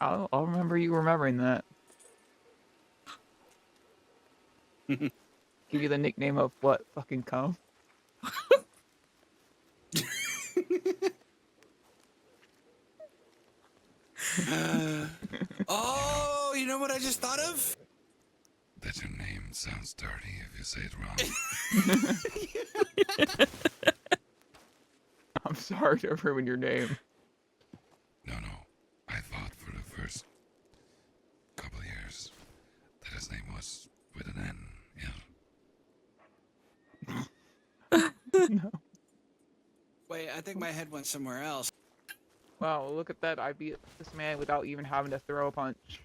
I'll remember you remembering that. Give you the nickname of what? Fucking cum? Oh, you know what I just thought of? That your name sounds dirty if you say it wrong. I'm sorry to ruin your name. No. I thought for the first couple years that his name was with an N. Yeah. No. Wait, I think my head went somewhere else. Wow, look at that. I beat this man without even having to throw a punch.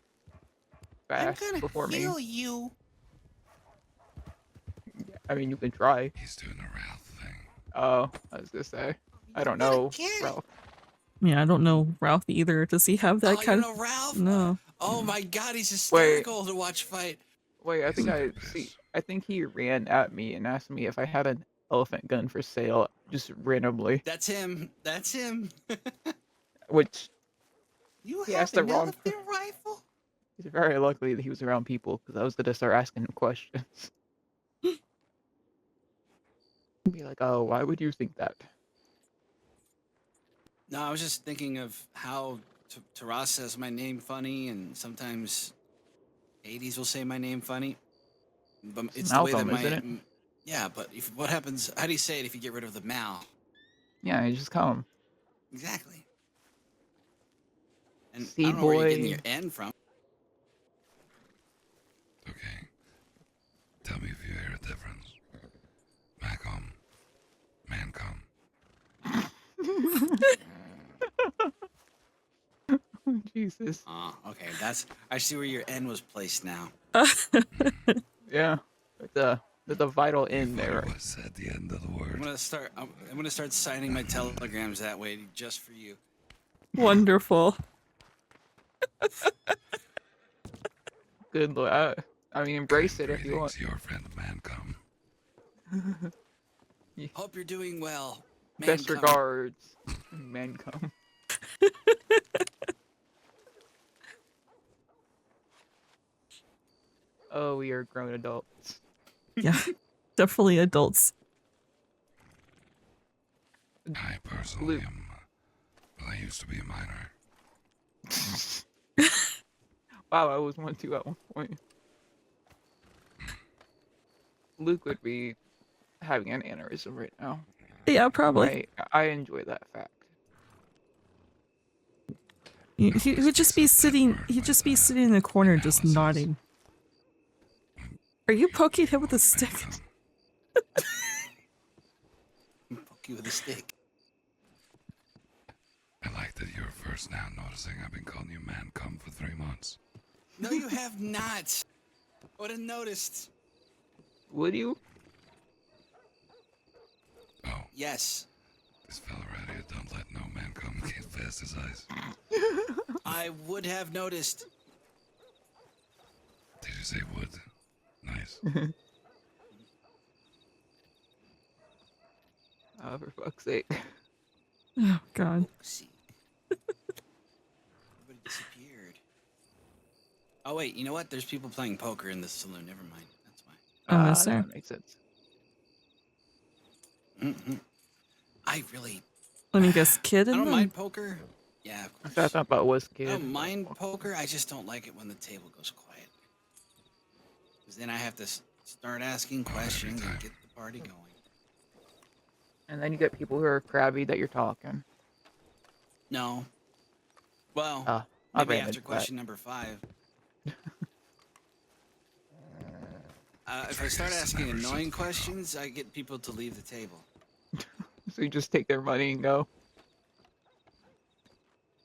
I'm Fast gonna before me. heal you. I mean, you can try. He's doing a Ralph thing. Oh, I was gonna say. I don't know, Ralph. Yeah, I don't know Ralph either. Does he have that Oh, kind you know Ralph? No. Oh my God, he's hysterical to watch fight. Wait, I think I think he ran at me and asked me if I had an elephant gun for sale, just randomly. That's him. That's him. Which You he have asked the an wrong. elephant rifle? He's very lucky that he was around people because I was gonna start asking him questions. Be like, oh, why would you think that? No, I was just thinking of how Taras says my name funny, and sometimes Hades will say my name funny. But it's the way that Malcolm, my isn't it? yeah. But what happens? How do you say it if you get rid of the mal? Yeah, you just call him Exactly. And I Seed don't know where you're getting Boy. your N from. Okay. Tell me if you hear a difference. Macom. Mancom. Oh, Jesus. Oh, okay. I see where your N was placed now. Yeah, there's a vital in There there. was at the end of the word. I'm gonna start signing my telegrams that way just for you. Wonderful. Good Lord. I mean, embrace it if you want. Your friend Mancom. Hope you're doing well. Best Mancom. regards, Mancom. Oh, we are grown adults. Yeah, definitely adults. I personally am. Well, I used to be a minor. Wow, I was one too at one point. Luke would be having an aneurysm right now. Yeah, probably. I enjoy that fact. He would just be sitting. He'd just be sitting in the corner, just nodding. Are you poking him with a stick? Poke you with a stick. I like that you're first now noticing I've been calling you Mancom for 3 months. No, you have not. I would have noticed. Would you? Oh. Yes. This fella right here don't let no Mancom get past his eyes. I would have noticed. Did you say would? Nice. Oh, for fuck's sake. Oh, God. Everybody disappeared. Oh, wait, you know what? There's people playing poker in this saloon. Never mind. That's why. Oh, is there? That makes sense. Mm-hmm. I really... Let me guess, kid I in don't them? mind poker. Yeah, of course. I thought about was I kid. don't mind poker. I just don't like it when the table goes quiet. Because then I have to start asking questions and get the party going. And then you get people who are crabby that you're talking. No. Well, I maybe ran after into that. question number 5. If I start asking annoying questions, I get people to leave the table. So you just take their money and go.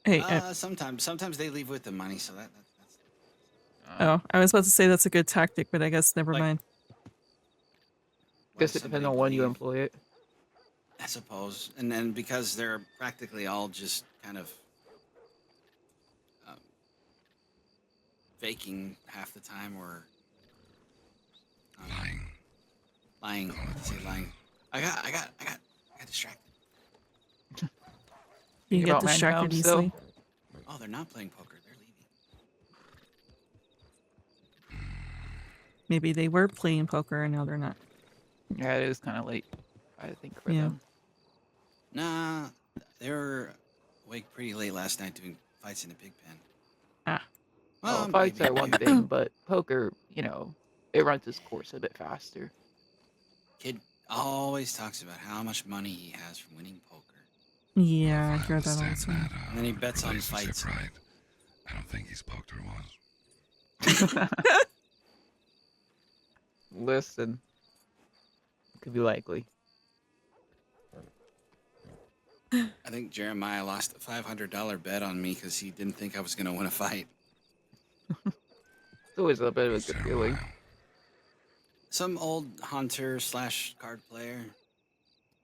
Hey, sometimes they leave with the money, so that's... oh, I was about to say that's a good tactic, but I guess never mind. Guess it depends on when you employ it. I suppose. And then because they're practically all just kind of faking half the time or lying. Say lying. I got distracted. You get about distracted Mancom still? easily. Oh, they're not playing poker. They're leaving. Maybe they were playing poker and now they're not. Yeah, it is kind of late, I think, for Yeah. them. Nah, They were awake pretty late last night doing fights in a pig pen. Ah. Well, Well, fights maybe, are one maybe. thing, but poker, it runs its course a bit faster. Kid always talks about how much money he has from winning poker. Yeah, I If I hear that all the understand time. that, And then he bets on relationship fights. right, I don't think he's poked her once. Listen, could be likely. I think Jeremiah lost a $500 bet on me because he didn't think I was going to win a fight. It's always a bit of a Who's good Jeremiah? feeling. Some old hunter / card player.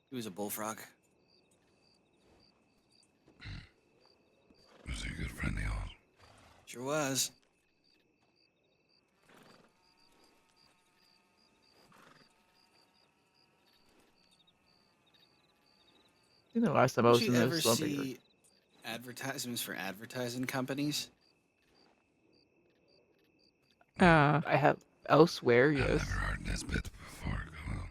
He was a bullfrog. Was he a good friend of yours? Sure was. I think the last time I was Did in you the ever slumbering yard. see advertisements for advertising companies? Uh, I have elsewhere, I've yes. never heard this bit before. Go on.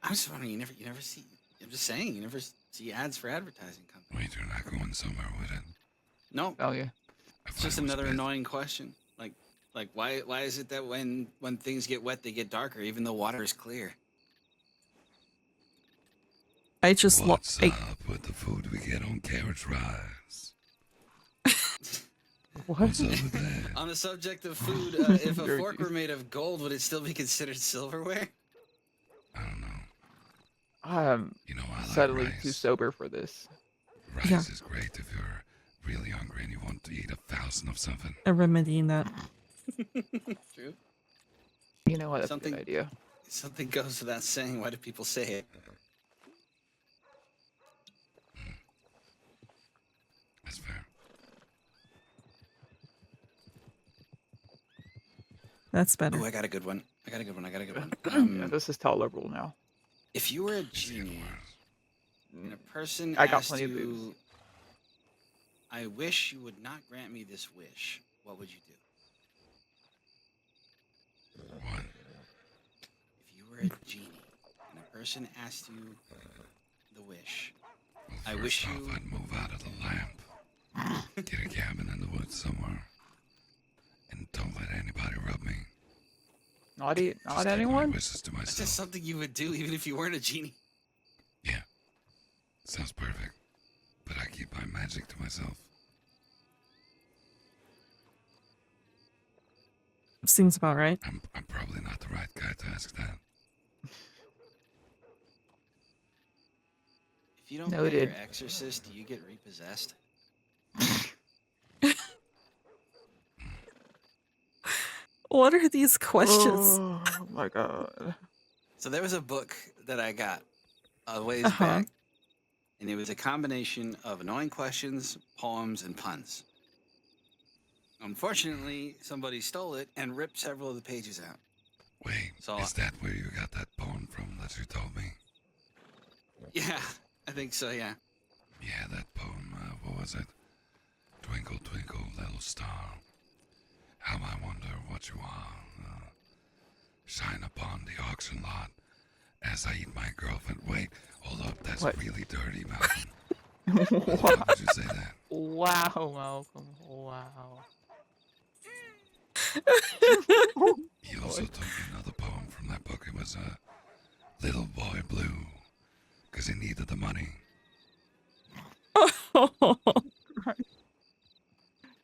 I'm just wondering, you never see. I'm just saying, you never see ads for advertising companies. Wait, you're not going somewhere with it? No, Oh yeah. I it's thought just it was another bit. annoying question. Like why is it that when things get wet they get darker, even though water is clear? I just What's up with the food we get on carriage rides? What? What's up with that? On the subject of food, if a Very fork were juicy. made of gold, would it still be considered silverware? I don't know. I am You know, I like suddenly rice. too sober for this. Rice Yeah. is great if you're really hungry and you want to eat 1,000 of something. a remedy in that. True. You know what? That's a Something- good idea. Something goes without saying. Why do people say it? That's fair. That's better. Oh, I got a good one. I got a good one. Yeah, this is tolerable now. If you were a It's even genie worse. and a person I got asked plenty of you, boobs. I wish you would not grant me this wish, what would you do? What? If you were a genie and a person asked you the wish, Well, I first wish off, you- I'd move out of the lamp. Get a cabin in the woods somewhere. And don't let anybody rub me. Not Just keep my anyone? wishes to that's just myself. something you would do even if you weren't a genie. Yeah. Sounds perfect. But I keep my magic to myself. Seems about right. I'm probably not the right guy to ask that. If you don't pay Noted. your exorcist, do you get repossessed? What are these questions? Oh my god. So there was a book that I got a ways Uh-huh. back, and it was a combination of annoying questions, poems, and puns. Unfortunately, somebody stole it and ripped several of the pages out. Wait, So- is that where you got that poem from that you told me? Yeah, I think so, yeah. Yeah, that poem, what was it? Twinkle, twinkle, little star. How I wonder what you are. Shine upon the auction lot as I eat my girlfriend. Wait, hold up, that's What? really dirty, Malcolm. Why would you say that? Wow, Malcolm. Wow. He also told me another poem from that book. It was Little Boy Blue, because he needed the money.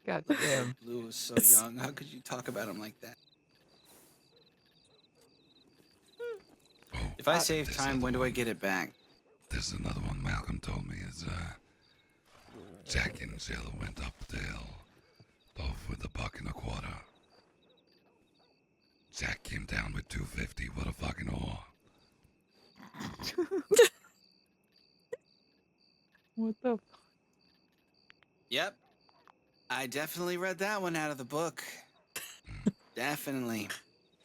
God damn. Blue was so It's- young. How could you talk about him like that? Oh, If I save this time, other when do I one- get it back? There's another one Malcolm told me is Jack and Jill went up the hill, both with $1.25. Jack came down with $2.50. What a fucking whore. What the f- Yep. I definitely read that one out of the book. Definitely.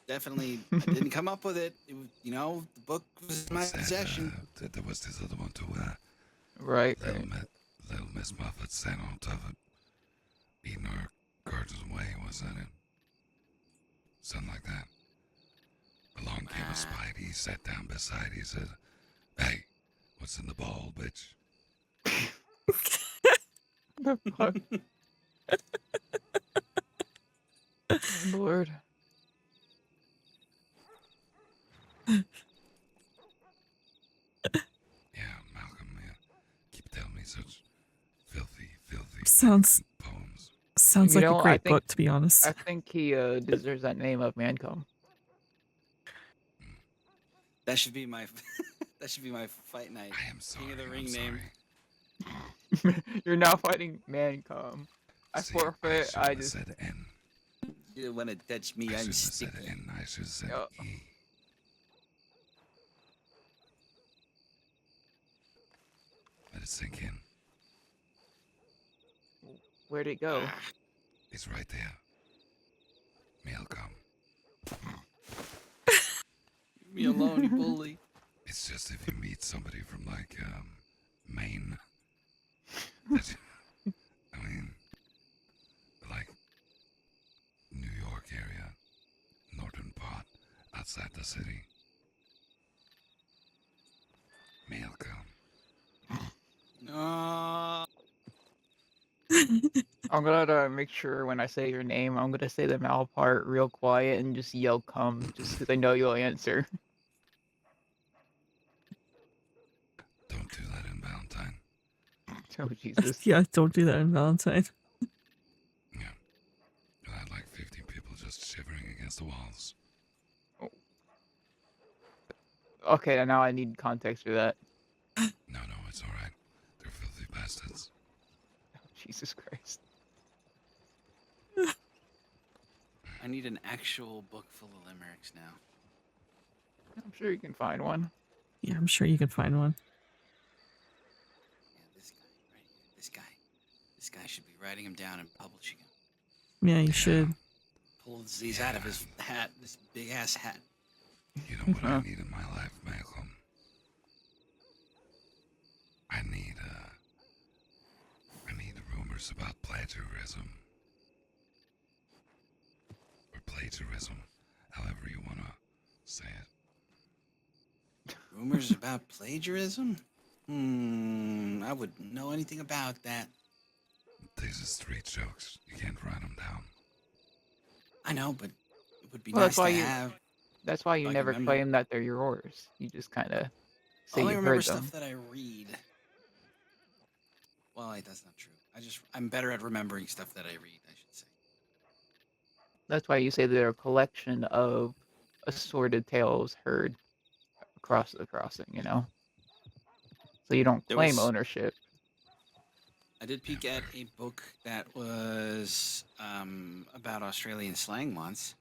Definitely. I didn't come up with it. The book was in my What's that, possession. there was this other one too. Right, Little, right. Little Miss Muffet sat on top of it, eating her curtains away. Was that it? Something like that. Along came a Spidey, sat down beside. He said, "Hey, What's in the ball, bitch? The fuck? Oh, Lord. Yeah, Malcolm, yeah. Keep telling me such filthy Sounds poems. sounds You like a know, great book, to be honest. I think he deserves that name of Mancom. That should be my that should be my fight night. I am sorry. King of the I'm Ring name. sorry. You're not fighting Mancom. I See, forfeit. I I shouldn't have just. said N. You want to touch me? I I'm shouldn't have said sticky. N. I should have said Oh. E. Let it sink in. Where'd it go? It's right there. Malcolm. Leave me alone, you bully. It's just if you meet somebody from like Maine. That I mean, like New York area, northern part, outside the city. Malcolm. No. I'm gonna make sure when I say your name, I'm gonna say the Mal part real quiet and just yell "come," just because I know you'll answer. Don't do that in Valentine. Oh Jesus! Yeah, don't do that in Valentine. Yeah. I had like 15 people just shivering against the walls. Okay, now I need context for that. No, it's alright. They're filthy bastards. Oh, Jesus Christ! I need an actual book full of limericks now. I'm sure you can find one. Yeah, I'm sure you can find one. Yeah, this guy right here. This guy should be writing them down and publishing them. Yeah, you should. Pull these out of his hat. This big ass hat. You know what I need in my life, Malcolm? I need rumors about plagiarism. Or plagiarism, however you want to say it. Rumors about plagiarism? I wouldn't know anything about that. These are street jokes. You can't write them down. I know, but it would be Well, nice to have. That's why you like, never remember- claim that they're yours. You just kind of I say only you remember heard them. stuff that I read. Well, that's not true. I'm better at remembering stuff that I read, I should say. That's why you say they're a collection of assorted tales heard across the crossing, you know? So you don't There claim was- ownership. I did peek at a book that was about Australian slang once.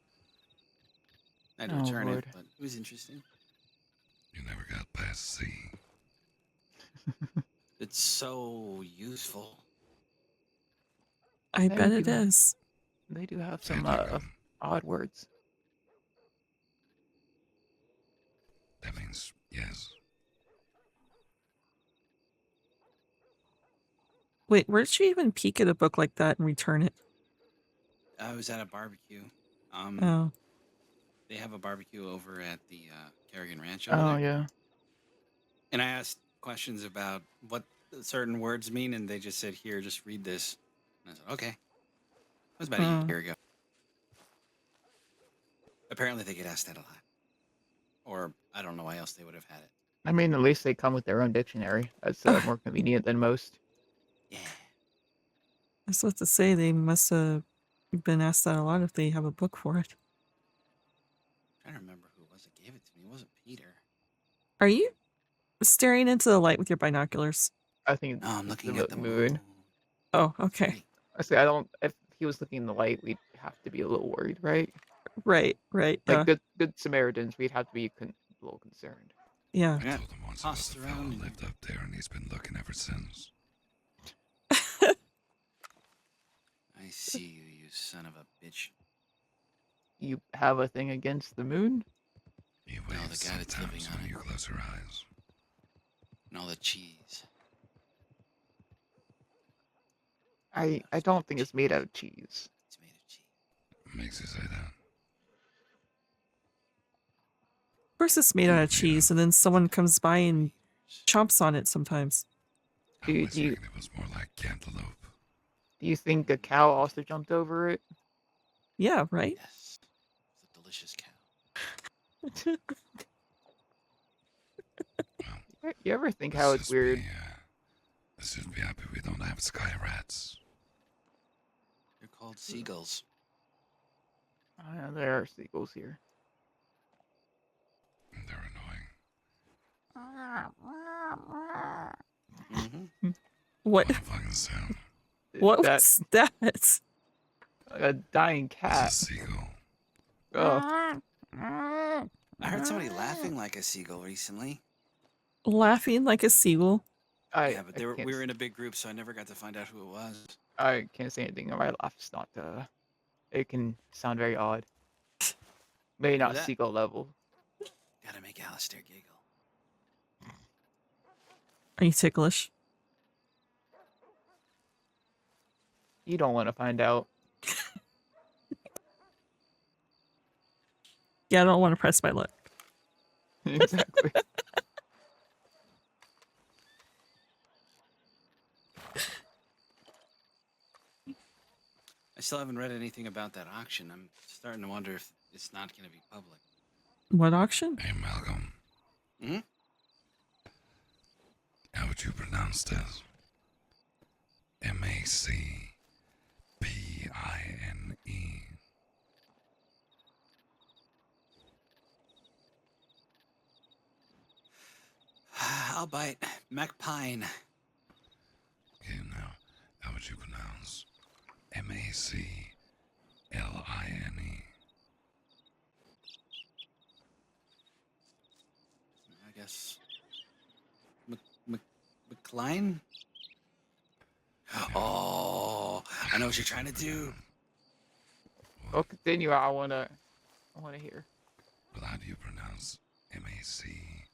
I had to Oh, return Lord. it, but it was interesting. You never got past C. It's so useful. I They bet it do- is. They do have some Fedric, odd words. that means yes. Wait, where did you even peek at a book like that and return it? I was at a barbecue. Oh, They have a barbecue over at the Kerrigan Ranch over Oh, there. yeah. And I asked questions about what certain words mean, and they just said, "Here, just read this." And I said, "Okay." It was about a year ago. Apparently, they get asked that a lot, or I don't know why else they would have had it. I mean, at least they come with their own dictionary. That's more convenient than most. Yeah. I was about to say they must have been asked that a lot if they have a book for it. I'm trying to remember who it was that gave it to me. It wasn't Peter. Are you staring into the light with your binoculars? I think No, I'm it's looking at the moon. moon. Oh, okay. Right. I say I don't. If he was looking in the light, we'd have to be a little worried, right? Right. Like Yeah. good Samaritans, we'd have to be a little concerned. Yeah. I Yeah. told him once Tossed about the around fellow in lived up there, and he's been looking ever since. I see you, you son of a bitch. You have a thing against the moon? He No, waves the guy that's sometimes living on when it. you close your eyes. And all the cheese. I don't think it's made out of cheese. It's made of cheese. Makes you say that. Of course, it's made out of cheese, and then someone comes by and chomps on it sometimes. I Do always you figured it was more like cantaloupe. do you think a cow also jumped over it? Yeah, right? Yes. It's a delicious cow. You ever think Let's how it's just weird? let's just be happy we don't have sky rats. They're called seagulls. I know there are seagulls here. They're annoying. Mm-hmm. What? What a fucking sound. What That was that? a dying It's cat. a seagull. Oh, I heard somebody laughing like a seagull recently. Laughing like a seagull. Yeah, but I can't we were in a big group, so I never got to find out who it was. I can't say anything. My laugh is not. It can sound very odd. Maybe not that? seagull level. Gotta make Alistair giggle. Are you ticklish? You don't want to find out. Yeah, I don't want to press my luck. Exactly. I still haven't read anything about that auction. I'm starting to wonder if it's not going to be public. What auction? Hey, Malcolm. Hmm? How would you pronounce this? Macpine. I'll bite. MacPine. Okay, now, how would you pronounce Macline? I guess. McLean? Oh, I know what you're trying to do. Well, continue. I wanna hear. Well, how do you pronounce Macdine?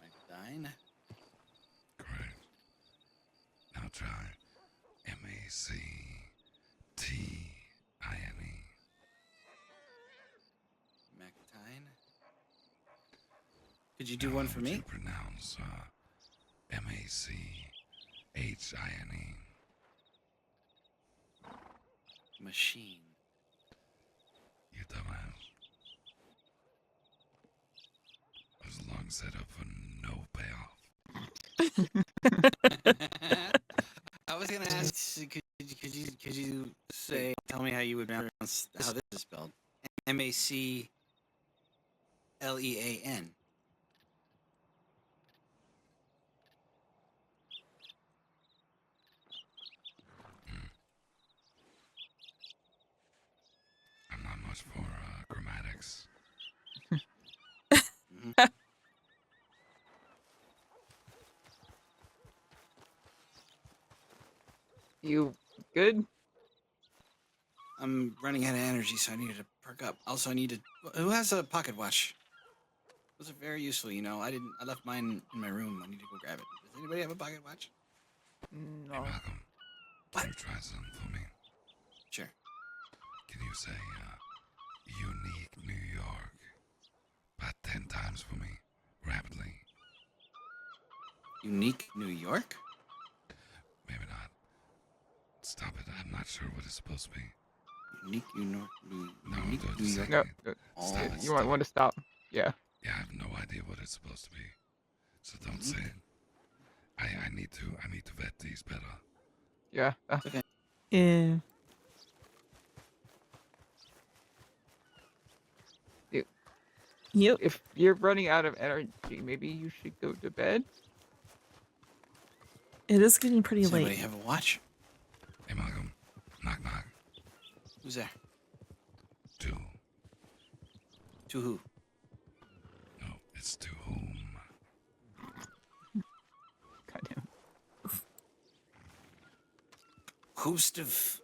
McDine? Correct. Now try Mactine. McDine? Could you do one for How would me? you pronounce Machine? Machine. You dumbass. It was a long setup for no payoff. I was gonna ask, could you tell me how you would pronounce how this is spelled? MacLean. I'm not much for grammatics. You good? I'm running out of energy, so I needed to perk up. Also, I needed. Who has a pocket watch? Those are very useful, you know. I left mine in my room. I need to go grab it. Does anybody have a pocket watch? Hey, No. Malcolm, can you try something for me? Sure. Can you say unique New York about 10 times for me, rapidly? Unique New York? Maybe not. Stop it. I'm not sure what it's supposed to be. Unique New York. No, Unique don't New just York. say No. it. Oh. Stop it. You might want to stop. Yeah. Yeah, I have no idea what it's supposed to be. So don't say it. I need to vet these better. Yeah. Okay. Yeah. Yep. If you're running out of energy, maybe you should go to bed. It is getting pretty Does anybody late. have a watch? Hey, Malcolm. Knock, knock. Who's there? To. To who? No, it's to whom? Goddamn. Who's of?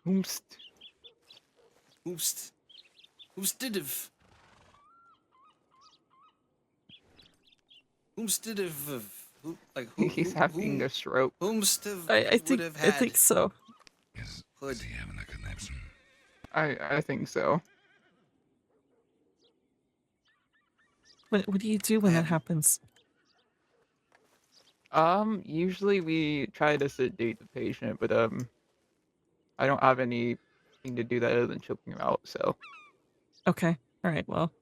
Whomst. Who's did of? Who's did of? Who like who? He's having a stroke. Whomst of I would think have I had think so. hood. Is he having a conniption? I think so. What do you do when that haven't- happens? Usually we try to sedate the patient, but I don't have anything to do that other than choking him out, so Okay. All right. Well,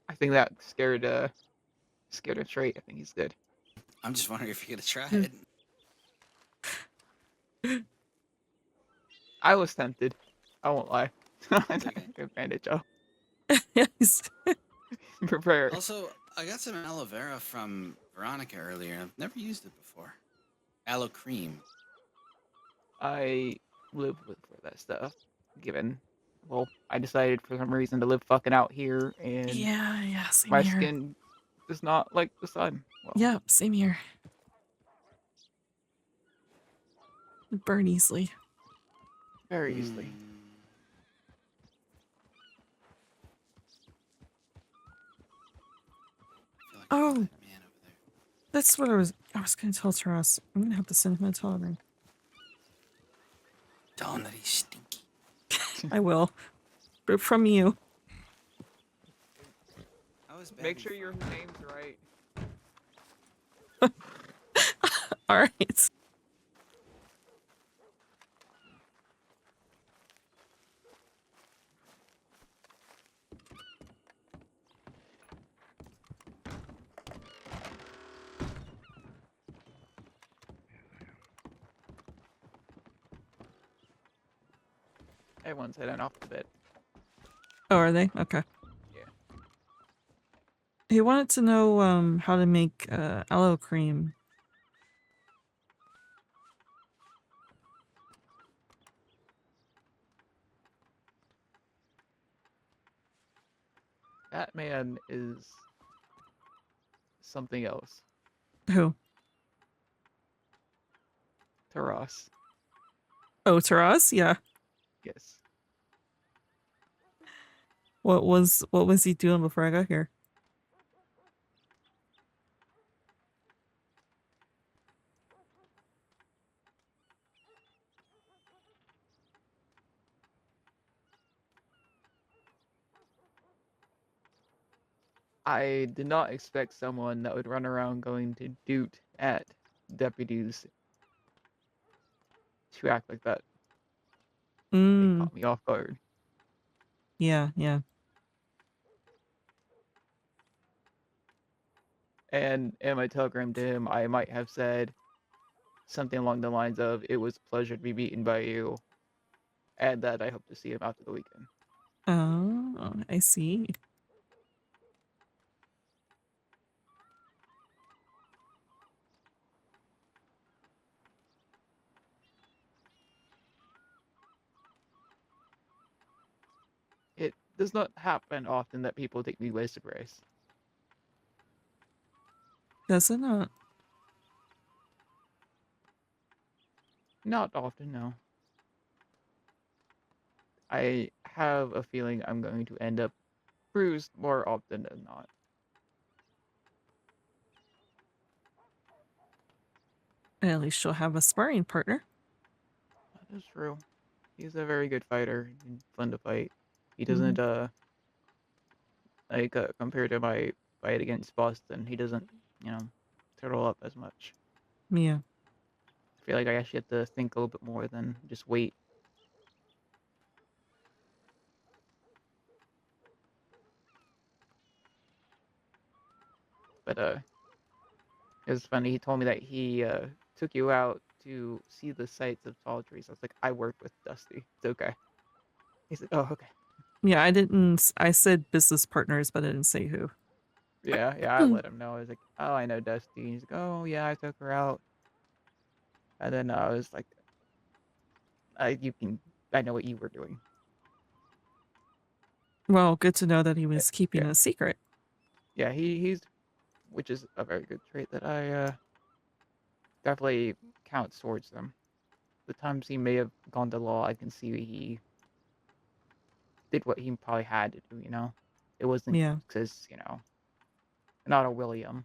I think that scared him straight. I think he's good. I'm just wondering if you're gonna try Hmm. it. I was tempted. I won't lie. I Okay. took advantage of. yes. Prepare. Also, I got some aloe vera from Veronica earlier. I've never used it before. Aloe cream. I live with for that stuff. Given, well, I decided for some reason to live fucking out here, and Yeah. Same my here. skin does not like the sun. Well, Yeah. Same here. Burn easily. very easily. I feel like Oh. there's that man over there. That's what I was gonna tell Taras. I'm gonna have to send him a telegram. Tell him that he's stinky. I will. But from you. How is Make Babby sure your fine? name's right. All right. Everyone's heading off to bed. Oh, are they? Okay. Yeah. He wanted to know how to make aloe cream. That man is something else. Who? Taras. Oh, Taras? Yeah. Yes. What was he doing before I got here? I did not expect someone that would run around going to doot at deputies to act like that. It Mm. caught me off guard. Yeah. And in my telegram to him, I might have said something along the lines of, "It was a pleasure to be beaten by you," and that I hope to see him after the weekend. Oh, I see. It does not happen often that people take me by surprise. Does it not? Not often, no. I have a feeling I'm going to end up bruised more often than not. At least she'll have a sparring partner. That is true. He's a very good fighter and fun to fight. He Mm-hmm. doesn't, compared to my fight against Boston, he doesn't, turtle up as much. Yeah. I feel like I actually have to think a little bit more than just wait. But it was funny. He told me that he took you out to see the sights of tall trees. I was like, I worked with Dusty. It's okay. He said, oh, okay. Yeah, I said business partners, but I didn't say who. Yeah, I let him know. I was like, oh, I know Dusty. And he's like, oh, yeah, I took her out. And then I was like, I know what you were doing. Well, good to know that he was keeping yeah. a secret. Yeah, he's, which is a very good trait that I definitely counts towards them. The times he may have gone to law, I can see he did what he probably had to do, It wasn't Yeah. because, not a William.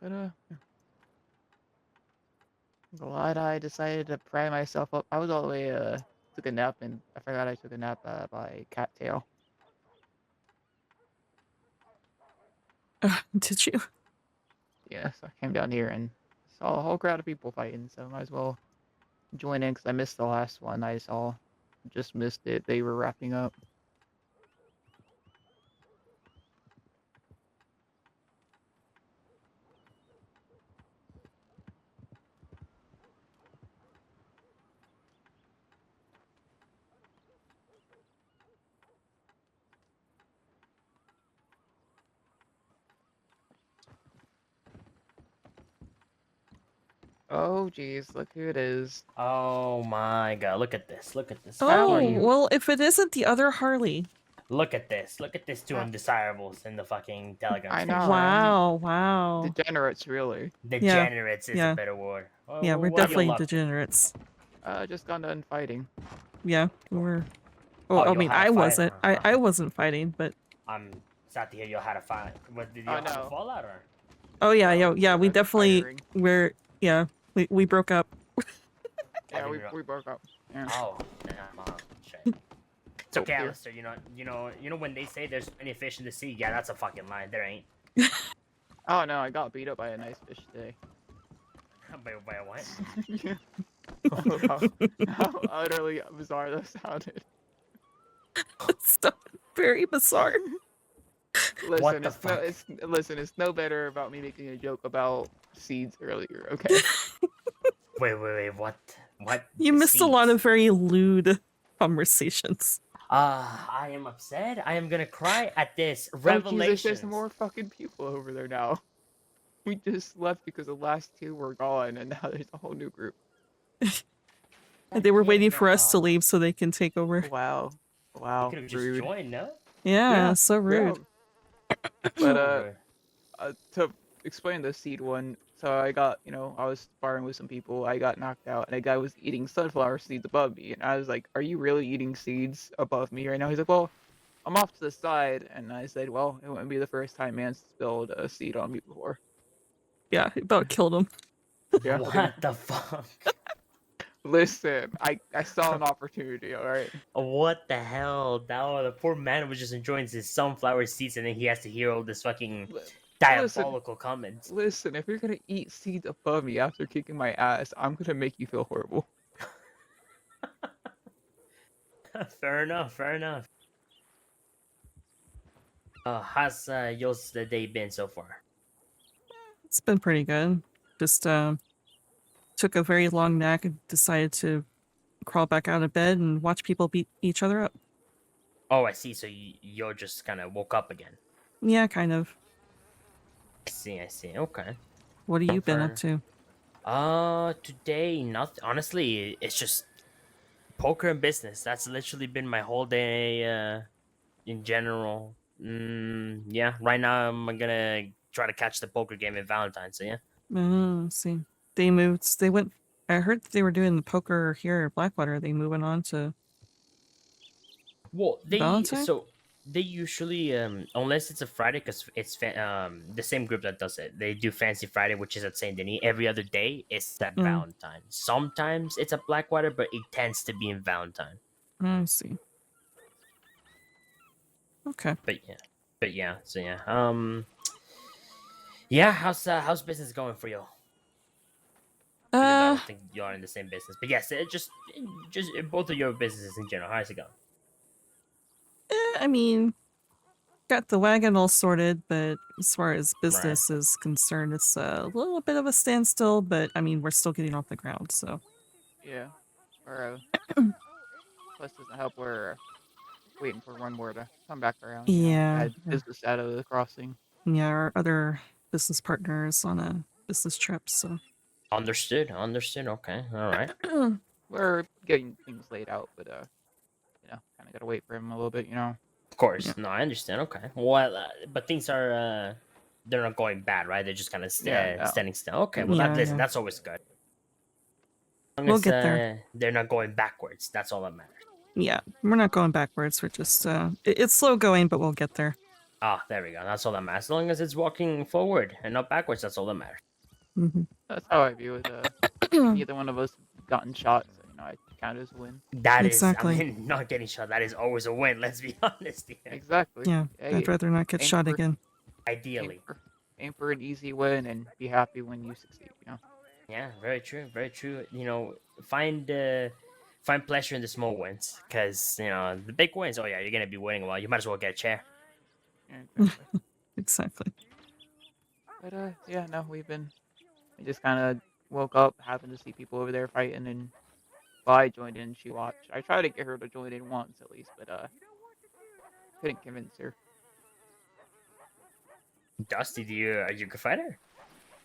But yeah. Glad I decided to pry myself up. I was all the way took a nap and I forgot I took a nap by cattail. Did you? Yeah, so I came down here and saw a whole crowd of people fighting, so might as well join in because I missed the last one I saw. Just missed it. They were wrapping up. Oh, geez, look who it is. Oh my god, look at this. Look at this. Oh, Finally. well, if it isn't the other Harley. Look at this. Look at this two undesirables in the fucking Telegram. I station. know. Wow, wow. Degenerates, really. Degenerates is yeah. a better word. Oh, Yeah, we're what do you definitely love? degenerates. Just got done fighting. Yeah, we're. Oh, Well, I you mean, had a I fight? wasn't. I wasn't fighting, but. I'm sad to hear you had a fight. What, did you Oh, have no. a fallout or? Oh yeah, yeah. We That's definitely. tiring. We broke up. Yeah, I we, didn't know. we broke up. Yeah. Oh, damn, shit. It's okay, dear. Alistair. You know when they say there's many fish in the sea. Yeah, that's a fucking lie. There ain't. Oh no, I got beat up by a nice fish today. By a what? Yeah. How utterly bizarre that sounded. It's so very bizarre. Listen, the it's no better about me making a joke about seeds earlier, okay? Wait, what? What? You missed a lot of very lewd conversations. I am upset. I am gonna cry at this Oh, Jesus, revelation. there's more fucking people over there now. We just left because the last two were gone, and now there's a whole new group. They were waiting for us to leave so they can take over. Wow. Wow. You could have just Rude. joined, no? Yeah, so rude. Yeah. But to explain the seed one, so I got, I was sparring with some people. I got knocked out, and a guy was eating sunflower seeds above me, and I was like, "Are you really eating seeds above me right now?" He's like, "Well, I'm off to the side," and I said, "Well, it wouldn't be the first time man spilled a seed on me before." Yeah, it about killed him. Yeah. What the fuck? Listen, I saw an opportunity. All right. What the hell? The poor man was just enjoying his sunflower seeds, and then he has to hear all this fucking diabolical comments. Listen, if you're gonna eat seeds above me after kicking my ass, I'm gonna make you feel horrible. Fair enough. How's yours the day been so far? It's been pretty good. Just took a very long nap and decided to crawl back out of bed and watch people beat each other up. Oh, I see. So you just kind of woke up again. Yeah, kind of. I see. Okay. What have you been up to? Today, nothing. Honestly, it's just poker and business. That's literally been my whole day, in general. Yeah, right now I'm gonna try to catch the poker game in Valentine's, so yeah. Oh, see. They went, I heard they were doing the poker here at Blackwater. Are they moving on to Well, Valentine? so they usually, unless it's a Friday, because it's the same group that does it. They do Fancy Friday, which is at Saint Denis. Every other day it's at Valentine. Sometimes it's at Blackwater, but it tends to be in Valentine. I see. Okay. But yeah. So yeah. Yeah. How's business going for you? I don't think you are in the same business, but yes, just both of your businesses in general. How's it going? I mean, got the wagon all sorted, but as far as business is concerned, it's a little bit of a standstill, but I mean, we're still getting off the ground, so. Yeah. Or plus doesn't help. We're waiting for one more to come back around. Yeah. Add business out of the crossing. Yeah, our other business partners on a business trip, so. Understood. Okay. All right. We're getting things laid out, but kind of gotta wait for him a little bit, Of course. Yeah. No, I understand. Okay. Well, but things are they're not going bad, right? They're just kind of standing still. Okay. Well, that's always good. We'll get there. They're not going backwards. That's all that matters. Yeah, we're not going backwards. We're just it's slow going, but we'll get there. Ah, there we go. That's all that matters. As long as it's walking forward and not backwards, that's all that matters. Hmm. That's how I view it. Neither one of us have gotten shot, so I count it as a win. That is, I Exactly. mean, not getting shot, that is always a win, let's be honest here. Exactly. Yeah, Hey, I'd rather not get aim shot for- again. Ideally. Aim for an easy win and be happy when you succeed. Yeah, very true, very true. Find pleasure in the small wins, because the big wins. Oh yeah, you're gonna be winning a while. You might as well get a chair. Yeah, exactly. Exactly. But yeah, no, we just kind of woke up, happened to see people over there fighting, and I joined in. She watched. I tried to get her to join in once at least, but couldn't convince her. Dusty, are you a good fighter?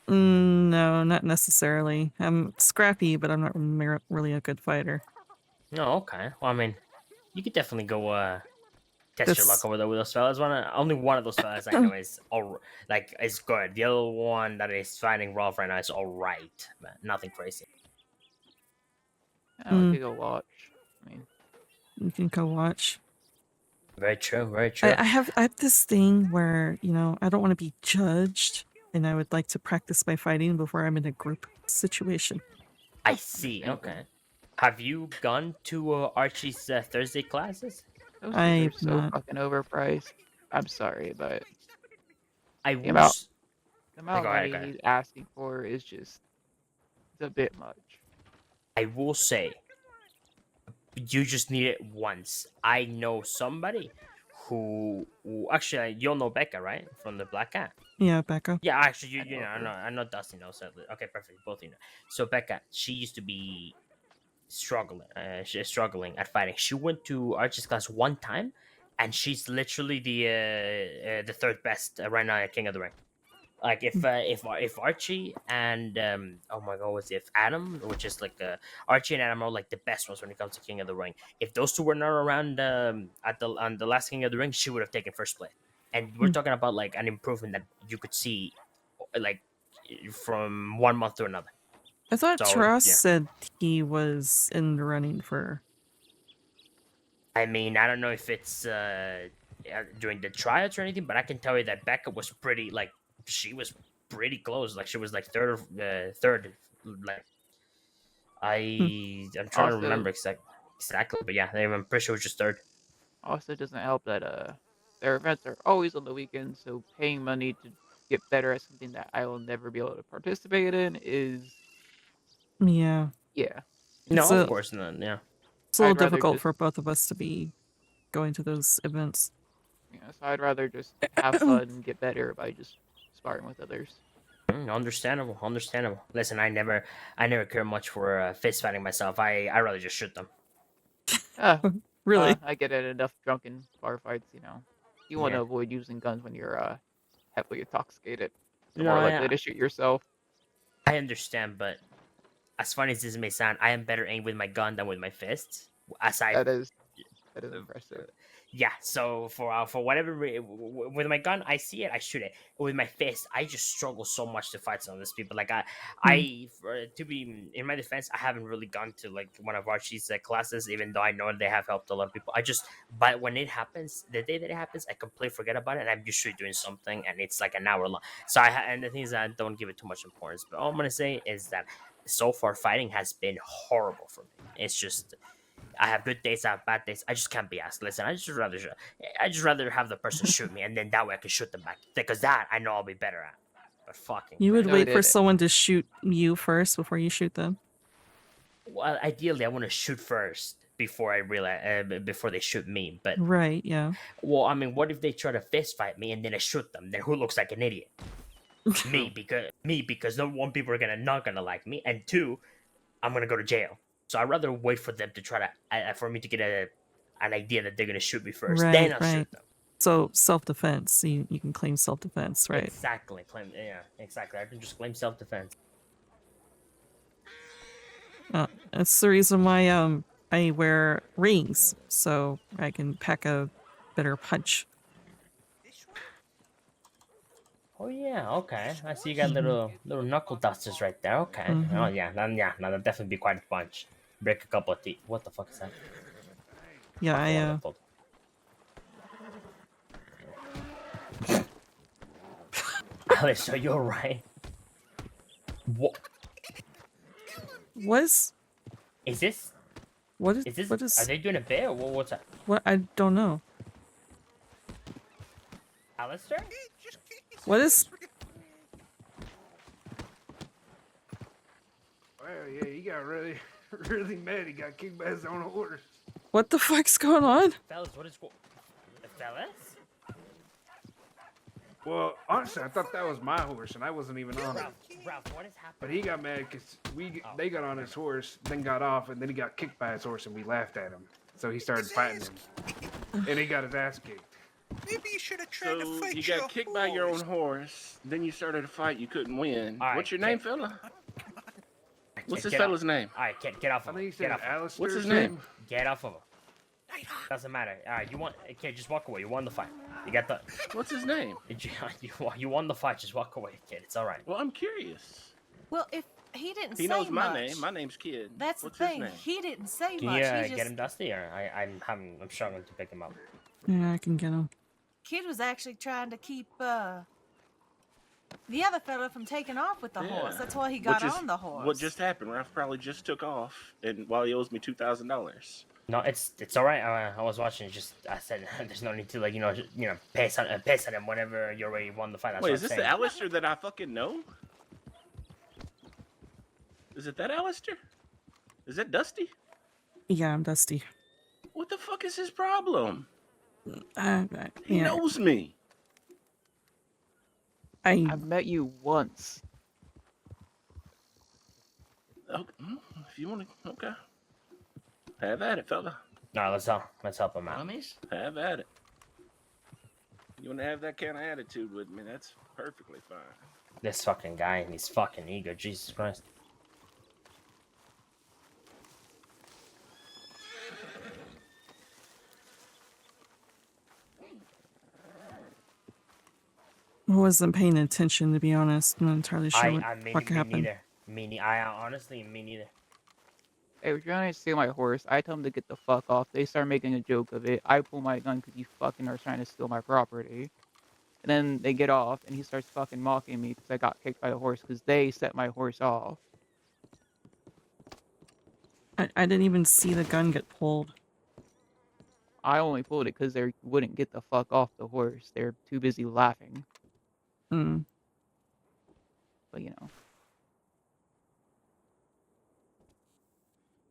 No, not necessarily. I'm scrappy, but I'm not really a good fighter. No, okay. Well, I mean, you could definitely go test your luck over there with those fellas. Only one of those fellas I know is is good. The other one that is fighting Rolf right now is all right, but nothing crazy. I could go watch. I mean, you can go watch. Very true. Very true. I have this thing where I don't want to be judged, and I would like to practice my fighting before I'm in a group situation. I see. Okay. Have you gone to Archie's Thursday classes? Those things are so fucking overpriced. I'm sorry, but the amount of Go ahead. money he's asking for is just a bit much. I will say, you just need it once. I know somebody who actually, you'll know Becca, right, from the Black Cat. Yeah, Becca. Yeah, actually, you know, I know Dusty knows. Okay, perfect. Both you know. So Becca, she used to be struggling. She's struggling at fighting. She went to Archie's class one time, and she's literally the third best right now at King of the Ring. Like if Archie and oh my god, if Adam, which is like Archie and Adam are like the best ones when it comes to King of the Ring. If those two were not around on the last King of the Ring, she would have taken first place. And we're talking about like an improvement that you could see, like from 1 month to another. I thought Ross said he was in the running for. I mean, I don't know if it's during the tryouts or anything, but I can tell you that Becca was pretty like. She was pretty close. Like she was like third. Like I'm trying to remember exactly, but yeah, I'm pretty sure it was just third. Also, doesn't help that their events are always on the weekends, so paying money to get better at something that I will never be able to participate in is. Yeah. Yeah. No, of course not. Yeah. It's a little difficult for both of us to be going to those events. Yeah, so I'd rather just have fun and get better by just sparring with others. Understandable. Listen, I never care much for fist fighting myself. I rather just shoot them. Really? I get in enough drunken bar fights. You want to avoid using guns when you're heavily intoxicated. You're more likely to shoot yourself. I understand, but as funny as this may sound, I am better aimed with my gun than with my fists. That is impressive. Yeah, so for whatever with my gun, I see it, I shoot it. With my fist, I just struggle so much to fight some of these people. Like to be in my defense, I haven't really gone to like one of Archie's classes, even though I know they have helped a lot of people. But when it happens, the day that it happens, I completely forget about it, and I'm usually doing something, and it's like an hour long. So and the thing is, I don't give it too much importance. But all I'm gonna say is that so far, fighting has been horrible for me. It's just. I have good days, I have bad days. I just can't be asked. Listen, I just rather have the person shoot me, and then that way I can shoot them back. Because that I know I'll be better at. But fucking. You would wait for someone to shoot you first before you shoot them. Well, ideally, I want to shoot first before I realize before they shoot me. But right, yeah. Well, I mean, what if they try to fist fight me and then I shoot them? Then who looks like an idiot? me, because number one, people are not gonna like me, and two, I'm gonna go to jail. So I'd rather wait for them to try to, for me to get an idea that they're going to shoot me first. Right, then I'll shoot them. So self-defense. You can claim self-defense, right? Exactly. Exactly. I can just claim self-defense. That's the reason why I wear rings, so I can pack a better punch. Oh yeah, okay. I see you got little knuckle dusters right there. Okay. Oh yeah, that'll definitely be quite a bunch. Break a couple of teeth. What the fuck is that? Yeah, Alistair, you're right. What Was is this? what is Is this? what is Are they doing a bit? Or what's that? what? I don't know. Alistair? What is? Well, yeah, he got really, really mad. He got kicked by his own horse. What the fuck's going on? Fellas, what is fellas? Well, honestly, I thought that was my horse, and I wasn't even on it. Ralph, what is happening? But he got mad because they got on his horse, then got off, and then he got kicked by his horse, and we laughed at him. So he started fighting him, and he got his ass kicked. Maybe you should have tried to So fight you your got kicked by your own horse, then you started a fight, you couldn't win. All right, What's your name, fella? What's this Get fella's off. name? Alright, get off I of think he him. said Get off. Alistair. What's his or name? something. Get off of him. Doesn't matter. Alright, you won. Okay, just walk away. You won the fight. You got the. What's his name? You won the fight. Just walk away, kid. It's all right. Well, I'm curious. Well, if he didn't He say knows my much, name. My name's Kid. that's What's the his thing. name? He didn't say Can much. you He just get him, Dusty, or I'm struggling to pick him up. Yeah, I can get him. Kid was actually trying to keep the other fella from taking off with the horse. Yeah. That's why he got Which is on the horse. What just happened? Ralph probably just took off, and while he owes me $2,000. No, it's all right. I was watching. I said there's no need to pace on him whenever you already won the fight. That's Wait, what is I'm this saying. the Alistair that I fucking know? Is it that Alistair? Is that Dusty? Yeah, I'm Dusty. What the fuck is his problem? He Yeah, knows me. I've met you once. Okay, if you want to, okay. Have at it, fella. No, let's help him out. Have at it. You want to have that kind of attitude with me? That's perfectly fine. This fucking guy and his fucking ego. Jesus Christ. I wasn't paying attention, to be honest. I'm not entirely sure what Me happened. neither. I honestly, me neither. Hey, we're trying to steal my horse. I tell them to get the fuck off. They start making a joke of it. I pull my gun because you fucking are trying to steal my property. And then they get off, and he starts fucking mocking me because I got kicked by the horse because they set my horse off. I didn't even see the gun get pulled. I only pulled it because they wouldn't get the fuck off the horse. They're too busy laughing. Hmm. But, you know.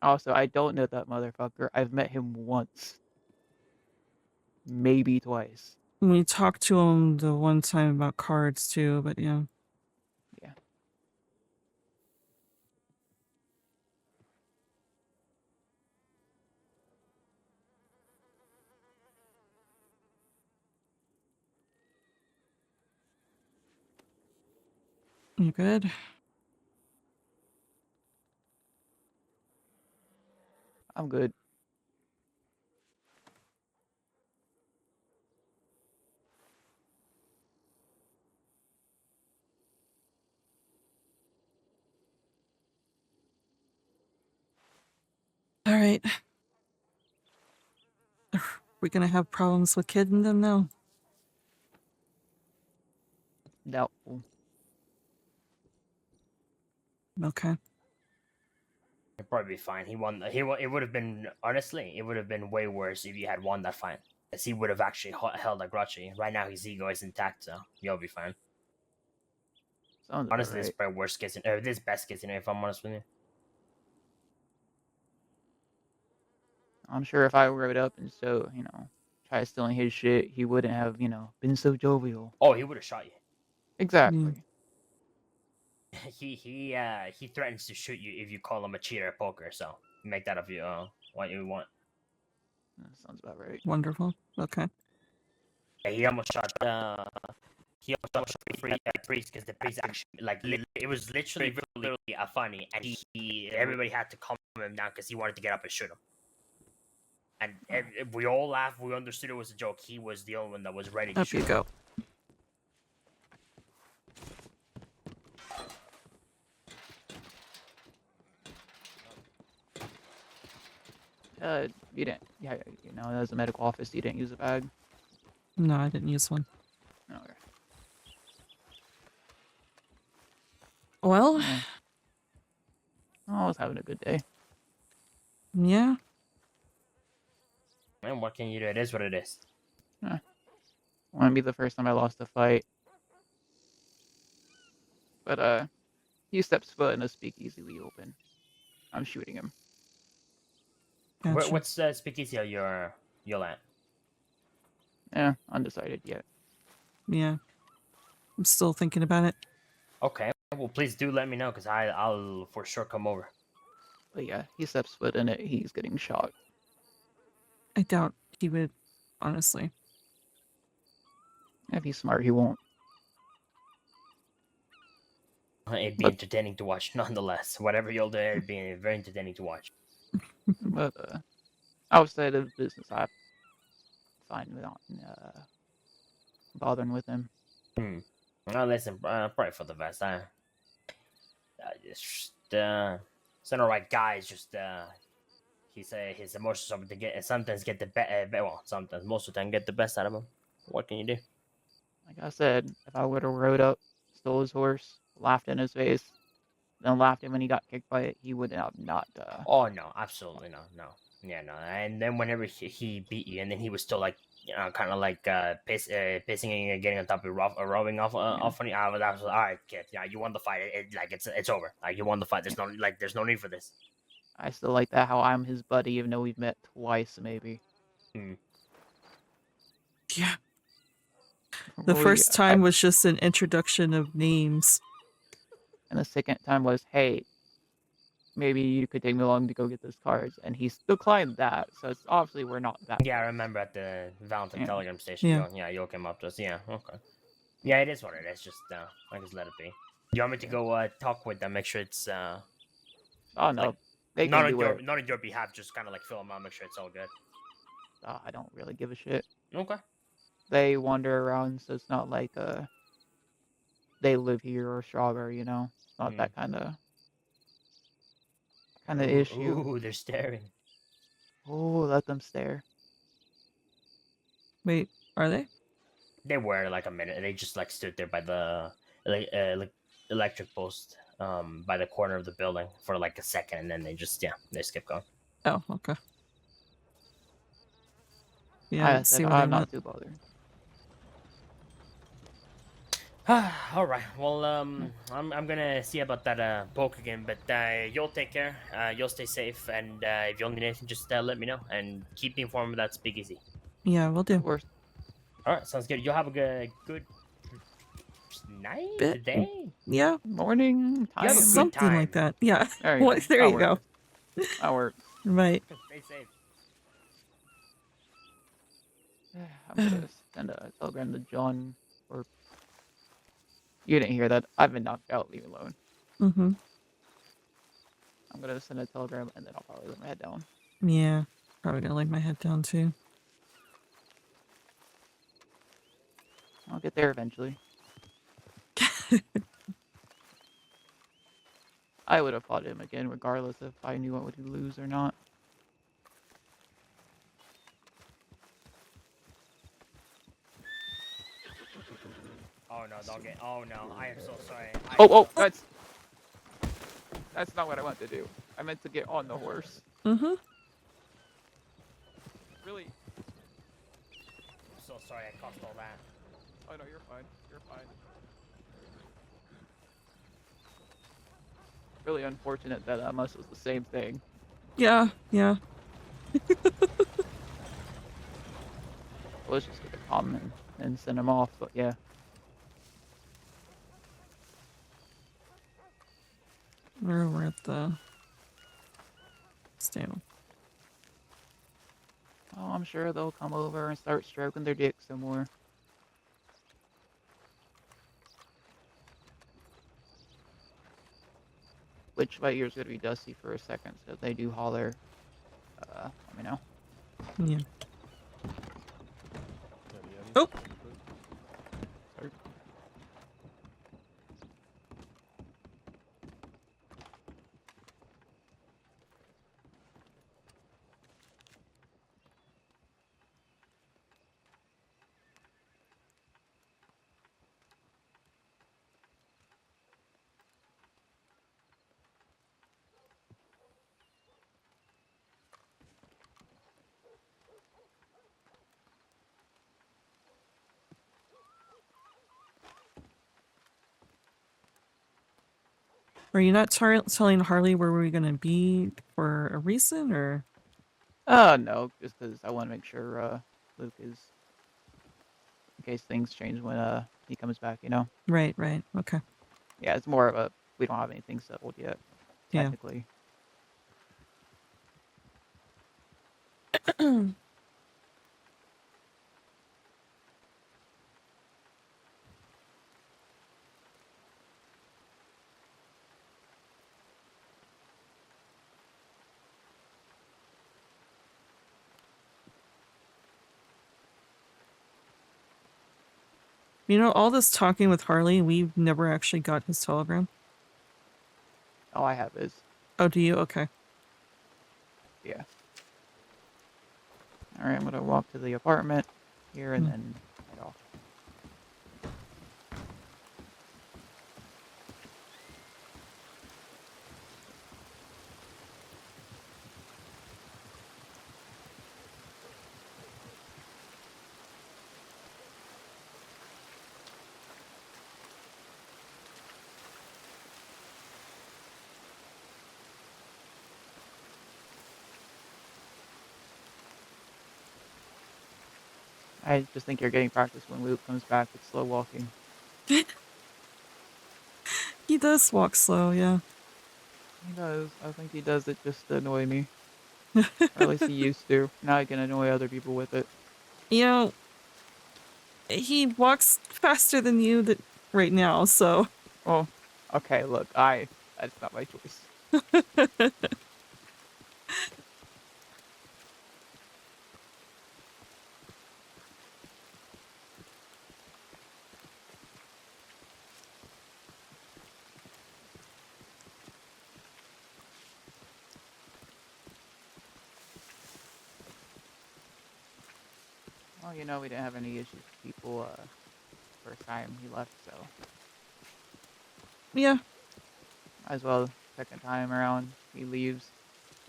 Also, I don't know that motherfucker. I've met him once. Maybe twice. We talked to him the one time about cards too, but yeah. Yeah. You good? I'm good. All right. Are we gonna have problems with Kid and them now? Doubtful. Okay. It'd probably be fine. He won. It would have been, honestly, it would have been way worse if you had won that fight. As he would have actually held a grudge. Right now, his ego is intact, so you'll be fine. Sounds Honestly, right. this is probably worst case. This best case scenario, if I'm honest with you. I'm sure if I rode up and tried stealing his shit, he wouldn't have, been so jovial. Oh, he would have shot you. Exactly. He threatens to shoot you if you call him a cheater at poker. So make that of you what you want. That sounds about right. Wonderful. Okay. Yeah, he almost shot the priest because the priest actually it was literally funny, and everybody had to calm him down because he wanted to get up and shoot him. And we all laughed. We understood it was a joke. He was the only one that was ready to Up shoot you go. You didn't. Yeah, that was a medical office. You didn't use a bag. No, I didn't use one. Okay. Well, Yeah. I was having a good day. yeah. And what can you do? It is what it is. Wouldn't be the first time I lost a fight. But he steps foot in a speakeasy we open. I'm shooting him. Gotcha. What's speakeasy you're at? Yeah, undecided yet. Yeah. I'm still thinking about it. Okay. Well, please do let me know, because I'll for sure come over. But yeah, he steps foot in it, he's getting shot. I doubt he would, honestly. If he's smart, he won't. It'd be But- entertaining to watch, nonetheless. Whatever you'll do, it'd be very entertaining to watch. But outside of business, I'm fine without bothering with him. Well, listen, probably for the best. It's not right guy. It's just his emotions over to get sometimes get the well, sometimes most of the time get the best out of him. What can you do? Like I said, if I would have rode up, stole his horse, laughed in his face, then laughed at him when he got kicked by it, he would have not. Oh no, absolutely no. Yeah, no. And then whenever he beat you, and then he was still like, kind of like pissing and getting on top of you, rubbing off on you. I was all right, kid. Yeah, you won the fight. It's over. Like, you won the fight. There's no need for this. I still like that how I'm his buddy, even though we've met twice, maybe. Yeah. The first time was just an introduction of names. And the second time was, hey, maybe you could take me along to go get those cards. And he declined that, so it's obviously we're not that Yeah, I remember at the Valentine Telegram station. Yeah. You came up to us. Yeah, okay. Yeah, it is what it is. Just I just let it be. You want me to go talk with them? Make sure it's Oh no, like, they not can on do your it. not on your behalf. Just kind of like fill them out. Make sure it's all good. I don't really give a shit. Okay. They wander around, so it's not like they live here or Strawberry, you know. It's not that kind of issue. Ooh, they're staring. Oh, let them stare. Wait, are they? They were like a minute. They just like stood there by the electric post, by the corner of the building for like a second, and then they just they kept going. Oh, okay. Yeah, I see said where I'm they not went. too bothered. All right. Well, I'm gonna see about that poke again, but you'll take care. You'll stay safe, and if you need anything, just let me know and keep me informed of that speakeasy. Yeah, we'll do. Of course. All right, sounds good. You'll have a good night, Bit. day. Yeah. Morning You have a time. good Something time. like that. Yeah. There you go. There That you go. That works. Right. Stay safe. I'm gonna send a telegram to John. Or you didn't hear that. I've been knocked out. Leave me alone. Mm-hmm. I'm gonna send a telegram and then I'll probably let my head down. Yeah. Probably gonna lay my head down too. I'll get there eventually. I would have fought him again regardless if I knew what would lose or not. Oh no, don't get. Oh no, I am so sorry. Oh, that's not what I meant to do. I meant to get on the horse. Mm-hmm. Really? I'm so sorry I caused all that. Oh no, you're fine. You're fine. Really unfortunate that Amos was the same thing. Yeah. Yeah. Let's just get a comment and send him off, but yeah. We're at the stable. Oh, I'm sure they'll come over and start stroking their dicks some more. Which right here is going to be Dusty for a second, so if they do holler, let me know. Yeah. Oh. Sorry. Are you not telling Harley where we're gonna be for a reason, or? No, just because I want to make sure Luke is, in case things change when he comes back. You know. Right, right, okay. Yeah, it's more of a we don't have anything settled yet, Yeah. technically. You know, all this talking with Harley, we've never actually got his telegram. All I have is. Oh, do you? Okay. Yeah. All right, I'm gonna walk to the apartment here and then head off. I just think you're getting practice when Luke comes back with slow walking. He does walk slow, yeah. He does. I think he does it just to annoy me. Or at least he used to. Now he can annoy other people with it. You know, he walks faster than you right now, so. Oh, okay, look, that's not my choice. Well, you know, we didn't have any issues with people, first time he left, so. Yeah. Might as well, second time around, he leaves.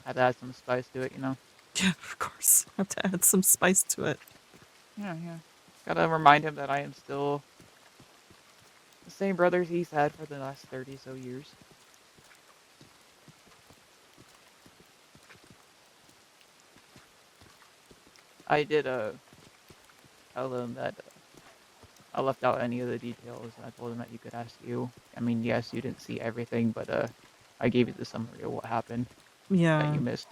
Have to add some spice to it, you know? Yeah, of course. Have to add some spice to it. Yeah. Gotta remind him that I am still the same brothers he's had for the last 30 so years. I did tell him that I left out any of the details. I told him that you could ask you. I mean, yes, you didn't see everything, but I gave you the summary of what happened. Yeah. That you missed.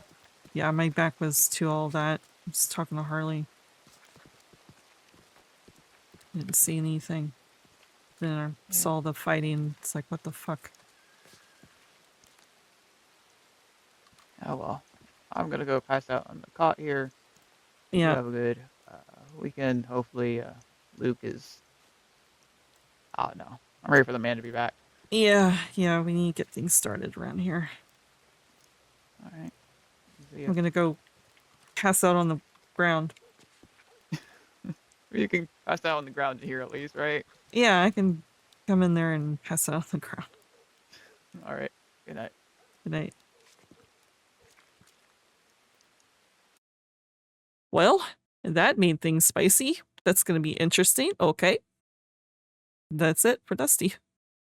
Yeah, my back was to all that. I was talking to Harley. Didn't see anything. Then I saw the fighting. It's like, what the fuck? Oh well. I'm gonna go pass out on the cot here. Yeah. You have a good weekend. Hopefully, Luke is. Oh no, I'm ready for the man to be back. Yeah, we need to get things started around here. All right. I'm gonna go pass out on the ground. You can pass out on the ground here at least, right? Yeah, I can come in there and pass out on the ground. All right. Good night. Good night. Well, that made things spicy. That's gonna be interesting. Okay. That's it for Dusty.